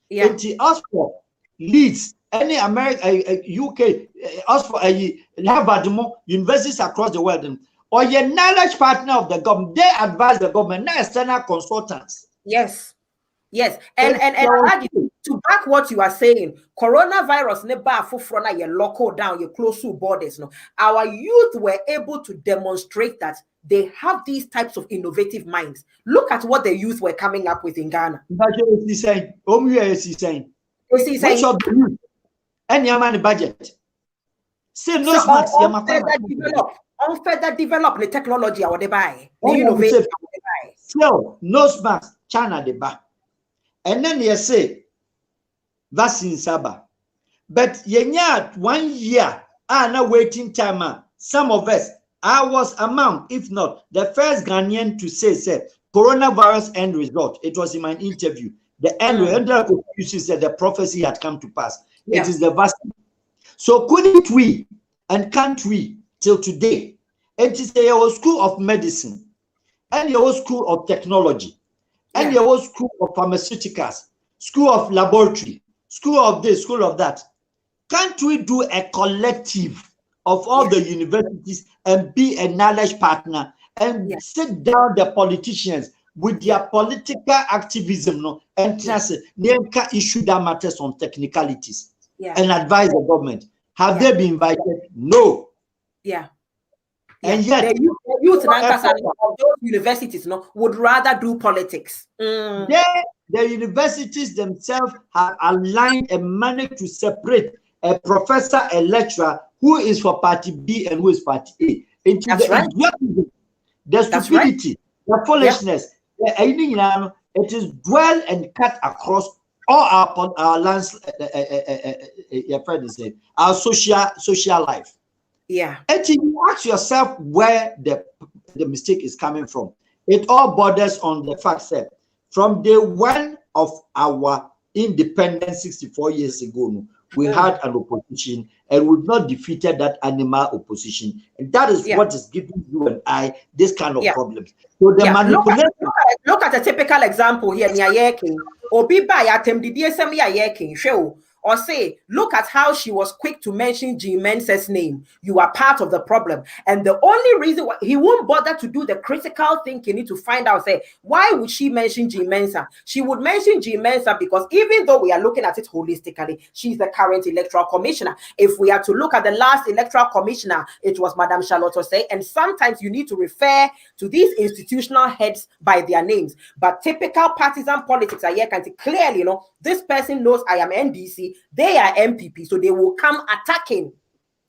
Yeah.
Into Oxford leads any American UK Oxford Harvard universities across the world. Or your knowledge partner of the government, they advise the government, not external consultants.
Yes, yes, and to back what you are saying, coronavirus never for na you lock down, you close two borders. No, our youth were able to demonstrate that they have these types of innovative minds. Look at what the youth were coming up with in Ghana.
Is saying, which of the youth? Any man budget. Say no smart.
Unfurther develop the technology or the buy. The innovation buy.
So no smart. China the buy. And then you say vaccine saba. But yenya 1 year now waiting time. Some of us, I was among, if not the first Ghanaian to say coronavirus end result. It was in my interview. The end result said the prophecy had come to pass. Yeah. It is the vaccine. So couldn't we and can't we till today? It is your school of medicine, and your school of technology, and your school of pharmaceuticals, school of laboratory, school of this, school of that. Can't we do a collective of all the universities and be a knowledge partner and sit down the politicians with their political activism and issue that matters on technicalities and advise the government? Have they been invited? No.
Yeah.
And yet,
the youth of those universities would rather do politics.
The universities themselves have aligned and managed to separate a professor, a lecturer who is for party B and who is party A. Into the stupidity, the foolishness. It is dwell and cut across all our lands. Our social life.
Yeah.
And you ask yourself where the mistake is coming from. It all borders on the fact that from day one of our independence 64 years ago, we had an opposition and we've not defeated that animal opposition. And that is what is giving you and I this kind of problems. So the manipulation.
Look at a typical example here. Obi ba ya tem di DSM ya yekin show. Or say, look at how she was quick to mention Jean Mensah's name. You are part of the problem. And the only reason why he won't bother to do the critical thinking to find out, say, why would she mention Jean Mensah? She would mention Jean Mensah because even though we are looking at it holistically, she's the current electoral commissioner. If we are to look at the last electoral commissioner, it was Madame Charlotte Osei. And sometimes you need to refer to these institutional heads by their names. But typical partisan politics are here, clearly, this person knows I am NDC. They are MPP, so they will come attacking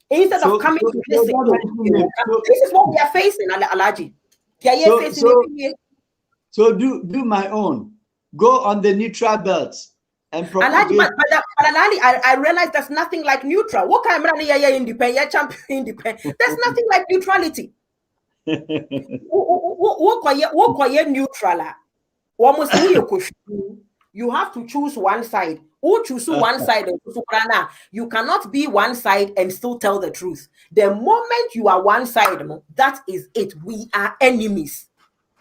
instead of coming to listen. This is what we are facing, Alaji.
So do my own. Go on the neutral belt and
Alaji, but I realize there's nothing like neutral. What kind of independent champion independent? There's nothing like neutrality. What neutral? You have to choose one side. Who choose one side? You cannot be one side and still tell the truth. The moment you are one side, that is it. We are enemies.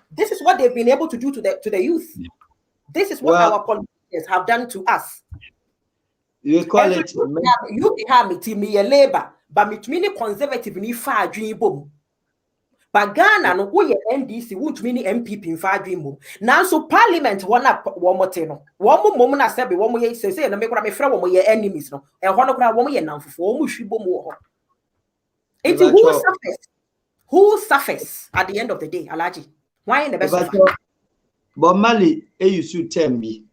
This is what they've been able to do to the youth. This is what our politicians have done to us.
You call it.
You have me labor, but me conservative ni far dream boom. But Ghana no we NDC won't mean MPP in far dream. Now so Parliament one up one more teno. One more moment I said one more say and make me friend one more enemies no. And one of one year now for more. It's who suffers at the end of the day, Alaji? Why in the best?
But Mali, you should tell me.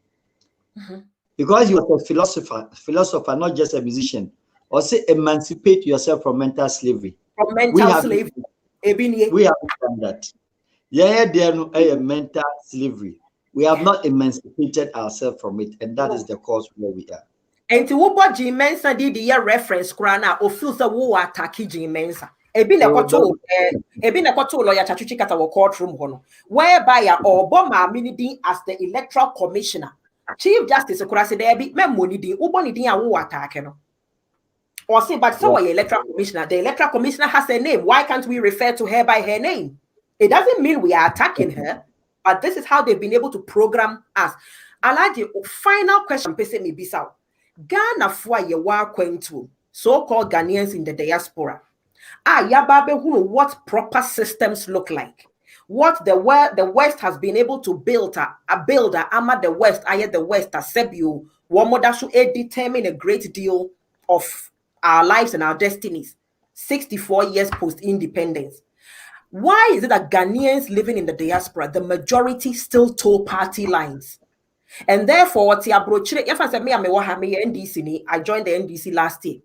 Because you are a philosopher, not just a musician. Or say emancipate yourself from mental slavery.
From mental slavery.
We have done that. There no mental slavery. We have not emancipated ourselves from it, and that is the cause where we are.
And to what Jean Mensah did the reference, Krana, or feels the war attack Jean Mensah. Ebi na kwato lawyer Chachuchi Kata wo courtroom hono, whereby Obama minidin as the electoral commissioner. Chief Justice Okurasi Debi, memoni din, uboni din a wo attack no. Or say, but so electoral commissioner, the electoral commissioner has a name. Why can't we refer to her by her name? It doesn't mean we are attacking her, but this is how they've been able to program us. Alaji, final question, pese me bisao. Ghana fwa ye wa kwentu, so-called Ghanaians in the diaspora. Yababe who what proper systems look like. What the West has been able to build a builder, ama the West, the West, a Sebio, Wamodashu determine a great deal of our lives and our destinies. 64 years post-independence. Why is it that Ghanaians living in the diaspora, the majority still toe party lines? And therefore, I joined the NDC last year.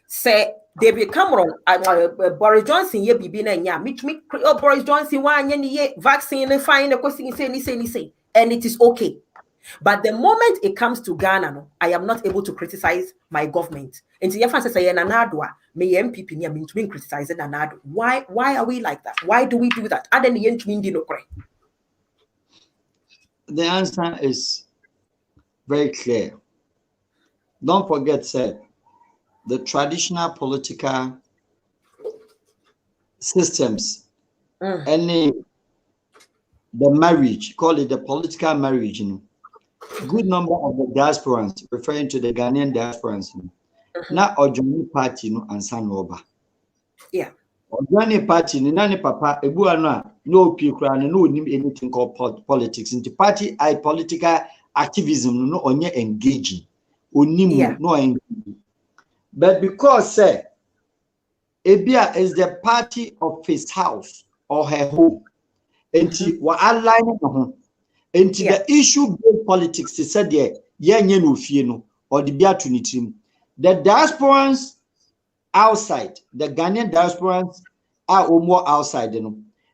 Say David Cameron, Boris Johnson, Boris Johnson, vaccine, fine, and it is okay. But the moment it comes to Ghana, I am not able to criticize my government. And to Yafan says, may MPP mean to criticize Nanado. Why are we like that? Why do we do that?
The answer is very clear. Don't forget, sir, the traditional political systems, the marriage, call it the political marriage, good number of the diasporans, referring to the Ghanaian diasporans, now Ojani party and Sanoba.
Yeah.
Ojani party, Nani Papa, Ebuana, no people, no anything called politics. In the party, political activism, no onye engaging, unimu, no engaging. But because, sir, Ebia is the party of his house or her home, and we are aligning on. And the issue-based politics, he said, or the Biatunitim. The diasporans outside, the Ghanaian diasporans are more outside.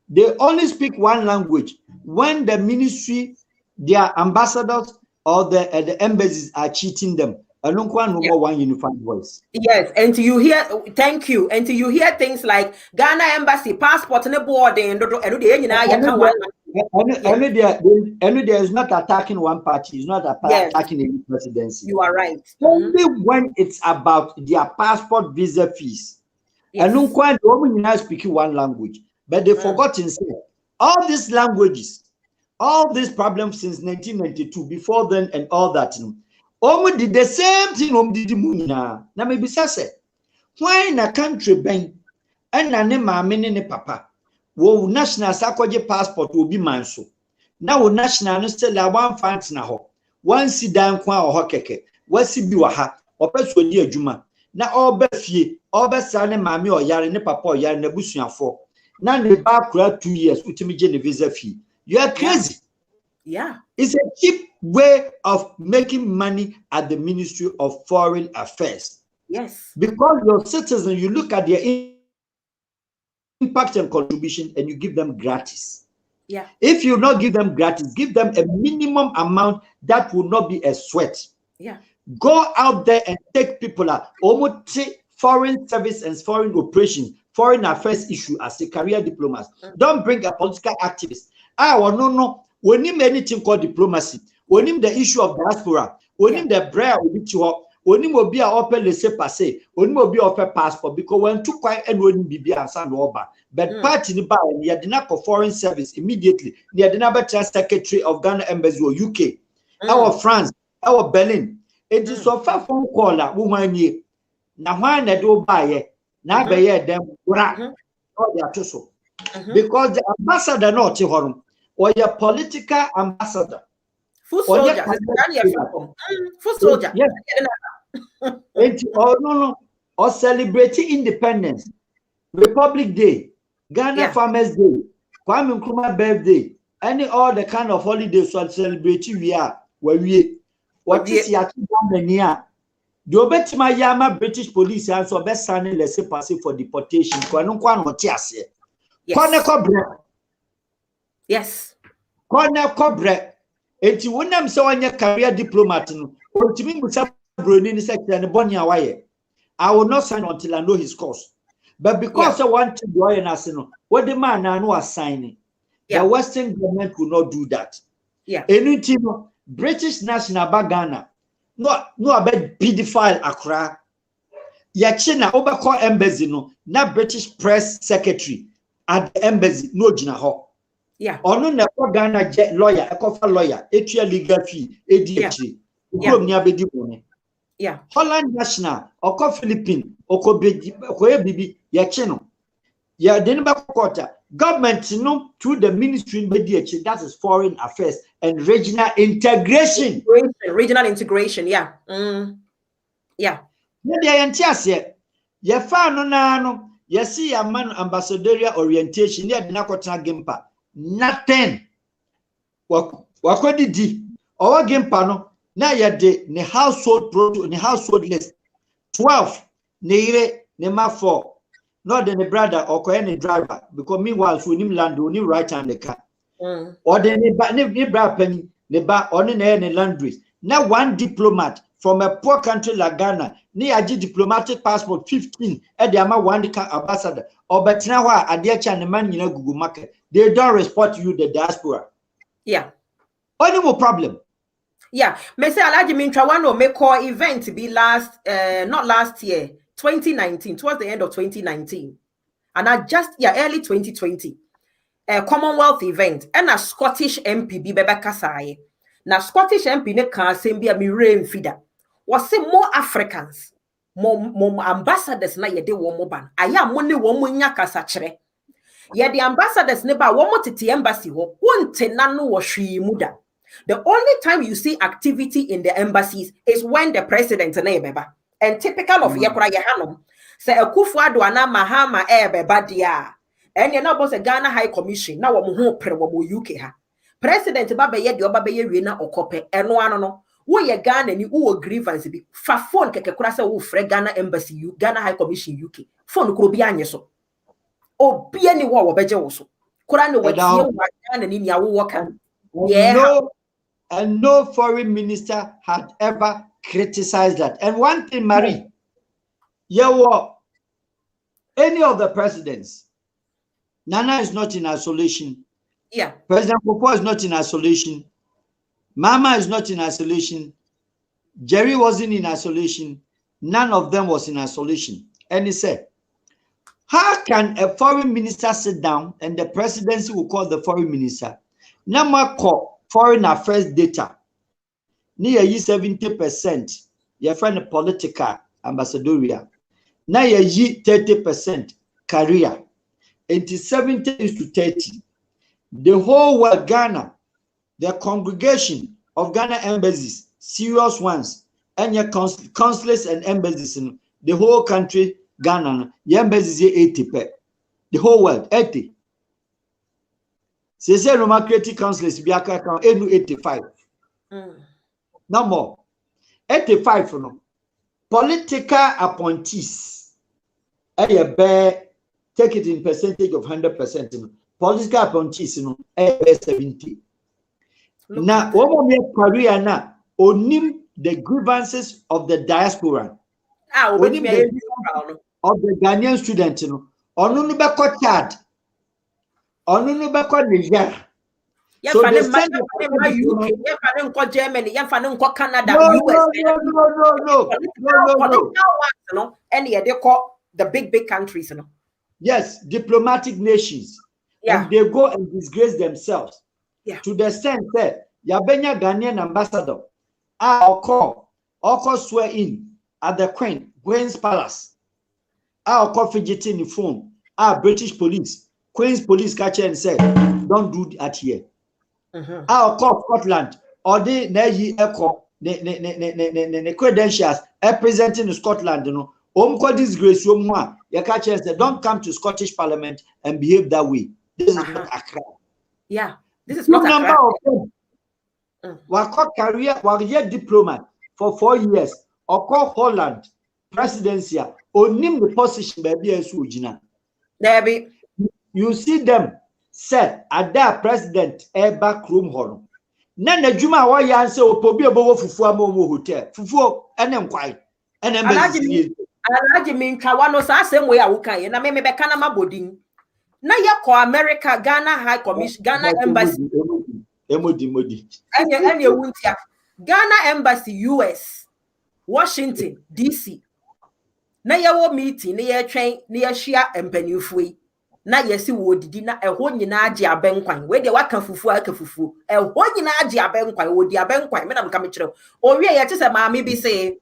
They only speak one language. When the ministry, their ambassadors, or the embassies are cheating them, one unified voice.
Yes, and you hear, thank you, and you hear things like Ghana embassy, passport, and the board, and
there is not attacking one party, it's not attacking any presidency.
You are right.
Only when it's about their passport visa fees. And no quite the woman speaking one language, but they forgot to say all these languages, all these problems since 1992, before then, and all that. Omo did the same thing did munina. Na maybe say why in a country bank and na ne maame ne papa wo national sakwaje passport will be manso. Now national no still la one fans na ho. One si dan kwa ho keke. Wasi bi wa ha. Opeso di adwuma. Na oba fie, oba sa ne maame o yare ne papa o yare na busuafo. Na ne ba kura 2 years utimi je ne visa fee. You are crazy.
Yeah.
It's a cheap way of making money at the Ministry of Foreign Affairs.
Yes.
Because your citizens, you look at their impact and contribution and you give them gratis.
Yeah.
If you not give them gratis, give them a minimum amount that will not be a sweat.
Yeah.
Go out there and take people out. Almost foreign service and foreign operations, foreign affairs issue as a career diplomat. Don't bring a political activist. No. We need anything called diplomacy. We need the issue of diaspora. We need the prayer we need to we need to be a open laissez-passer. We need to be open passport because when too quiet and when be and sound over. But party in the you did not for foreign service immediately. You did not be secretary of Ghana embassy or UK, our France, our Berlin. It is so far phone call that woman ye. Now when they do buy it, now they hear them because the ambassador not to or your political ambassador.
Full soldier. Full soldier.
Yes. Or celebrating independence, Republic Day, Ghana Farmers Day, Kwame Nkrumah birthday, any all the kind of holidays so celebrating we are where we what is your near? The Obetima Yama British police and so best signing let's say passive for deportation.
Yes.
Corner Cobre. Eti wonam se wanya career diplomat no. Ontimi musa broni ni secretary ne bonia waye. I will not sign until I know his cause. But because I want to do it, what the man now assigning, the Western government will not do that.
Yeah.
Anything British National Bagana, no about pedophile Accra. Yachina Obako embassy no, na British press secretary at the embassy no jina ho.
Yeah.
Ono na Ghana lawyer, a lawyer, etua legal fee, ADH.
Yeah.
Holland National, oko Philippine, oko bibi, yachino. Ya denba quarter. Government no through the ministry that is foreign affairs and regional integration.
Regional integration, yeah. Yeah.
Ya fa no na no, ya see ya man ambassadorial orientation, ya dinakota gempa. Nothing. Wakodi di. Owa gempa no, na ya de ne household list. 12, ne ire, ne ma 4. Not the brother or any driver, because meanwhile, so him land only right hand the car. Or the neighbor penny, the bar on any laundries. Now one diplomat from a poor country like Ghana, near diplomatic passport 15 at the Ama one ambassador, or but now a dear China man in a Google market. They don't respect you, the diaspora.
Yeah.
Only more problem.
Yeah. Me say Alaji Mintra one make call event to be not last year. 2019, towards the end of 2019, and early 2020, a Commonwealth event, and a Scottish MP be beba kasaye. Now Scottish MP ne can same be a mirror feeder. Was say more Africans, more ambassadors na yede wo mo ban. Aya money wo mo nya kasachere. Ye the ambassadors ne ba wo mo tete embassy ho. Wonte nanu wo hwi muda. The only time you see activity in the embassies is when the president na beba. And typical of Yakura Yahanum, say a Kufuado ana Mahama Badia, and you're not a Ghana High Commission. Now, UK ha. President Baba Yedi Obabe Rina or Cope, and no, we are Ghana and you grievance be Fafon Kakurasa who Fred Ghana Embassy, Ghana High Commission UK. Phone Kurubianya so. Oh, be any war Beja also. Kurano what and in your work. Yeah.
And no foreign minister had ever criticized that. And one thing, Marie, any of the presidents, Nana is not in isolation.
Yeah.
President Popo is not in isolation. Mama is not in isolation. Jerry wasn't in isolation. None of them was in isolation. And he said, how can a foreign minister sit down and the presidency will call the foreign minister? Nama call foreign affairs data. Near 70%, your friend political ambassadorial. Now you 30% career. 70 is to 30. The whole world Ghana, the congregation of Ghana embassies, serious ones, and your consulates and embassies in the whole country, Ghana, your embassies 80 per. The whole world, 80. C'est Roman creative consulates be 85. No more. 85 for no. Political appointees. Take it in percentage of 100%. Political appointees, 70. Now, career now, onim the grievances of the diaspora. Of the Ghanaian students, onunu beko Chad. Onunu beko Niger.
So they send UK, Germany, Canada, No. And yeah, they call the big countries,
Yes, diplomatic nations.
Yeah.
And they go and disgrace themselves.
Yeah.
To the extent that Yabenya Ghanaian ambassador, I'll swear in at the Queen's Palace. I'll fidgeting the phone. British police, Queen's police catch and say, don't do that here. I'll call Scotland or the credentials representing Scotland, disgrace you catch and say, don't come to Scottish Parliament and behave that way. This is not Accra.
Yeah, this is not
number of them. Career, year diplomat for 4 years. Or call Holland presidency. Or name the position baby as
Debbie.
You see them said at their president back room hall. Nana Juma why answer or Pobi above Fufu hotel. Fufu and quiet. And
Alaji mean Kawano same way I would na me bekana ma bodin. Na ya ko America, Ghana High Commission, Ghana Embassy.
Modi.
Any wuntia. Ghana Embassy, US, Washington, DC. Na ya wo meeting, na ya train, na ya share empanifui. Na yesi wo didi na eho nyina age abenkwan. We de waka fufu aka fufu. Eho nyina age abenkwan, wo di abenkwan. Me na mka me kire. O wie ye tese maami bi say,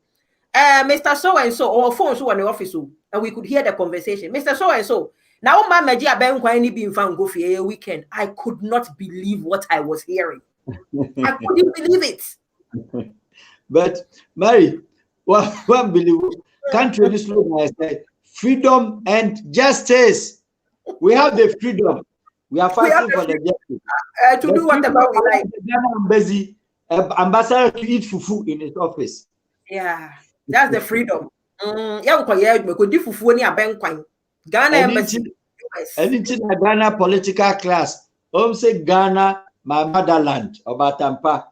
Mr. So and so, or phone so on the office, and we could hear the conversation. Mr. So and so. Now, my Magia Ben be in Van Goffy a weekend. I could not believe what I was hearing. I couldn't believe it.
But Mary, one believe country this slogan I said freedom and justice. We have the freedom. We are fighting for the justice.
To do whatever we like.
The Ghana ambassador to eat fufu in his office.
Yeah, that's the freedom. Ghana Embassy.
Anything Ghana political class. Say Ghana, my motherland, or Batampa.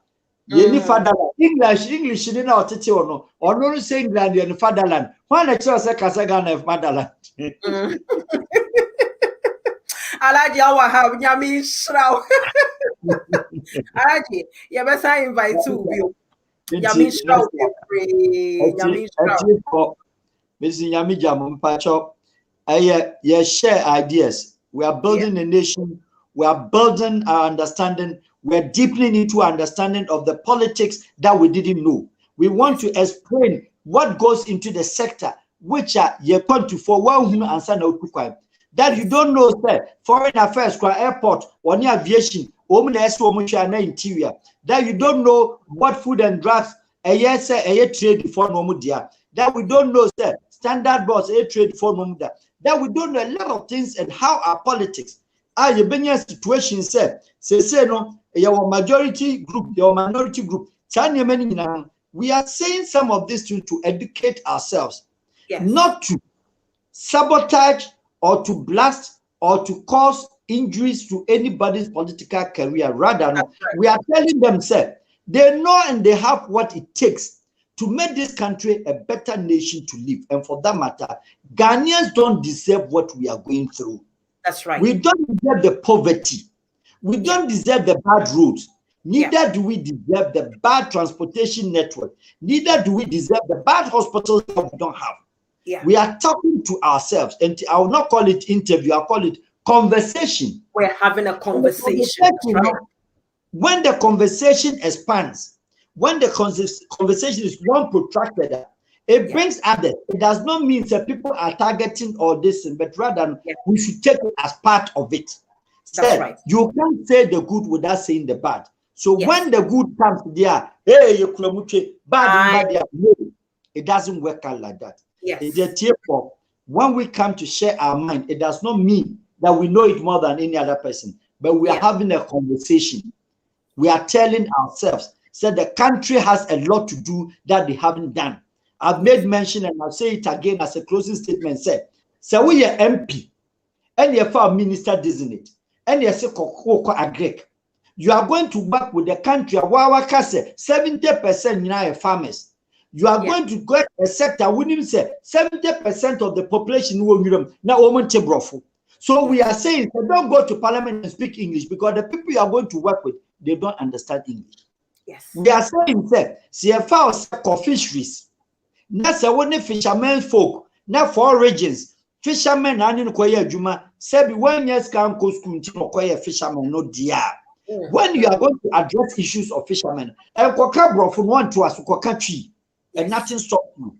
Yeni fatherland. English, you know, Titi or no. Or no say England, you're fatherland. When I chose a Casa Ghana of motherland.
Alaji, I have Yami Shroud. Alaji, you better invite you. Yami Shroud. Yami Shroud.
Mr. Yami Jamon Pacho. Yeah, share ideas. We are building a nation. We are building our understanding. We're deepening into understanding of the politics that we didn't know. We want to explain what goes into the sector, which are that you don't know, sir. Foreign affairs, airport, or aviation, interior. That you don't know what food and drugs, trade for that we don't know, sir. Standard boss, trade for that we don't know a lot of things and how our politics are your situation said say no your majority group, your minority group. We are saying some of these things to educate ourselves, not to sabotage or to blast or to cause injuries to anybody's political career. Rather, no, we are telling them, sir, they know and they have what it takes to make this country a better nation to live. And for that matter, Ghanaians don't deserve what we are going through.
That's right.
We don't deserve the poverty. We don't deserve the bad roads. Neither do we deserve the bad transportation network. Neither do we deserve the bad hospitals that we don't have. We are talking to ourselves. And I will not call it interview. I'll call it conversation.
We're having a conversation. Right?
When the conversation expands, when the conversation is one protracted, it brings others. It does not mean that people are targeting all this, but rather we should take it as part of it.
That's right.
You can't say the good without saying the bad. So when the good comes there, hey, you bad, no, it doesn't work out like that. Therefore, when we come to share our mind, it does not mean that we know it more than any other person, but we are having a conversation. We are telling ourselves that the country has a lot to do that they haven't done. I've made mention, and I'll say it again as a closing statement. So we are MP, and you're for minister designate, and you're agree. You are going to work with the country. 70% now farmers. You are going to get a sector. We need to say 70% of the population will now. So we are saying, don't go to parliament and speak English, because the people you are going to work with, they don't understand English. We are saying that CFA fisheries. That's a one fishermen folk, not for regions. Fishermen are in Koya Juma. Sebi 1 year can go school to Koya fishermen, no dear. When you are going to address issues of fishermen, and Kokabro from one to us, country, and nothing stop you.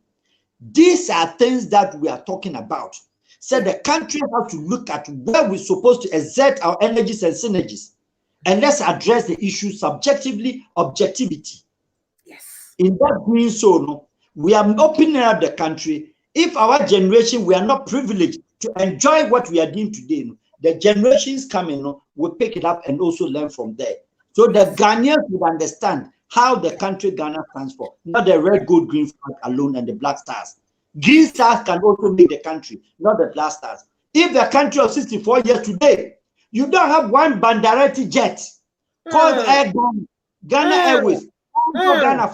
These are things that we are talking about. So the country has to look at where we're supposed to exert our energies and synergies. And let's address the issue subjectively, objectivity. In that doing so, no, we are opening up the country. If our generation, we are not privileged to enjoy what we are doing today, no, the generations coming, no, will pick it up and also learn from there. So the Ghanaians would understand how the country Ghana stands for, not the red, gold, green flag alone and the black stars. Green stars can also make the country, not the black stars. If the country of 64 years today, you don't have one Bandarati jet called Air Ghana Airways. Ghana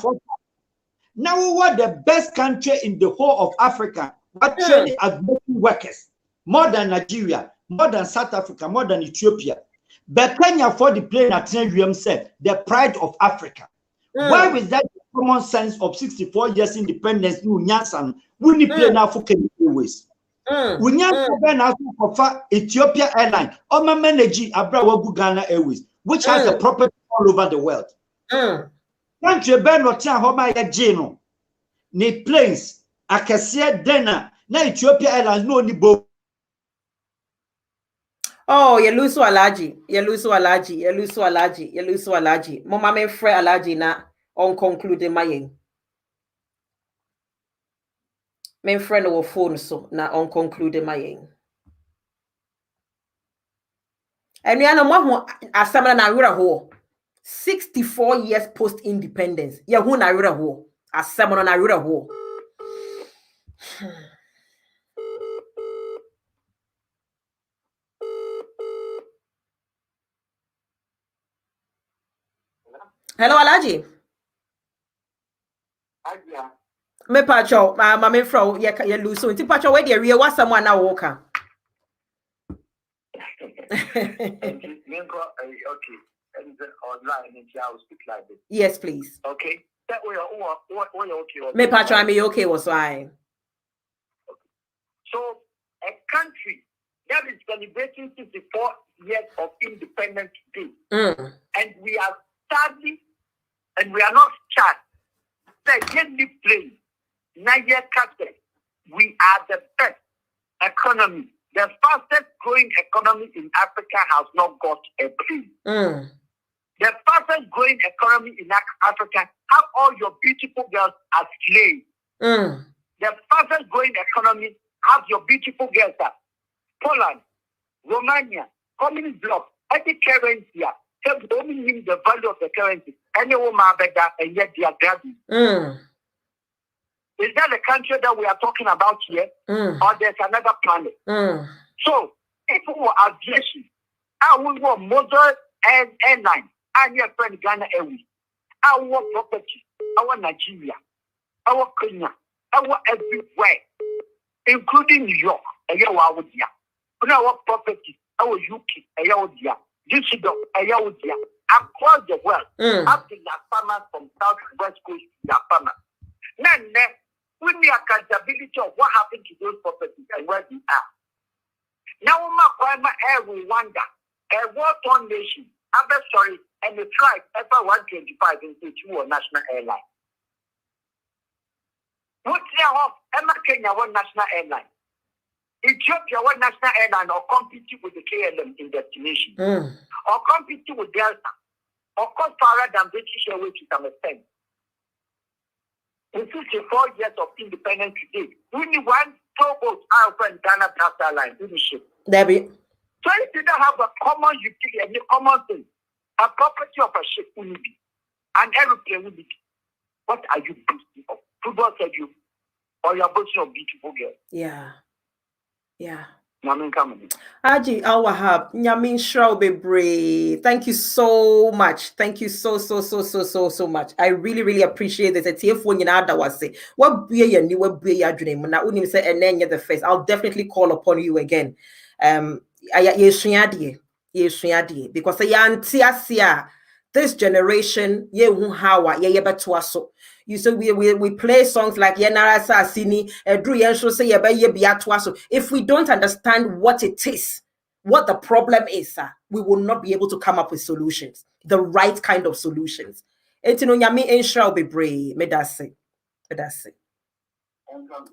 now, what the best country in the whole of Africa, What training admitting workers more than Nigeria, more than South Africa, more than Ethiopia. But Kenya for the plane at said the pride of Africa. Why was that common sense of 64 years independence? You Nyansan, we need plane now for Kenya Airways. We Nyansan Ethiopia Airline, or my manager Abrawa Ghana Airways, which has the property all over the world. Country Ben Rotan Homa Geno. Need planes, Akasia Dena, na Ethiopia Airlines no ni bo.
Oh, Yelusu Alaji. Mama me fre Alaji na on conclude my me friend no phone so na on conclude my and we are no more asamana na wura ho 64 years post independence. Ya hu na wura ho asamana na wura ho. Hello, Alaji. Me pacho, ma me fro ye lose so. Inti pacho we dey real what someone now walker.
Okay. And online and I'll speak like this.
Yes, please.
Okay. That way what okay.
Me pacho I me okay was fine.
So a country that is celebrating 64 years of independence today, and we are sadly, and we are not sad. We are the best economy. The fastest growing economy in Africa has not got a plane. The fastest growing economy in Africa have all your beautiful girls as slaves. The fastest growing economy have your beautiful girls as Poland, Romania, communist bloc, any currency. They only mean the value of the currency. Any woman better, and yet they are grabbing. Is that the country that we are talking about here? Or there's another planet? So, if we were aviation, I will go motor airline, and your friend Ghana Airways, our property, our Nigeria, our Kenya, our everywhere, including New York, our property, our UK, this is across the world, up to the farmers from South West Coast to the farmers. Then, we need accountability of what happened to those properties and where they are. Now, we wonder, a war-torn nation, and the tribe, ever 125 in the national airline. What's the Emma Kenya, one national airline? Ethiopia, one national airline, or compete with the KLM in destination, or compete with Delta, or cost fairer than British Airways to some extent. In 54 years of independence today, we need one towboat out of Ghana Black Airline leadership.
Debbie.
So if you don't have a common utility and a common thing, a property of a ship will be, an aeroplane will be. What are you boasting of? Football stadium, or you're boasting of beautiful girls?
Yeah.
Aji
Al-Wahab, Nyamin Shrawbebre. Thank you so much. Thank you so much. I really appreciate this. The face. I'll definitely call upon you again. Because this generation, you say we play songs like Yenara Sasini, Drew Yensho say Biatwaso. If we don't understand what it is, what the problem is, we will not be able to come up with solutions, the right kind of solutions.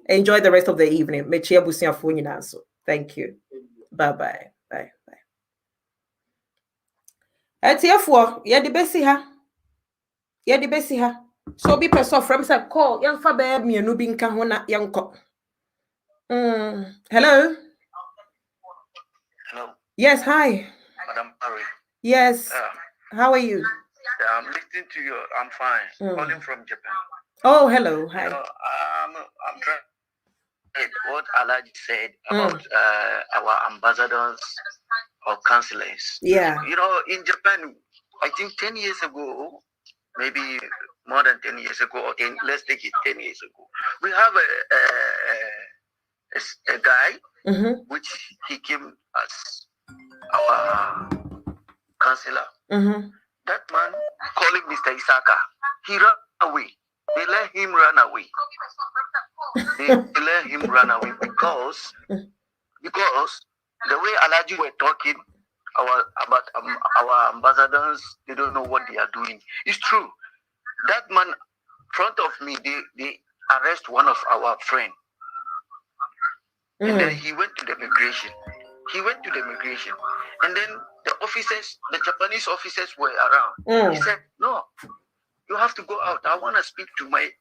Enjoy the rest of the evening. Thank you. Bye. So be person from say call young fabe me no be nka ho na yanko. Hello. Yes, hi.
Madam Harry.
Yes. How are you?
I'm listening to you. I'm fine. Calling from Japan.
Oh, hello. Hi.
I'm trying what Alaji said about our ambassadors or councillors.
Yeah.
In Japan, I think 10 years ago, maybe more than 10 years ago, or let's take it 10 years ago, we have a guy, which he came as our counselor. That man called him Mr. Isaka. He ran away. They let him run away. They let him run away because the way Alaji were talking about our ambassadors, they don't know what they are doing. It's true. That man, in front of me, they arrest one of our friends. And then he went to the immigration. And then the officers, the Japanese officers were around. He said, no, you have to go out. I want to speak to my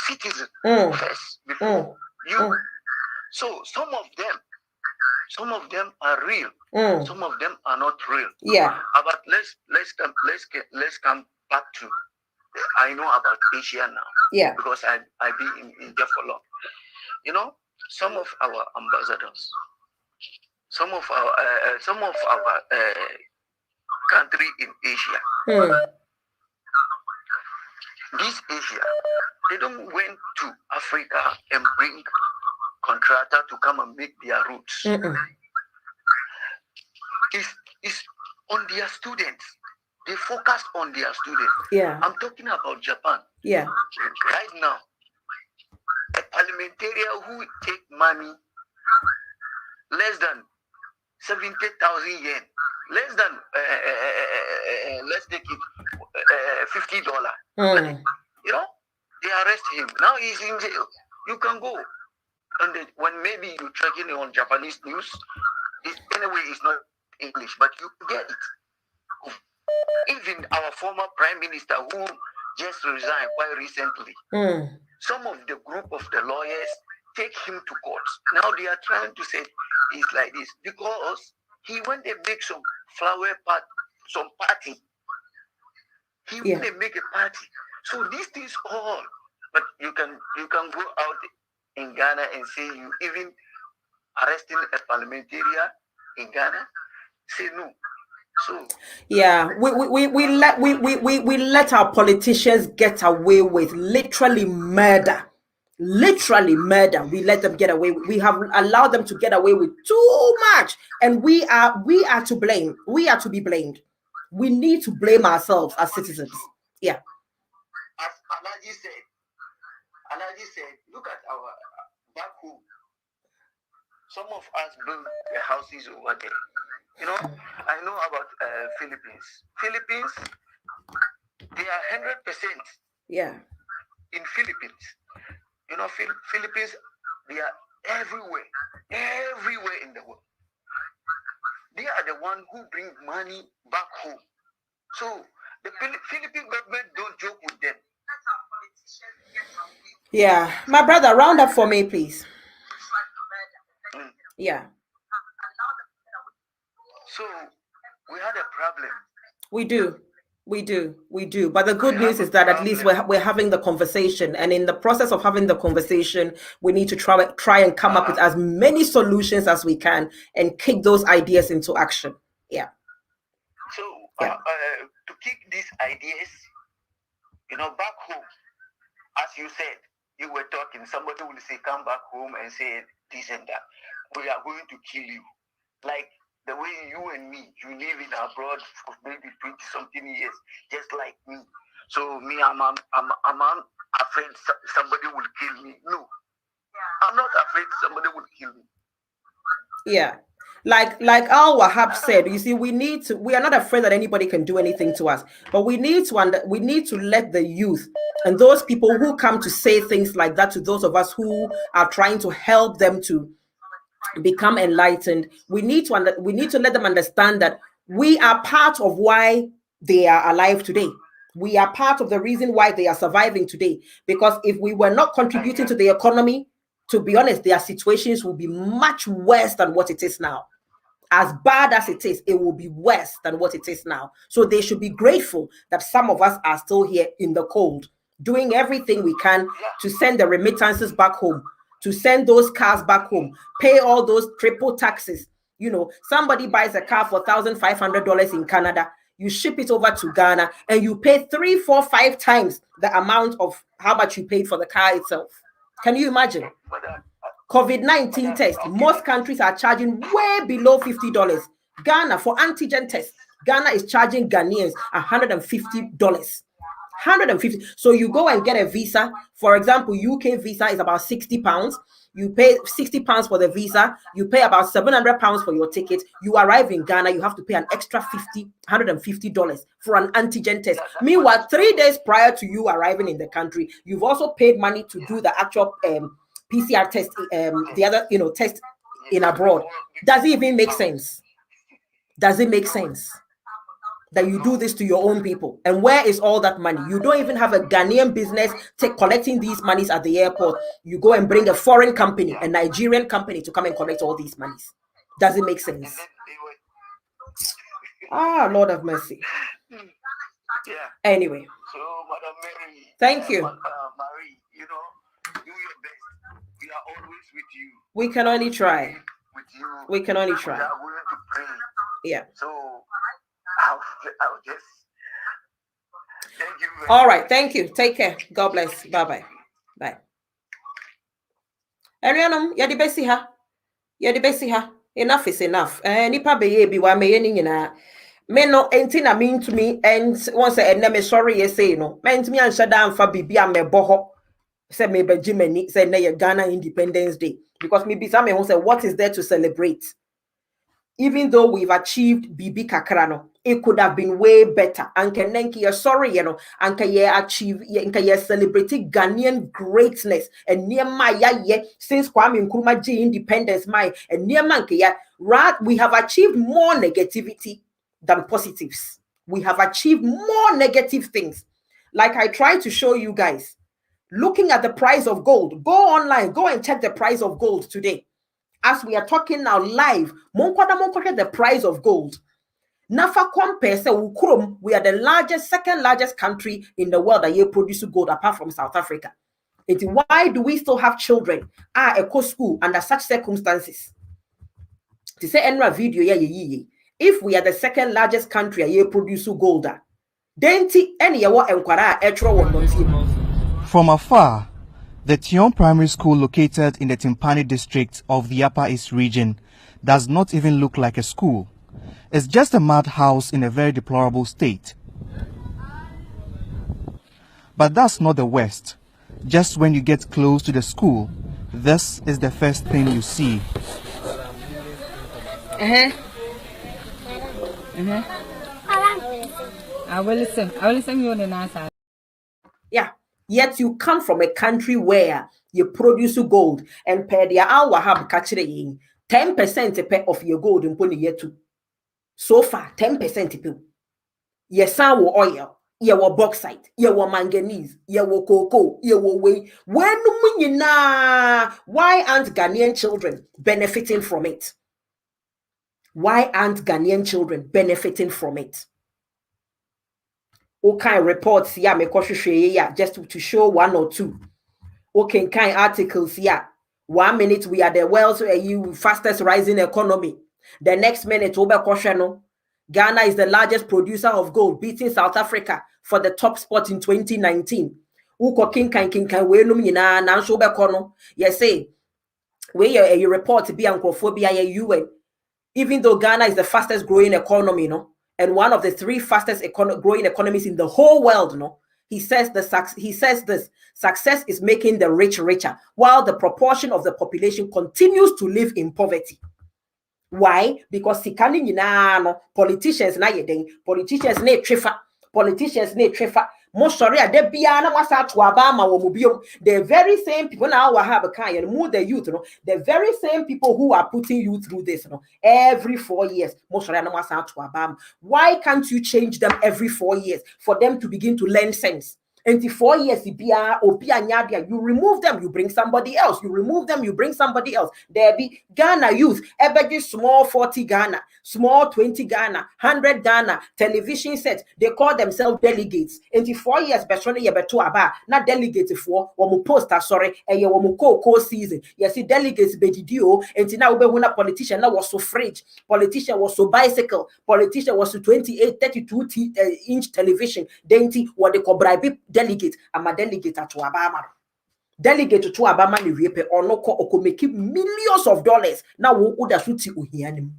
citizen first before you. So some of them are real. Some of them are not real.
Yeah.
But let's come back to I know about Asia now.
Yeah.
Because I've been in India for long. You know, some of our ambassadors, some of our country in Asia. This Asia, they don't went to Africa and bring contractor to come and make their roots. It's on their students. They focus on their students.
Yeah.
I'm talking about Japan.
Yeah.
Right now, a parliamentarian who take money less than 70,000 yen, less than let's take it $50. You know, they arrest him. Now he's in jail. You can go, and when maybe you're checking on Japanese news, anyway, it's not English, but you get it. Even our former prime minister, who just resigned quite recently, some of the group of the lawyers take him to court. Now they are trying to say it's like this because he went and make some party. He went and make a party. So these things all, but you can go out in Ghana and say you even arresting a parliamentarian in Ghana, say no. So
yeah, we let our politicians get away with literally murder. Literally murder. We let them get away. We have allowed them to get away with too much, and we are to blame. We are to be blamed. We need to blame ourselves as citizens. Yeah.
As Alaji said, look at our back home. Some of us build the houses over there. You know, I know about Philippines. Philippines, they are 100%.
Yeah.
In Philippines, you know, Philippines, they are everywhere in the world. They are the one who bring money back home. So the Philippine government don't joke with them.
Yeah, my brother, round up for me, please. Yeah.
So we had a problem.
We do. But the good news is that at least we're having the conversation, and in the process of having the conversation, we need to try and come up with as many solutions as we can and kick those ideas into action. Yeah.
So to kick these ideas, you know, back home, as you said, you were talking. Somebody will say, "Come back home and say this and that. We are going to kill you," like. The way you and me, you live in abroad for maybe 20-something years, just like me. So me, I'm afraid somebody will kill me. No, I'm not afraid somebody will kill me.
Yeah, like Al Wahab said, you see, we are not afraid that anybody can do anything to us, but we need to let the youth and those people who come to say things like that to those of us who are trying to help them to become enlightened. We need to let them understand that we are part of why they are alive today. We are part of the reason why they are surviving today. Because if we were not contributing to the economy, to be honest, their situations will be much worse than what it is now. As bad as it is, it will be worse than what it is now. So they should be grateful that some of us are still here in the cold, doing everything we can to send the remittances back home, to send those cars back home, pay all those triple taxes. You know, somebody buys a car for $1,500 in Canada, you ship it over to Ghana, and you pay 3, 4, 5 times the amount of how much you paid for the car itself. Can you imagine? COVID-19 test, most countries are charging way below $50. Ghana, for antigen test, Ghana is charging Ghanaians $150. 150. So you go and get a visa. For example, UK visa is about £60. You pay £60 for the visa. You pay about £700 for your ticket. You arrive in Ghana, you have to pay an extra $150 for an antigen test. Meanwhile, 3 days prior to you arriving in the country, you've also paid money to do the actual PCR test, the other, test in abroad. Does it even make sense? Does it make sense that you do this to your own people? And where is all that money? You don't even have a Ghanaian business collecting these monies at the airport. You go and bring a foreign company, a Nigerian company, to come and collect all these monies. Does it make sense? Ah, Lord of mercy.
Yeah.
Anyway.
So, Madam Mary.
Thank you.
Marie, do your best. We are always with you.
We can only try.
With you.
We can only try.
We are willing to pray.
Yeah.
So, I'll just thank you.
All right. Thank you. Take care. God bless. Bye-bye. Bye. Arianum, you're the best here. You're the best here. Enough is enough. Nipa be bi wa me ni nyina. Me no enti na mean to me, and once I me sorry you say no. Me enti me ansha da amfa bibia me boho. Say me be Jimeni say na ye Ghana Independence Day, because me bisa me who say what is there to celebrate? Even though we've achieved Bibi Kakrano, it could have been way better. Anke nenki sorry, anke ye achieve, anke ye celebrating Ghanaian greatness. And near my ye since Kwame Nkrumah G independence my and near manke ya right, we have achieved more negativity than positives. We have achieved more negative things. Like I tried to show you guys, looking at the price of gold. Go online, go and check the price of gold today. As we are talking now live, monkwada the price of gold. Nafa compare say we are the second largest country in the world that produce gold apart from South Africa. Why do we still have children eco school under such circumstances? To say any video if we are the second largest country produce gold, then any
from afar, the Tion Primary School located in the Timpani district of the Upper East region does not even look like a school. It's just a mud house in a very deplorable state. But that's not the worst. Just when you get close to the school, this is the first thing you see.
I will listen you on the answer.
Yeah. Yet you come from a country where you produce gold and per the hour have catch 10% of your gold in pony year two. So far, 10% people. Yes, our oil, your bauxite, your manganese, your cocoa, your way. Why aren't Ghanaian children benefiting from it? Why aren't Ghanaian children benefiting from it? Okay, reports yeah, just to show one or two. Okay, kind articles yeah. 1 minute we are the world's fastest rising economy. The next minute, Ghana is the largest producer of gold, beating South Africa for the top spot in 2019. Yes, say where you report to be anchorophobia UN. Even though Ghana is the fastest growing economy, and one of the 3 fastest growing economies in the whole world, he says this success is making the rich richer, while the proportion of the population continues to live in poverty. Why? Because politicians most sorry, the very same people now have a kind and move the youth, the very same people who are putting you through this, every 4 years. Most sorry, why can't you change them every 4 years for them to begin to learn sense? And the 4 years, you remove them, you bring somebody else. You remove them, you bring somebody else. There be Ghana youth, every small 40 Ghana, small 20 Ghana, 100 Ghana, television set. They call themselves delegates. And the 4 years, not delegates for poster, sorry, and you co season. You see, delegates bedidio, and now when a politician now was so fridge, politician was so bicycle, politician was so 28, 32 inch television, dainty, what they call bribe delegate. I'm a delegate at Wabama. delegate to Abama ni wiepe or no ko make millions of dollars. Now wo da suti uhianim.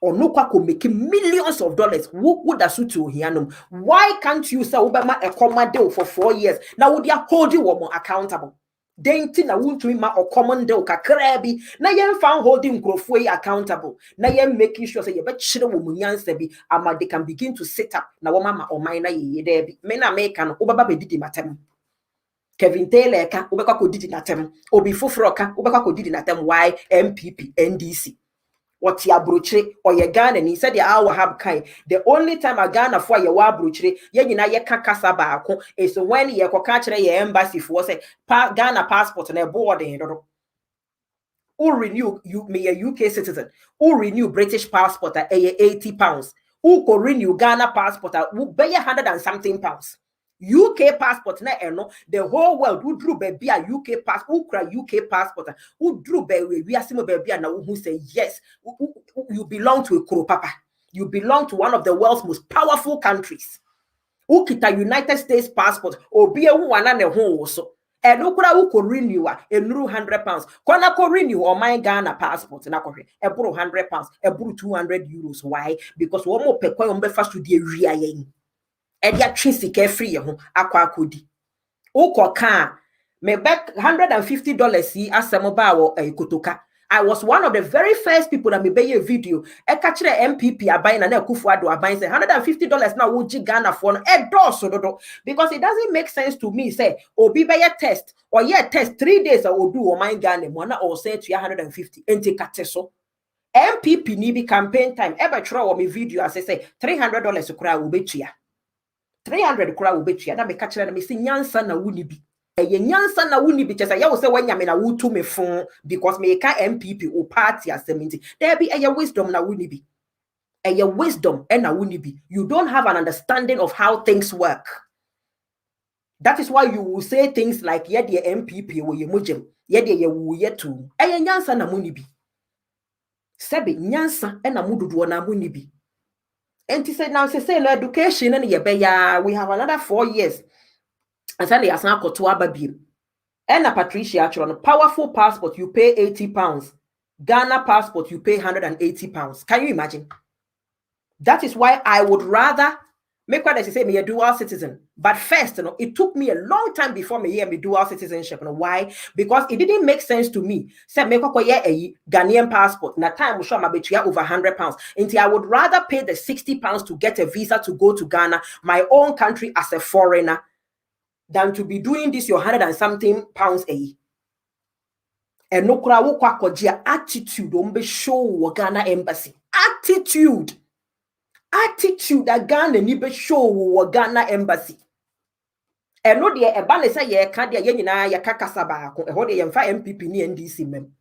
Or no kwa make millions of dollars. Wo da suti uhianim. Why can't you say Obama a common deal for 4 years? Now would you hold you more accountable? Denti na wuntu ma or common deal kakrebi. Na yen found holding growthway accountable. Na yen making sure say you bet children woman yansebi ama they can begin to set up na wama or minor ye debi. Mena mekan Obaba be didi matem. Kevin Taylor ka ubeka ko didi natem. Obi Fufro ka ubeka ko didi natem. Why MPP NDC? What ya broche or ye Ghana and he said ya our have kai. The only time a Ghana for your wa broche ye na ye kakasa baako is when ye ko catch ye embassy for say Ghana passport and a boarding. Who renew you me a UK citizen? Who renew British passport at £80? Who could renew Ghana passport at who pay 100 and something pounds? UK passport na eno the whole world who drew baby a UK passport who cry UK passport who drew baby we asimo baby na who say yes you belong to a kuro papa, you belong to one of the world's most powerful countries. Who kita United States passport obi ehu wana ne ho so and who could renew a £100 kona ko renew or my Ghana passport na kohwe e bro £100 e bro €200. Why? Because one more pe kwa ombe fast to the area yen Edia Tracy carefree aqua kudi. Oko ka me back $150 see as mobile a kotoka. I was one of the very first people that me buy a video. E catch the MPP a buying and Kufuado a buying say $150 now would Ghana for a door because it doesn't make sense to me. Say obi buy a test or yeah test 3 days I will do or my Ghana one or say to 150 and take a so. MPP ni be campaign time. Ever throw me video as I say $300 to cry will be chia. 300 kura will bet you. That me catch them. Me say nyansa na wuni bi. Eye nyansa na wuni bi. Chesa ya wo say when yame na wutu me phone because me ka MPP o party asementi. There be eye wisdom na wuni bi. Eye wisdom and na wuni bi. You don't have an understanding of how things work. That is why you will say things like ye the MPP wo ye mojem. Ye the ye wu ye tu. Eye nyansa na wuni bi. Sebe nyansa and na mududu na wuni bi. And he said, now say education and we have another 4 years. And suddenly as now to Ababim. And a Patricia actually on a powerful passport, you pay £80. Ghana passport, you pay £180. Can you imagine? That is why I would rather make what I say me a dual citizen. But first, it took me a long time before me hear me dual citizenship. Why? Because it didn't make sense to me. Say me a Ghanaian passport. Na time we show my betria over £100. Until I would rather pay the £60 to get a visa to go to Ghana, my own country as a foreigner, than to be doing this your 100 and something pounds a year. And no kura kwa kojia attitude ombe show Ghana embassy. Attitude that Ghana nibe show wo Ghana embassy. And no de e ba le say ye ka de ye nyina ye kakasa ba ko e ho de ye mfa MPP ni NDC mem.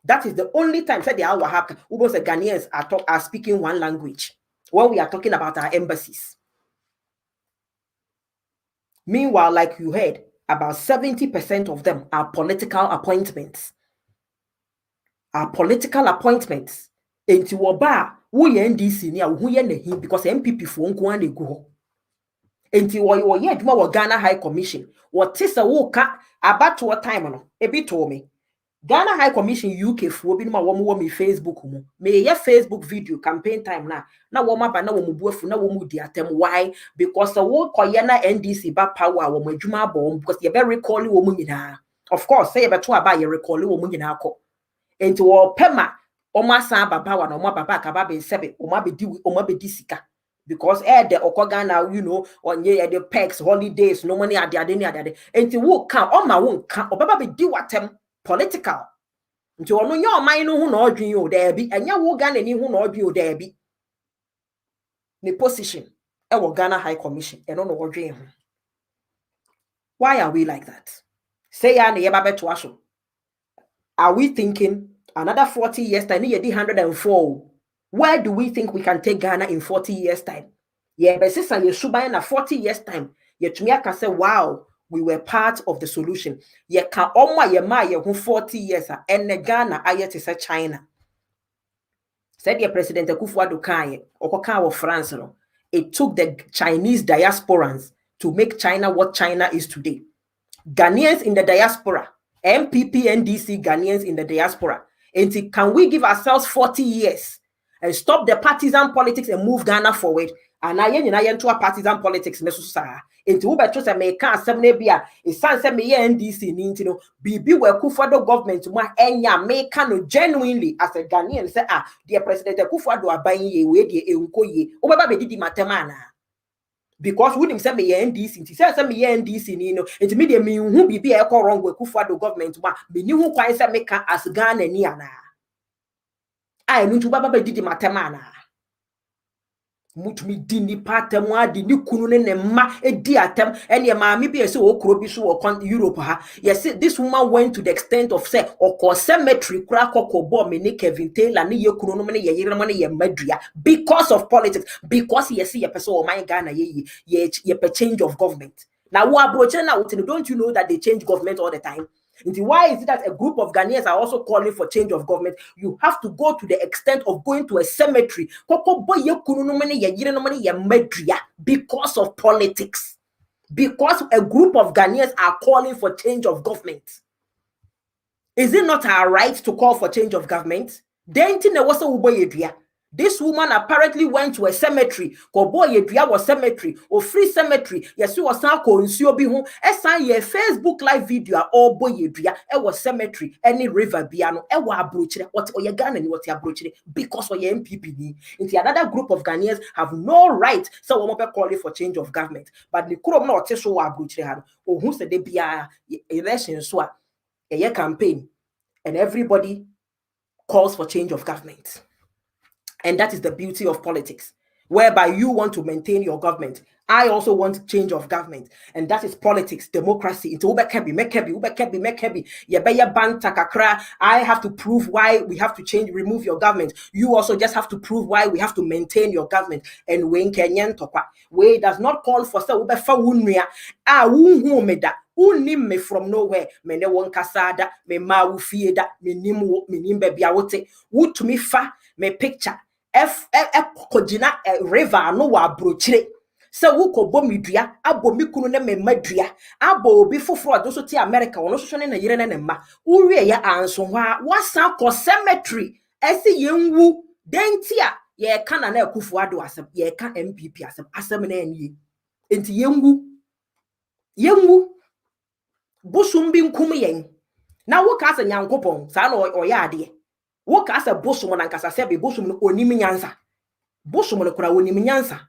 That is the only time say they are happen. Ubo say Ghanaians are speaking one language when we are talking about our embassies. Meanwhile, like you heard, about 70% of them are political appointments. Enti woba wo ye NDC ni a wo ye nahi because MPP fo nko an egu ho. Enti wo ye adwuma wo Ghana High Commission. What is a wo ka about what time no? E bi to me. Ghana High Commission UK fo bi no ma wo me Facebook mu. Me ye Facebook video campaign time na wo ma ba na wo mu buafu na wo mu di atem. Why? Because wo koye na NDC ba power wo adwuma abom because ye be recall wo mu nyina. Of course, say ye beto aba ye recall wo mu nyina akọ. Enti wo pema Oma san baba wa na oma baba ka baba sebe oma be di sika because the okogana onye the perks holidays no money ade enti wo kan oma wo kan obaba be di watem political nti ono nya oman no hu na odwen o da bi enya wo Ghana ni hu na odwen o da bi ne position e wo Ghana High Commission eno no odwen ho. Why are we like that? Say ya na ye baba to aso. Are we thinking another 40 years time, 104. Where do we think we can take Ghana in 40 years time? Yeah, but since you suba in a 40 years time, you can say, wow, we were part of the solution. You can almost ye 40 years and the Ghana ayet is a China. Said your President Akufo-Addo Kanye or France. It took the Chinese diasporans to make China what China is today. Ghanaians in the diaspora, MPP, NDC Ghanaians in the diaspora. And can we give ourselves 40 years and stop the partisan politics and move Ghana forward? And I into a partisan politics necessary. Into Uber say me can some nebia is say me NDC ni BB we Kufuor government ma enya me can genuinely as a Ghanaian say dear President Kufuor aban ye we de enko ye obaba be didi matemana. Because we didn't say me NDC, he says me NDC, and me de me who be wrong with Kufuor government, me knew who quite say me can as Ghana niana. I knew to Baba did the matemana. Mutumi dini patemwa dini kunune ne ma ediatem and your mammy be so okrobi so or Europe ha. Yes, this woman went to the extent of say or cemetery crack or bomb me Kevin Taylor ni ye kuno money ye money ye medria because of politics, because ye see a person or my Ghana ye change of government. Now don't you know that they change government all the time? And why is it that a group of Ghanaians are also calling for change of government? You have to go to the extent of going to a cemetery because of politics. Because a group of Ghanaians are calling for change of government. Is it not our right to call for change of government? This woman apparently went to a cemetery. Was cemetery or free cemetery. Yes, you was now consume a Facebook live video or boy was cemetery any river biano what or your Ghana and what your broche because of your MPP. Into another group of Ghanaians have no right. So we calling for change of government. But the Kuro not so broche or who said they be a election so a year campaign and everybody calls for change of government. And that is the beauty of politics, whereby you want to maintain your government. I also want change of government. And that is politics, democracy. I have to prove why we have to remove your government. You also just have to prove why we have to maintain your government. And when Kenyan Topa, way does not call for unim me from nowhere. Me ne won kasada, me ma ufieda, me nimbe biawote, would me fa, me picture. Kojina river no wa brochire se wo ko bomidua abomi kunu ne memadua abo obi foforo adoso ti America wono so ne na yire ne ma uwie ya anso ho a wasan ko cemetery ese yenwu dentia ye kana na Akufo Addo asem ye ka MPP asem na anie enti yenwu bosumbi nkum yen na wo ka asa nyankopon sa na oya ade wo ka asa bosum na nkasa se be bosum no onim nyansa bosum no kura onim nyansa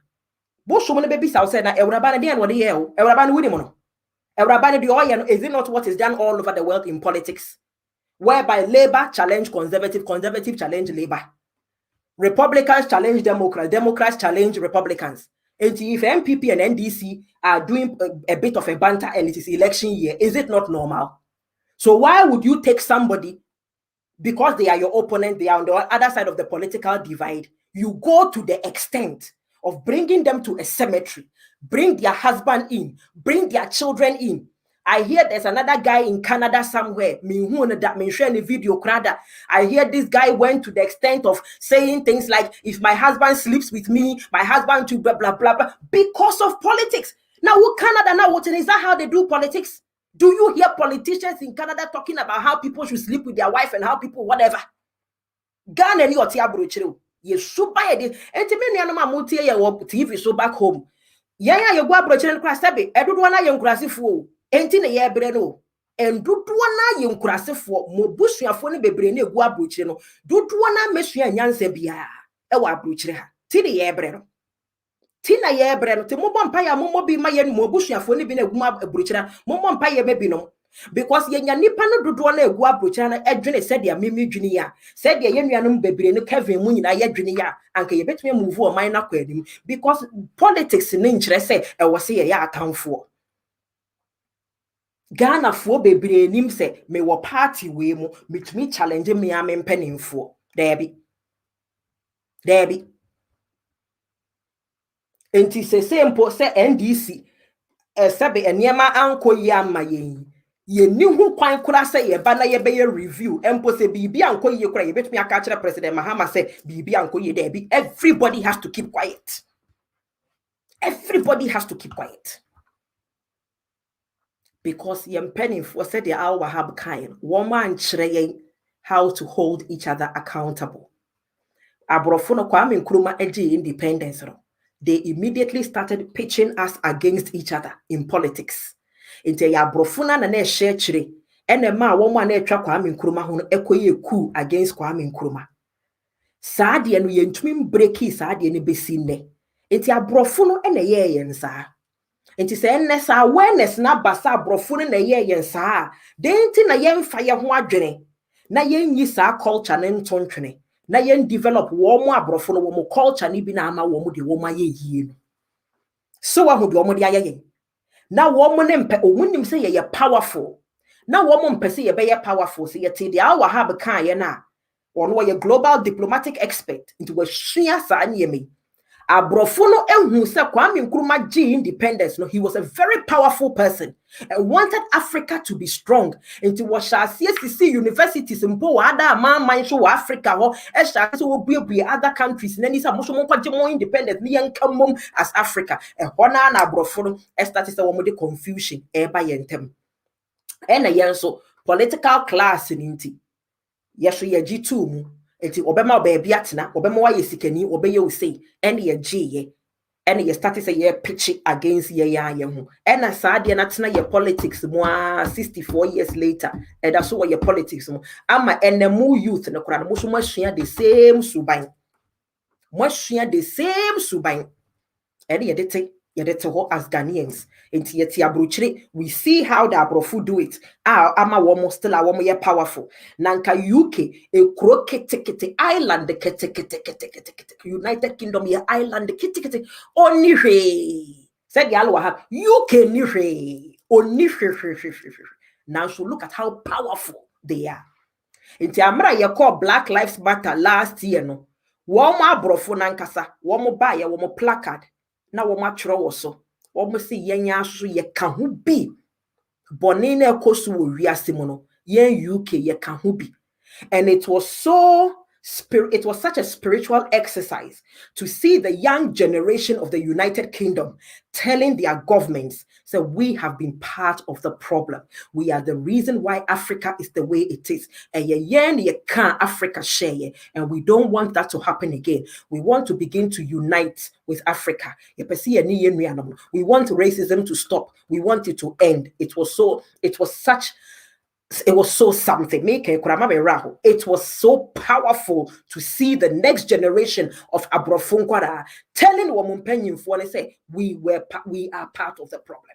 bosum no bebi sa say na ewraba na de wode ye o ewraba no woni mo no ewraba no de oye no is it not what is done all over the world in politics whereby Labour challenge conservative challenge Labour, Republicans challenge Democrats challenge Republicans. And if MPP and NDC are doing a bit of a banter and it is election year, is it not normal? So why would you take somebody because they are your opponent, they are on the other side of the political divide, you go to the extent of bringing them to a cemetery, bring their husband in, bring their children in. I hear there's another guy in Canada somewhere. I hear this guy went to the extent of saying things like, if my husband sleeps with me, my husband to blah, blah, blah, blah, because of politics. Now, Canada, now, is that how they do politics? Do you hear politicians in Canada talking about how people should sleep with their wife and how people, whatever? Ghana ni oti abrochiro. Ye super ye enti me nua no ma motie ye wo TV so back home. Ya ye go abrochiro nkura sebe edudo na ye nkurasefo. Enti ne ye bre no. Endudo na ye nkurasefo mo busuafo ne bebre na egu abrochiro no. Dudo na mesua nyansa bia e wo abrochiro ha. Ti ne ye bre no. Tina ye bre no te mo bompa ya mo bi ma ye no mo busuafo ne bi na egu abrochiro mo bompa ye me bi no. Because yenya nipa no dodo na egu abrocha na edwene said ya mimi dwene ya said ya yenuanom bebre no Kevin mu nyina ye dwene ya anka ye betime move o man na kwadim because politics ne nkyere se e wo se ye ya atamfo Ghana fo bebre nim se me wo party we mu mitumi challenge me am mpanimfo debi enti se sempo se NDC sebe eniema anko yi ama yen ye ni hu kwan kura se ye ba na ye be ye review empo se bibi anko ye kura ye betumi aka kire President Mahama se bibi anko ye there be everybody has to keep quiet. Everybody has to keep quiet. because penny for said the hour have kind woman how to hold each other accountable. Abrofono Kwame Nkrumah eji independence. They immediately started pitching us against each other in politics. Into ya brofuna na ne share chire ene ma woman na etwa Kwame Nkrumah ho ekoye coup against Kwame Nkrumah. Saade no yentumi breaki saade ne besi ne. Into ya brofuno ene ye yensa. Into say enne sa awareness na basa brofuno na ye yensa. Denti na yemfa ye ho adwene. Na yenyi sa culture ne ntontwene. Na yen develop womo abrofo no womo culture ni bi na ama womo de womo ayeyie no so wa ho de womo de ayeye na womo ne mpe omunim se ye powerful na womo mpe se ye be ye powerful se ye te de awa ha be kan ye na wono ye global diplomatic expert into we hia sa anyeme abrofo no ehu se Kwame Nkrumah G independence no he was a very powerful person and wanted Africa to be strong into what shall CSCC universities in po ada man show Africa ho e shall so be other countries na nisa mo so mo kwaje mo independence ni yankamom as Africa e hona na abrofo no e start say wo mo de confusion e ba yentem e na yen so political class ni nti yeso ye G2 mu enti obema obabi atena obema wa yesikani obeye usei ene ye gye ene ye start say ye pitch against ye ho ena saade na tena ye politics mu 64 years later and that's what ye politics mu ama enemu youth ne kura no so mahua the same suban mahua the same suban ene ye dete ho as Ghanaians enti yeti abrochire we see how the abrofu do it ama womo still a womo ye powerful nanka UK e kro kete island kete United Kingdom ye island kete oni hwe said the alwa have UK ni hwe oni hwe now so look at how powerful they are enti amra ye call Black Lives Matter last year no womo abrofu nankasa womo ba ye womo placard na wo matwro wo so wo mo se yenya aso ye ka ho bi boni na ekosu wo wiase mu no yen UK ye ka ho bi and it was such a spiritual exercise to see the young generation of the United Kingdom telling their governments, so we have been part of the problem. We are the reason why Africa is the way it is. And ye can't Africa share, and we don't want that to happen again. We want to begin to unite with Africa. We want racism to stop. We want it to end. It was so something. It was so powerful to see the next generation of Abrofunkwara telling Wamumpenyin for and say we are part of the problem.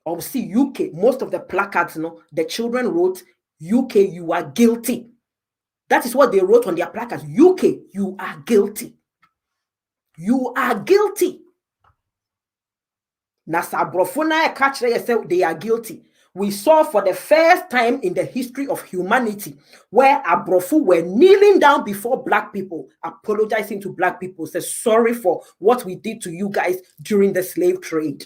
Or see UK, most of the placards, the children wrote, UK, you are guilty. That is what they wrote on their placards. UK, you are guilty. You are guilty. Nasa Abrofuna catch themselves, they are guilty. We saw for the first time in the history of humanity where Abrofu were kneeling down before black people, apologizing to black people, say sorry for what we did to you guys during the slave trade.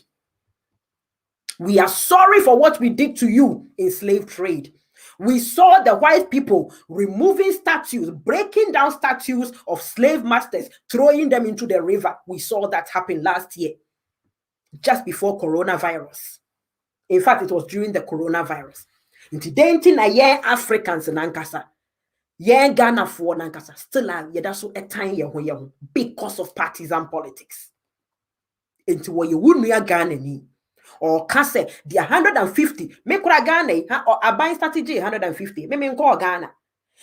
We are sorry for what we did to you in slave trade. We saw the white people removing statues, breaking down statues of slave masters, throwing them into the river. We saw that happen last year, just before coronavirus. In fact, it was during the coronavirus. Incidentally, na ye Africans nankasa, ye Ghana for nankasa, still are ye that's so a time ye because of partisan politics. Into what you wouldn't ya Ghana ni, or can say the 150. Me kura Ghana or a buying strategy 150. Me call Ghana.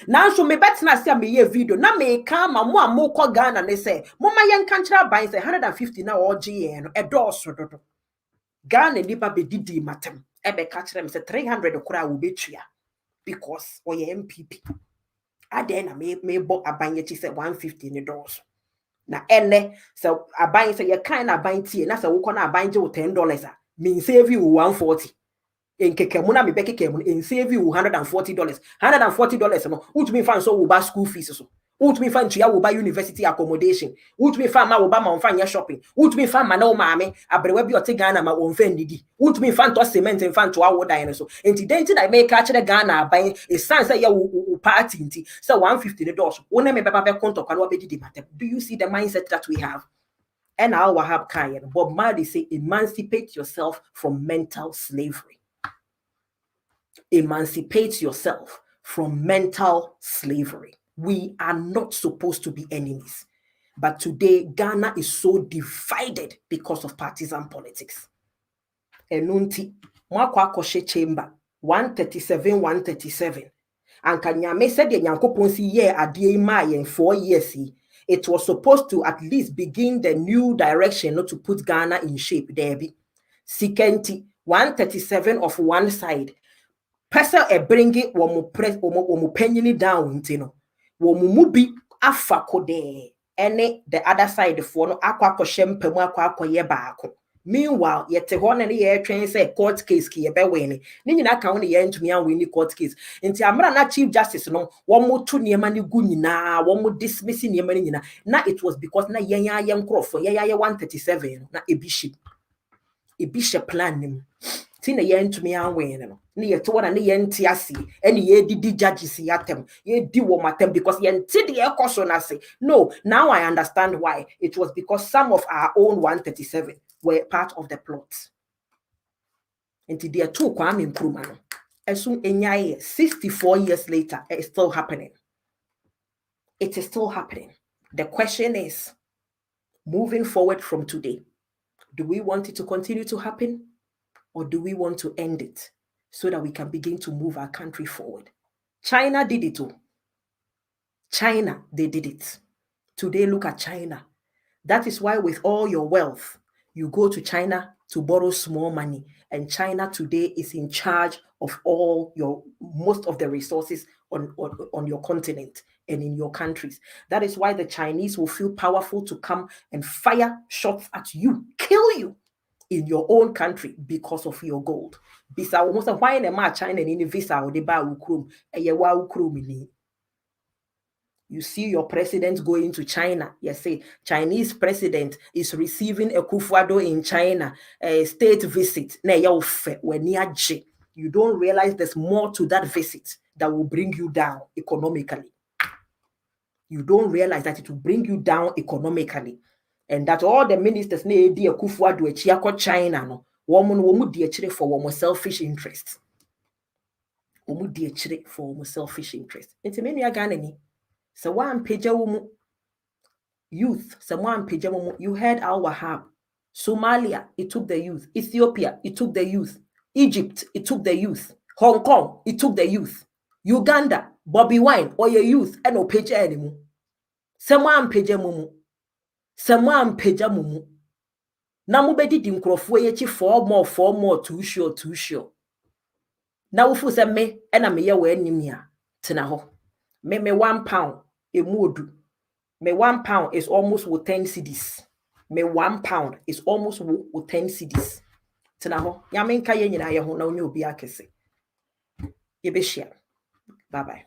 Now so me bet na see me ye video. Na me come and mo call Ghana. They say mama yen kanchra buying say 150 now or GN a dorsal. Ghana nipa be didi matem ebe catch them say 300 okura will be chia because or your MPP adena me bo abanye chi say 150 ni dollars na ene so abanye say you kind abanye tie na say wo kona abanye wo $10 mean save you 140 in kekemuna me be kekemu in save you $140 $140 no utumi fan so wo ba school fees so utumi fan chia wo ba university accommodation utumi fan ma wo ba ma fan ya shopping utumi fan ma na wo maame abrewa bi ote Ghana ma wo fan didi utumi fan to cement fan to awo dan so enti denti na make catch the Ghana aban e san say ya wo party enti say $150 wo na me beba be konto kwa no be didi matter. Do you see the mindset that we have? And Al Wahab Kayan, Bob Marley say, emancipate yourself from mental slavery. Emancipate yourself from mental slavery. We are not supposed to be enemies. But today, Ghana is so divided because of partisan politics. Enunti, Mwakwa Koshe Chamber, 137. And Kanyame said the Yankoponsi year adie in 4 years. It was supposed to at least begin the new direction, not to put Ghana in shape. There be Sikenti 137 of one side. Pesa e bringi womu press womu penny down, tino. Womu mubi afako de. Ene the other side for no aqua koshem pemu aqua yebako. Meanwhile, yet the one and the air train say court case ki ebe wini. Nina kauni ye into me and win the court case. Inti amra na Chief Justice no one more two near mani gunina, one more dismissing near mani. Na it was because na young Crawford, 137, na a bishop plan him. Tina ye into me and win. Near to one and the NTSC, and ye did judges yatem, ye do matem because ye did the caution. I say, no, now I understand why. It was because some of our own 137 were part of the plot. And there are two Kwame Nkrumah. And soon 64 years later, it's still happening. It is still happening. The question is, moving forward from today, do we want it to continue to happen? Or do we want to end it so that we can begin to move our country forward? China did it too. China, they did it. Today, look at China. That is why with all your wealth, you go to China to borrow small money. And China today is in charge of most of the resources on your continent and in your countries. That is why the Chinese will feel powerful to come and fire shots at you, kill you in your own country because of your gold. Bisa almost why in a China in visa or the ba ukrum ukrum. You see your president going to China. You say Chinese president is receiving a Akufo-Addo in China, a state visit. You don't realize there's more to that visit that will bring you down economically. You don't realize that it will bring you down economically. And that all the ministers need the Akufo-Addo China no woman dear for one selfish interest. For selfish interest. It's many Ghanaian. So one pajamu youth, someone pajamu, you heard Al Wahab. Somalia, it took the youth. Ethiopia, it took the youth. Egypt, it took the youth. Hong Kong, it took the youth. Uganda, Bobby Wine, or your youth, and no page anymore. Someone pajamu. Someone pajamu. Namubedi dinkrofwe yechi 4 more, too sure. Now ufu se me, ena me ye we nimia. Tenaho. Me £1 a mood. Me £1 is almost with 10 cedis. Me £1 is almost with 10 cedis. Tenaho. Yamenka ye nyina ye ho na onye obi akese. Yebeshia. Bye bye.